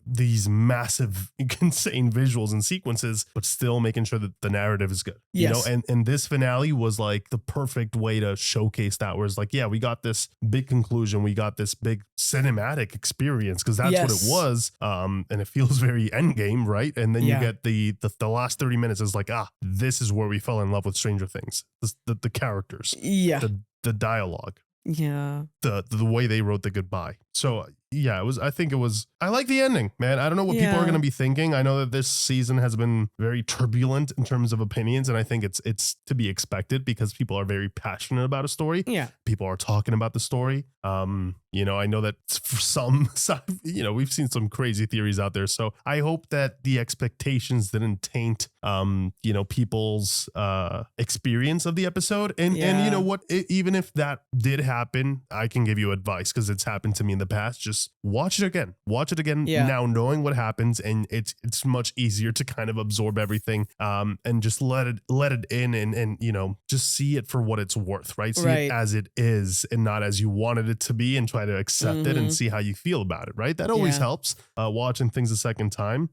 Speaker 1: these massive, insane visuals and sequences, but still making sure that the narrative is good.
Speaker 10: Yes.
Speaker 1: You know, and this finale was like the perfect way to showcase that, where it's like, yeah, we got this big conclusion, we got this big cinematic experience, because that's what it was. And it feels very endgame, right? And then you get the last 30 minutes is like, this is where we fell in love with Stranger Things. The characters.
Speaker 10: Yeah.
Speaker 1: The dialogue.
Speaker 10: Yeah.
Speaker 1: The way they wrote the goodbye. So yeah, I like the ending, man. I don't know what people are going to be thinking. I know that this season has been very turbulent in terms of opinions, and I think it's to be expected because people are very passionate about a story.
Speaker 10: Yeah.
Speaker 1: People are talking about the story. You know, I know that for some, you know, we've seen some crazy theories out there. So I hope that the expectations didn't taint, you know, people's experience of the episode. And you know what, even if that did happen, I can give you advice because it's happened to me in the past. Just watch it again. Watch it again now, knowing what happens, and it's much easier to kind of absorb everything, and just let it in, and you know, just see it for what it's worth, right? See it as it is, and not as you wanted it to be, and try to accept it and see how you feel about it, right? That always helps, watching things a second time.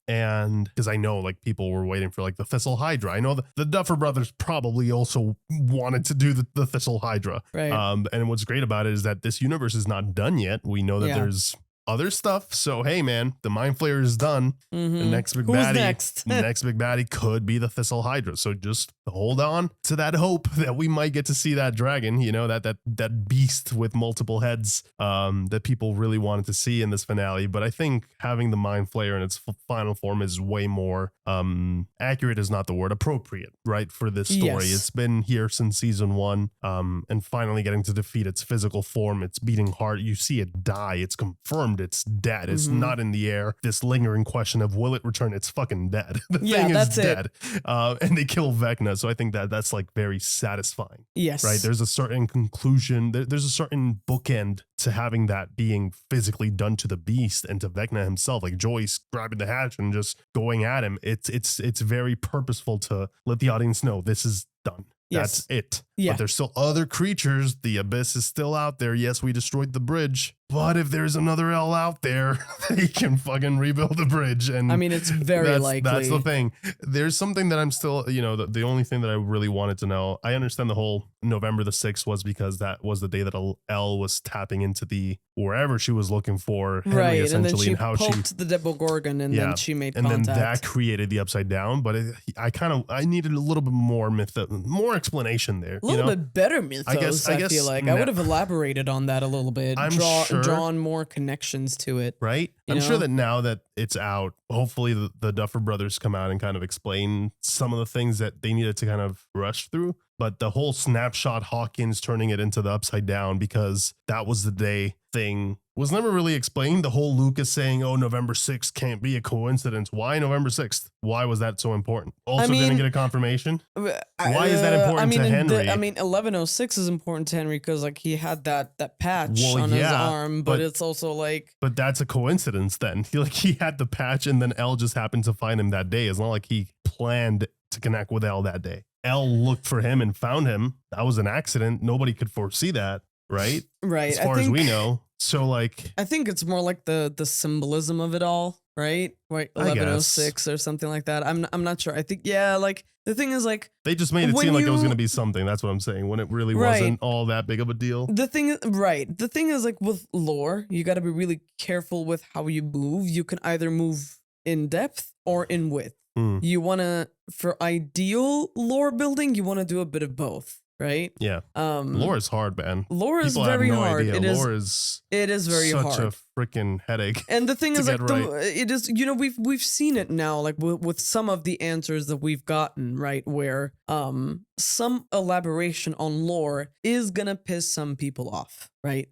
Speaker 1: And because I know like people were waiting for like the Thistle Hydra. I know the Duffer Brothers probably also wanted to do the Thistle Hydra.
Speaker 10: Right.
Speaker 1: And what's great about it is that this universe is not done yet. We know that there's other stuff. So hey, man, the Mind Flayer is done. The next big baddie,
Speaker 10: next?
Speaker 1: next big baddie could be the Thistle Hydra. So just hold on to that hope that we might get to see that dragon. You know, that beast with multiple heads, that people really wanted to see in this finale. But I think having the Mind Flayer in its final form is way more accurate. Is not the word, appropriate, right, for this story.
Speaker 10: Yes.
Speaker 1: It's been here since season 1, and finally getting to defeat its physical form, its beating heart. You see it die. It's confirmed. It's dead. It's not in the air. This lingering question of will it return? It's fucking dead. The thing is dead. And they kill Vecna. So I think that's like very satisfying.
Speaker 10: Yes.
Speaker 1: Right. There's a certain conclusion. There's a certain bookend to having that being physically done to the beast and to Vecna himself, like Joyce grabbing the hatch and just going at him. It's very purposeful to let the audience know this is done. That's it.
Speaker 10: Yeah.
Speaker 1: But there's still other creatures. The abyss is still out there. Yes, we destroyed the bridge, but if there's another L out there, they can fucking rebuild the bridge. And
Speaker 10: I mean, it's very likely.
Speaker 1: That's the thing. There's something that I'm still, you know, the only thing that I really wanted to know. I understand the whole November the 6th was because that was the day that L was tapping into the wherever she was looking for Henry, essentially,
Speaker 10: and then she
Speaker 1: how
Speaker 10: poked the Demogorgon, and then she made contact.
Speaker 1: And then that created the Upside Down. But I needed a little bit more more explanation there.
Speaker 10: A little bit better mythos, I feel like. I would have elaborated on that a little bit.
Speaker 1: I'm
Speaker 10: drawn more connections to it.
Speaker 1: Right? I'm sure that now that it's out, hopefully the Duffer Brothers come out and kind of explain some of the things that they needed to kind of rush through. But the whole snapshot Hawkins turning it into the Upside Down, because that was the day thing, was never really explained. The whole Lucas saying, oh, November 6th can't be a coincidence. Why November 6th? Why was that so important? Also didn't get a confirmation. Why is that important to Henry?
Speaker 10: 1106 is important to Henry because like he had that patch on his arm, but it's also like.
Speaker 1: But that's a coincidence then. He had the patch and then L just happened to find him that day. It's not like he planned to connect with L that day. L looked for him and found him. That was an accident. Nobody could foresee that, right?
Speaker 10: Right.
Speaker 1: As far as we know. So like,
Speaker 10: I think it's more like the symbolism of it all, right? Right. 1106 or something like that. I'm not sure. I think like the thing is like
Speaker 1: they just made it seem like it was going to be something. That's what I'm saying. When it really wasn't all that big of a deal.
Speaker 10: The thing is like with lore, you got to be really careful with how you move. You can either move in depth or in width. You want to, for ideal lore building, you want to do a bit of both, right?
Speaker 1: Yeah. Lore is hard, man.
Speaker 10: Lore is
Speaker 1: People
Speaker 10: very
Speaker 1: have no
Speaker 10: hard.
Speaker 1: idea.
Speaker 10: It is
Speaker 1: very
Speaker 10: such
Speaker 1: hard.
Speaker 10: a
Speaker 1: freaking headache.
Speaker 10: And the thing is, like,
Speaker 1: right.
Speaker 10: it is, you know, we've seen it now, like with some of the answers that we've gotten, right, where some elaboration on lore is gonna piss some people off, right?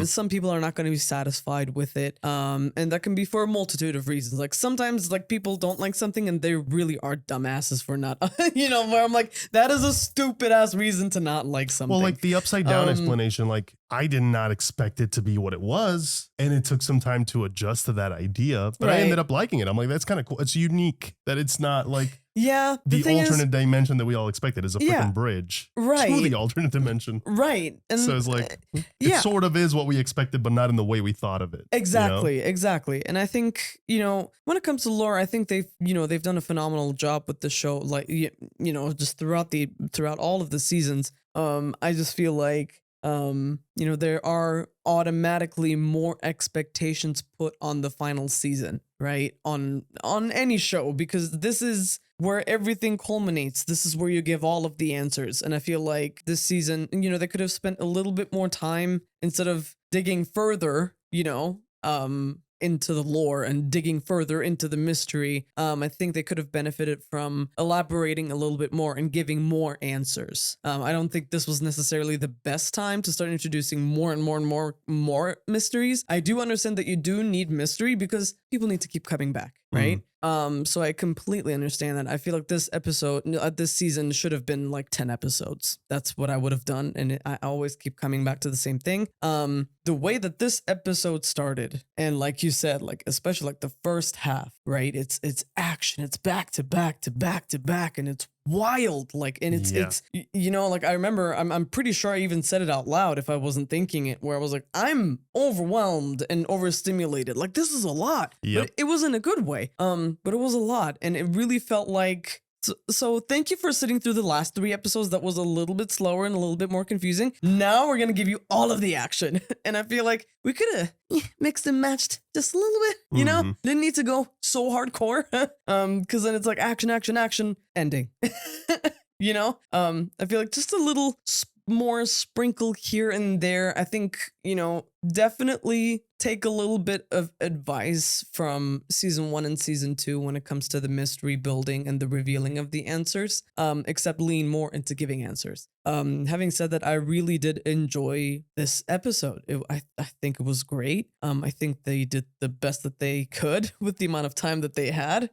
Speaker 10: Some people are not going to be satisfied with it, and that can be for a multitude of reasons. Like sometimes, like people don't like something, and they really are dumbasses for not, you know. Where I'm like, that is a stupid ass reason to not like something.
Speaker 1: Well, like the upside down explanation, like I did not expect it to be what it was, and it took some time to adjust to that idea. But I ended up liking it. I'm like, that's kind of cool. It's unique that it's not like.
Speaker 10: Yeah,
Speaker 1: the alternate dimension that we all expected is a freaking bridge to the alternate dimension.
Speaker 10: Right.
Speaker 1: And so it's like, it sort of is what we expected, but not in the way we thought of it.
Speaker 10: Exactly,
Speaker 1: you know?
Speaker 10: exactly. And I think, you know, when it comes to lore, I think they've done a phenomenal job with the show. Like, you know, just throughout all of the seasons. I just feel like, you know, there are automatically more expectations put on the final season, right? On any show, because this is where everything culminates. This is where you give all of the answers. And I feel like this season, you know, they could have spent a little bit more time instead of digging further, you know, into the lore and digging further into the mystery. I think they could have benefited from elaborating a little bit more and giving more answers. I don't think this was necessarily the best time to start introducing more and more and more mysteries. I do understand that you do need mystery because people need to keep coming back, right? So I completely understand that. I feel like this season should have been like 10 episodes. That's what I would have done. And I always keep coming back to the same thing. The way that this episode started, and like you said, like, especially like the first half, right? It's action. It's back to back to back to back. And it's wild. Like, and it's, you know, like I remember, I'm pretty sure I even said it out loud if I wasn't thinking it, where I was like, I'm overwhelmed and overstimulated. Like, this is a lot. But it was in a good way. But it was a lot, and it really felt like. So thank you for sitting through the last 3 episodes. That was a little bit slower and a little bit more confusing. Now we're gonna give you all of the action, and I feel like we could have mixed and matched just a little bit. You know, didn't need to go so hardcore, because then it's like action, action, action, ending. You know, I feel like just a little more sprinkle here and there. I think, you know, definitely take a little bit of advice from season 1 and season 2 when it comes to the mystery building and the revealing of the answers, except lean more into giving answers. Having said that, I really did enjoy this episode. I think it was great. I think they did the best that they could with the amount of time that they had,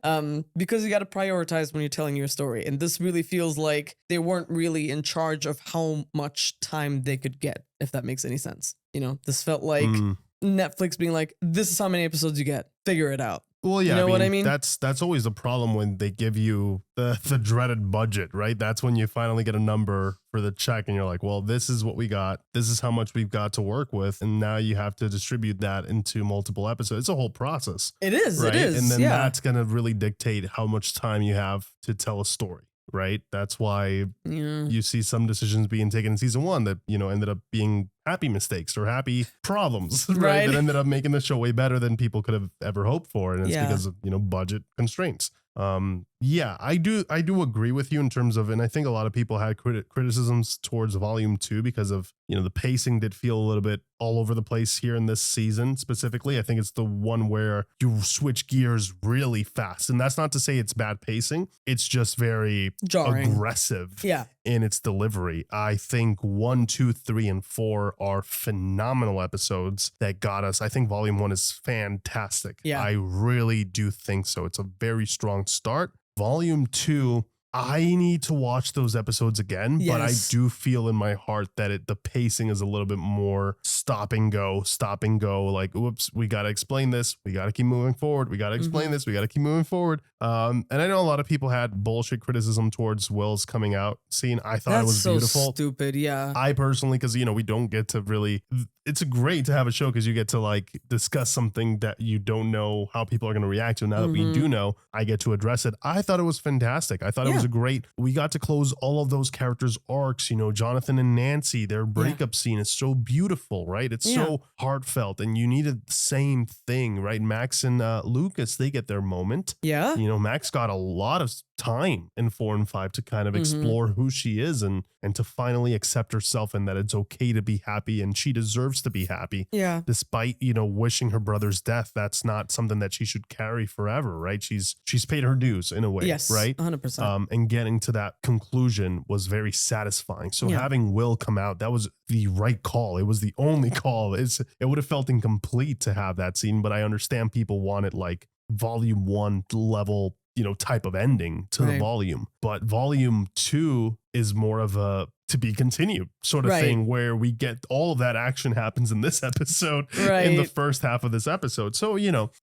Speaker 10: because you got to prioritize when you're telling your story. And this really feels like they weren't really in charge of how much time they could get, if that makes any sense. You know, this felt like Netflix being like, this is how many episodes you get. Figure it out.
Speaker 1: Well, yeah,
Speaker 10: you know what I mean?
Speaker 1: That's always the problem when they give you the dreaded budget, right? That's when you finally get a number for the check and you're like, well, this is what we got. This is how much we've got to work with. And now you have to distribute that into multiple episodes. It's a whole process.
Speaker 10: It is.
Speaker 1: Right?
Speaker 10: It is.
Speaker 1: And then
Speaker 10: yeah.
Speaker 1: that's going to really dictate how much time you have to tell a story. Right. That's why you see some decisions being taken in season 1 that, you know, ended up being happy mistakes or happy problems, right? That ended up making the show way better than people could have ever hoped for. And it's because of, you know, budget constraints. Yeah, I do agree with you in terms of, and I think a lot of people had criticisms towards volume 2 because of, you know, the pacing did feel a little bit all over the place here in this season specifically. I think it's the one where you switch gears really fast. And that's not to say it's bad pacing. It's just very
Speaker 10: jarring,
Speaker 1: aggressive in its delivery. I think 1, 2, 3, and 4 are phenomenal episodes that got us. I think volume 1 is fantastic.
Speaker 10: Yeah.
Speaker 1: I really do think so. It's a very strong start. Volume 2, I need to watch those episodes again, but I do feel in my heart that the pacing is a little bit more stop and go, like, oops, we got to explain this. We got to keep moving forward. We got to explain this. We got to keep moving forward. And I know a lot of people had bullshit criticism towards Will's coming out scene. I thought it was
Speaker 10: so
Speaker 1: beautiful.
Speaker 10: Stupid. Yeah.
Speaker 1: I personally, because, you know, we don't get to really, it's great to have a show because you get to like discuss something that you don't know how people are going to react to. Now that we do know, I get to address it. I thought it was fantastic. I thought it was we got to close all of those characters' arcs, you know, Jonathan and Nancy, their breakup scene is so beautiful, right? It's so heartfelt, and you needed the same thing, right? Max and Lucas, they get their moment.
Speaker 10: Yeah.
Speaker 1: You know, Max got a lot of time in 4 and 5 to kind of explore who she is and to finally accept herself and that it's okay to be happy and she deserves to be happy.
Speaker 10: Yeah.
Speaker 1: Despite, wishing her brother's death, that's not something that she should carry forever, right? She's paid her dues in a way,
Speaker 10: Yes,
Speaker 1: right?
Speaker 10: 100%.
Speaker 1: And getting to that conclusion was very satisfying. So
Speaker 10: Yeah.
Speaker 1: having Will come out, that was the right call. It was the only call. It would have felt incomplete to have that scene, but I understand people wanted like volume 1 level, type of ending to the
Speaker 10: Right.
Speaker 1: volume. But volume 2 is more of a to be continued sort of
Speaker 10: Right.
Speaker 1: thing where we get all of that action happens in this episode in the
Speaker 10: Right.
Speaker 1: first half of this episode. So,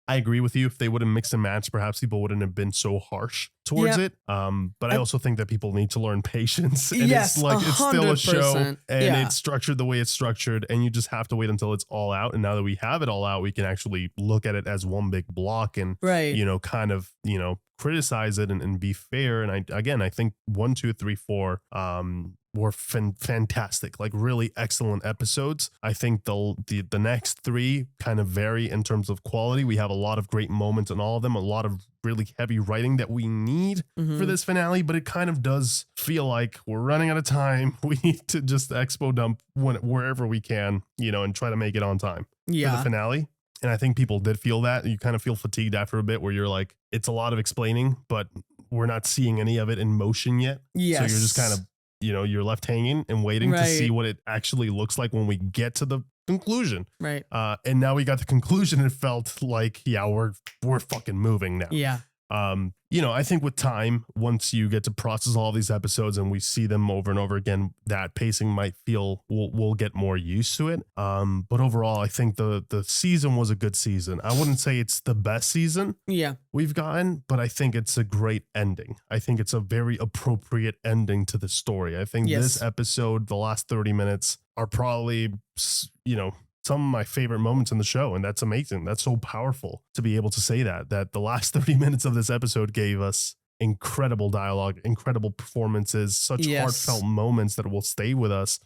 Speaker 1: I agree with you. If they would have mixed and matched, perhaps people wouldn't have been so harsh towards
Speaker 10: Yeah.
Speaker 1: it. But I also think that people need to learn patience. And
Speaker 10: Yes,
Speaker 1: it's still a show
Speaker 10: 100%.
Speaker 1: and
Speaker 10: Yeah.
Speaker 1: it's structured the way it's structured. And you just have to wait until it's all out. And now that we have it all out, we can actually look at it as one big block and,
Speaker 10: Right.
Speaker 1: kind of, criticize it and be fair. And I think 1, 2, 3, 4, were fantastic, like really excellent episodes. I think the next 3 kind of vary in terms of quality. We have a lot of great moments in all of them, a lot of really heavy writing that we need for this finale, but it kind of does feel like we're running out of time. We need to just expo dump wherever we can, and try to make it on time for
Speaker 10: Yeah.
Speaker 1: the finale. And I think people did feel that. You kind of feel fatigued after a bit where you're like, it's a lot of explaining, but we're not seeing any of it in motion yet. So you're just kind of, you're left hanging and waiting to see
Speaker 10: Right.
Speaker 1: what it actually looks like when we get to the conclusion.
Speaker 10: Right.
Speaker 1: And now we got the conclusion. It felt like, yeah, we're fucking moving now.
Speaker 10: Yeah.
Speaker 1: I think with time, once you get to process all these episodes and we see them over and over again, that pacing might feel we'll get more used to it. But overall, I think the season was a good season. I wouldn't say it's the best season
Speaker 10: Yeah.
Speaker 1: we've gotten, but I think it's a great ending. I think it's a very appropriate ending to the story. I think
Speaker 10: Yes.
Speaker 1: this episode, the last 30 minutes are probably, some of my favorite moments in the show. And that's amazing. That's so powerful to be able to say that the last 30 minutes of this episode gave us incredible dialogue, incredible performances, such
Speaker 10: Yes.
Speaker 1: heartfelt moments that will stay with us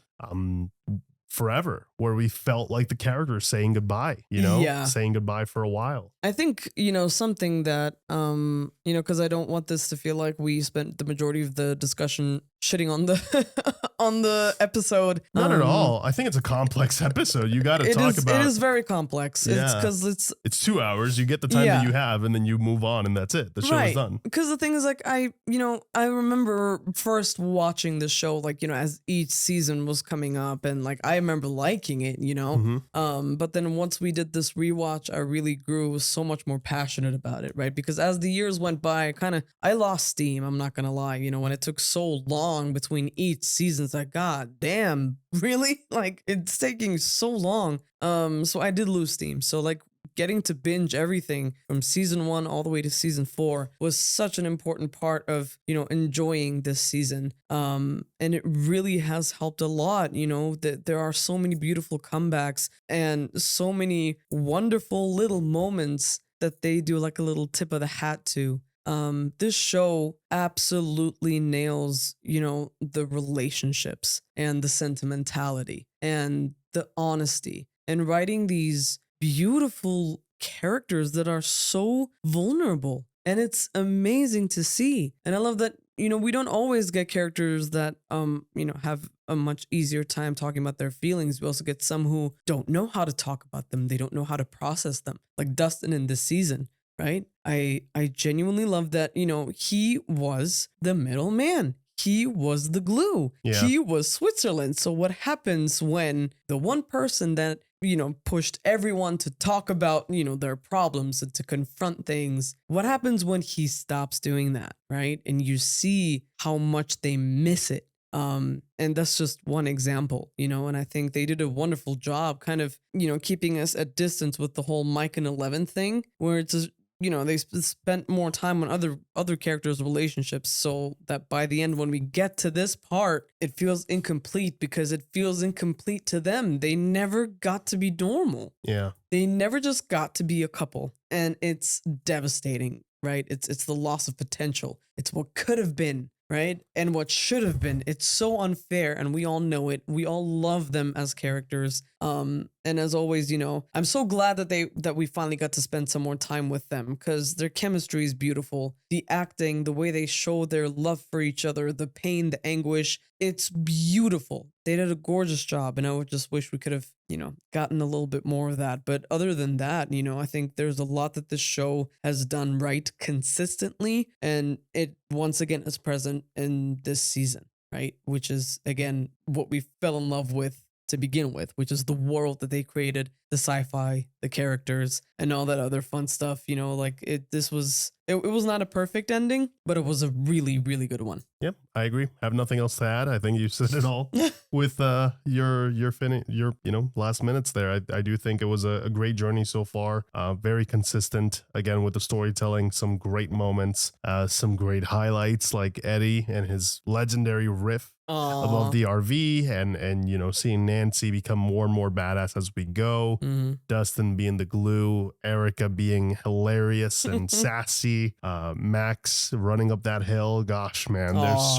Speaker 1: forever, where we felt like the characters saying goodbye,
Speaker 10: Yeah.
Speaker 1: saying goodbye for a while.
Speaker 10: I think, something that, because I don't want this to feel like we spent the majority of the discussion shitting on the on the episode.
Speaker 1: Not at all. I think it's a complex episode. You got to talk about
Speaker 10: it is very complex. It's
Speaker 1: Yeah.
Speaker 10: because
Speaker 1: it's 2 hours. You get the time that you have, and then you move on, and that's it. The show is done.
Speaker 10: Because the thing is, like, I remember first watching the show, like, as each season was coming up, and like I remember liking it, But then once we did this rewatch, I really grew so much more passionate about it, right? Because as the years went by, I lost steam. I'm not gonna lie. When it took so long between each season, it's like, God damn, really? Like, it's taking so long. So I did lose steam. So like, getting to binge everything from season 1 all the way to season 4 was such an important part of, enjoying this season. And it really has helped a lot, that there are so many beautiful comebacks and so many wonderful little moments that they do like a little tip of the hat to. This show absolutely nails, the relationships and the sentimentality and the honesty and writing these beautiful characters that are so vulnerable. And it's amazing to see. And I love that, we don't always get characters that, have a much easier time talking about their feelings. We also get some who don't know how to talk about them. They don't know how to process them, like Dustin in this season. Right? I genuinely love that, he was the middleman. He was the glue.
Speaker 1: Yeah.
Speaker 10: He was Switzerland. So what happens when the one person that, pushed everyone to talk about, their problems and to confront things, what happens when he stops doing that, right? And you see how much they miss it. And that's just one example, and I think they did a wonderful job kind of, keeping us at distance with the whole Mike and Eleven thing, where it's just, they spent more time on other characters' relationships, so that by the end, when we get to this part, it feels incomplete because it feels incomplete to them. They never got to be normal.
Speaker 1: Yeah.
Speaker 10: They never just got to be a couple, and it's devastating, right? It's the loss of potential. It's what could have been, right? And what should have been. It's so unfair, and we all know it. We all love them as characters. And as always, you know, I'm so glad that we finally got to spend some more time with them because their chemistry is beautiful. The acting, the way they show their love for each other, the pain, the anguish, it's beautiful. They did a gorgeous job, and I would just wish we could have, you know, gotten a little bit more of that. But other than that, you know, I think there's a lot that this show has done right consistently, and it once again is present in this season, right? Which is, again, what we fell in love with to begin with, which is the world that they created, the sci-fi, the characters, and all that other fun stuff. You know, like it was not a perfect ending, but it was a really, really good one.
Speaker 1: Yep, I agree. Have nothing else to add. I think you said it all with your last minutes there. I do think it was a great journey so far. Very consistent again with the storytelling. Some great moments, some great highlights like Eddie and his legendary riff above the RV, and you know, seeing Nancy become more and more badass as we go. Dustin being the glue, Erica being hilarious and sassy, Max running up that hill. Gosh, man, there's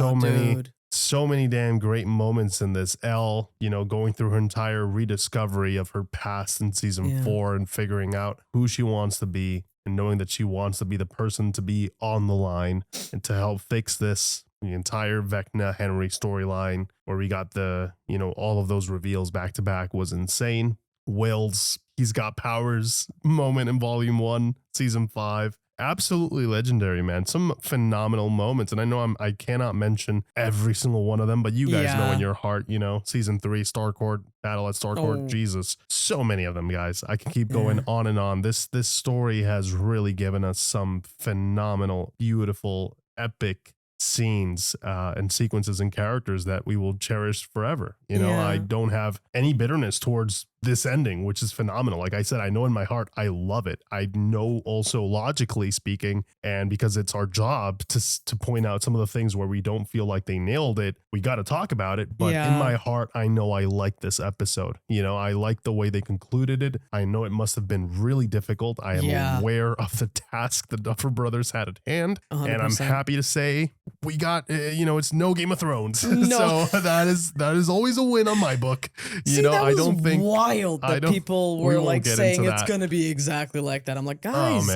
Speaker 1: so many damn great moments in this. Elle, you know, going through her entire rediscovery of her past in season 4 and figuring out who she wants to be and knowing that she wants to be the person to be on the line and to help fix this. The entire Vecna Henry storyline where we got the, you know, all of those reveals back to back was insane. Will's he's got powers moment in volume 1, season 5. Absolutely legendary, man. Some phenomenal moments. And I know I cannot mention every single one of them, but you guys know in your heart, you know, season 3, Starcourt, Battle at Starcourt, Jesus, so many of them, guys. I can keep going on and on. This story has really given us some phenomenal, beautiful, epic scenes and sequences and characters that we will cherish forever. You know, I don't have any bitterness towards this ending, which is phenomenal. Like I said, I know in my heart, I love it. I know also logically speaking, and because it's our job to point out some of the things where we don't feel like they nailed it, we got to talk about it. But in my heart, I know I like this episode. You know, I like the way they concluded it. I know it must have been really difficult. I am aware of the task the Duffer Brothers had at hand. 100%. And I'm happy to say we got, you know, it's no Game of Thrones. No. So that is always a win on my book. You know, I don't think
Speaker 10: wild that people were like saying it's gonna be exactly like that. I'm like, guys,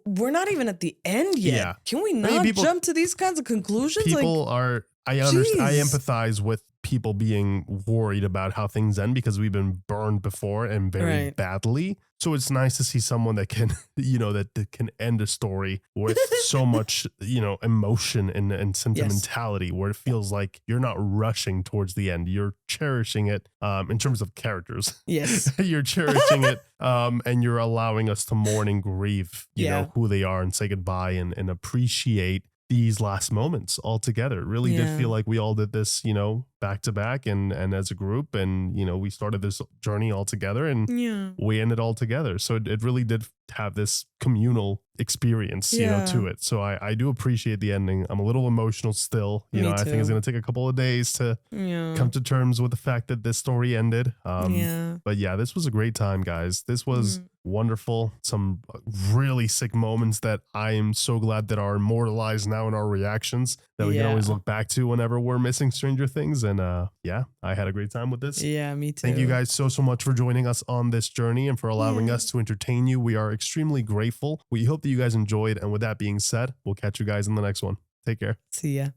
Speaker 10: we're not even at the end yet. Can we not jump to these kinds of conclusions?
Speaker 1: People are. I understand. I empathize with people being worried about how things end because we've been burned before and very badly. So it's nice to see someone that can, you know, that can end a story with so much, you know, emotion and sentimentality, where it feels like you're not rushing towards the end. You're cherishing it in terms of characters.
Speaker 10: Yes.
Speaker 1: You're cherishing it and you're allowing us to mourn and grieve, you know, who they are and say goodbye and appreciate these last moments all together. It really did feel like we all did this, you know, back to back and as a group, and you know, we started this journey all together and we ended all together. So it really did have this communal experience, you know, to it. So I do appreciate the ending. I'm a little emotional still, you know. I think it's going to take a couple of days to come to terms with the fact that this story ended. But yeah, this was a great time, guys. This was wonderful. Some really sick moments that I am so glad that are immortalized now in our reactions that we can always look back to whenever we're missing Stranger Things. And I had a great time with this.
Speaker 10: Yeah, me too.
Speaker 1: Thank you guys so much for joining us on this journey and for allowing us to entertain you. We are extremely grateful. We hope that you guys enjoyed. And with that being said, we'll catch you guys in the next one. Take care.
Speaker 10: See ya.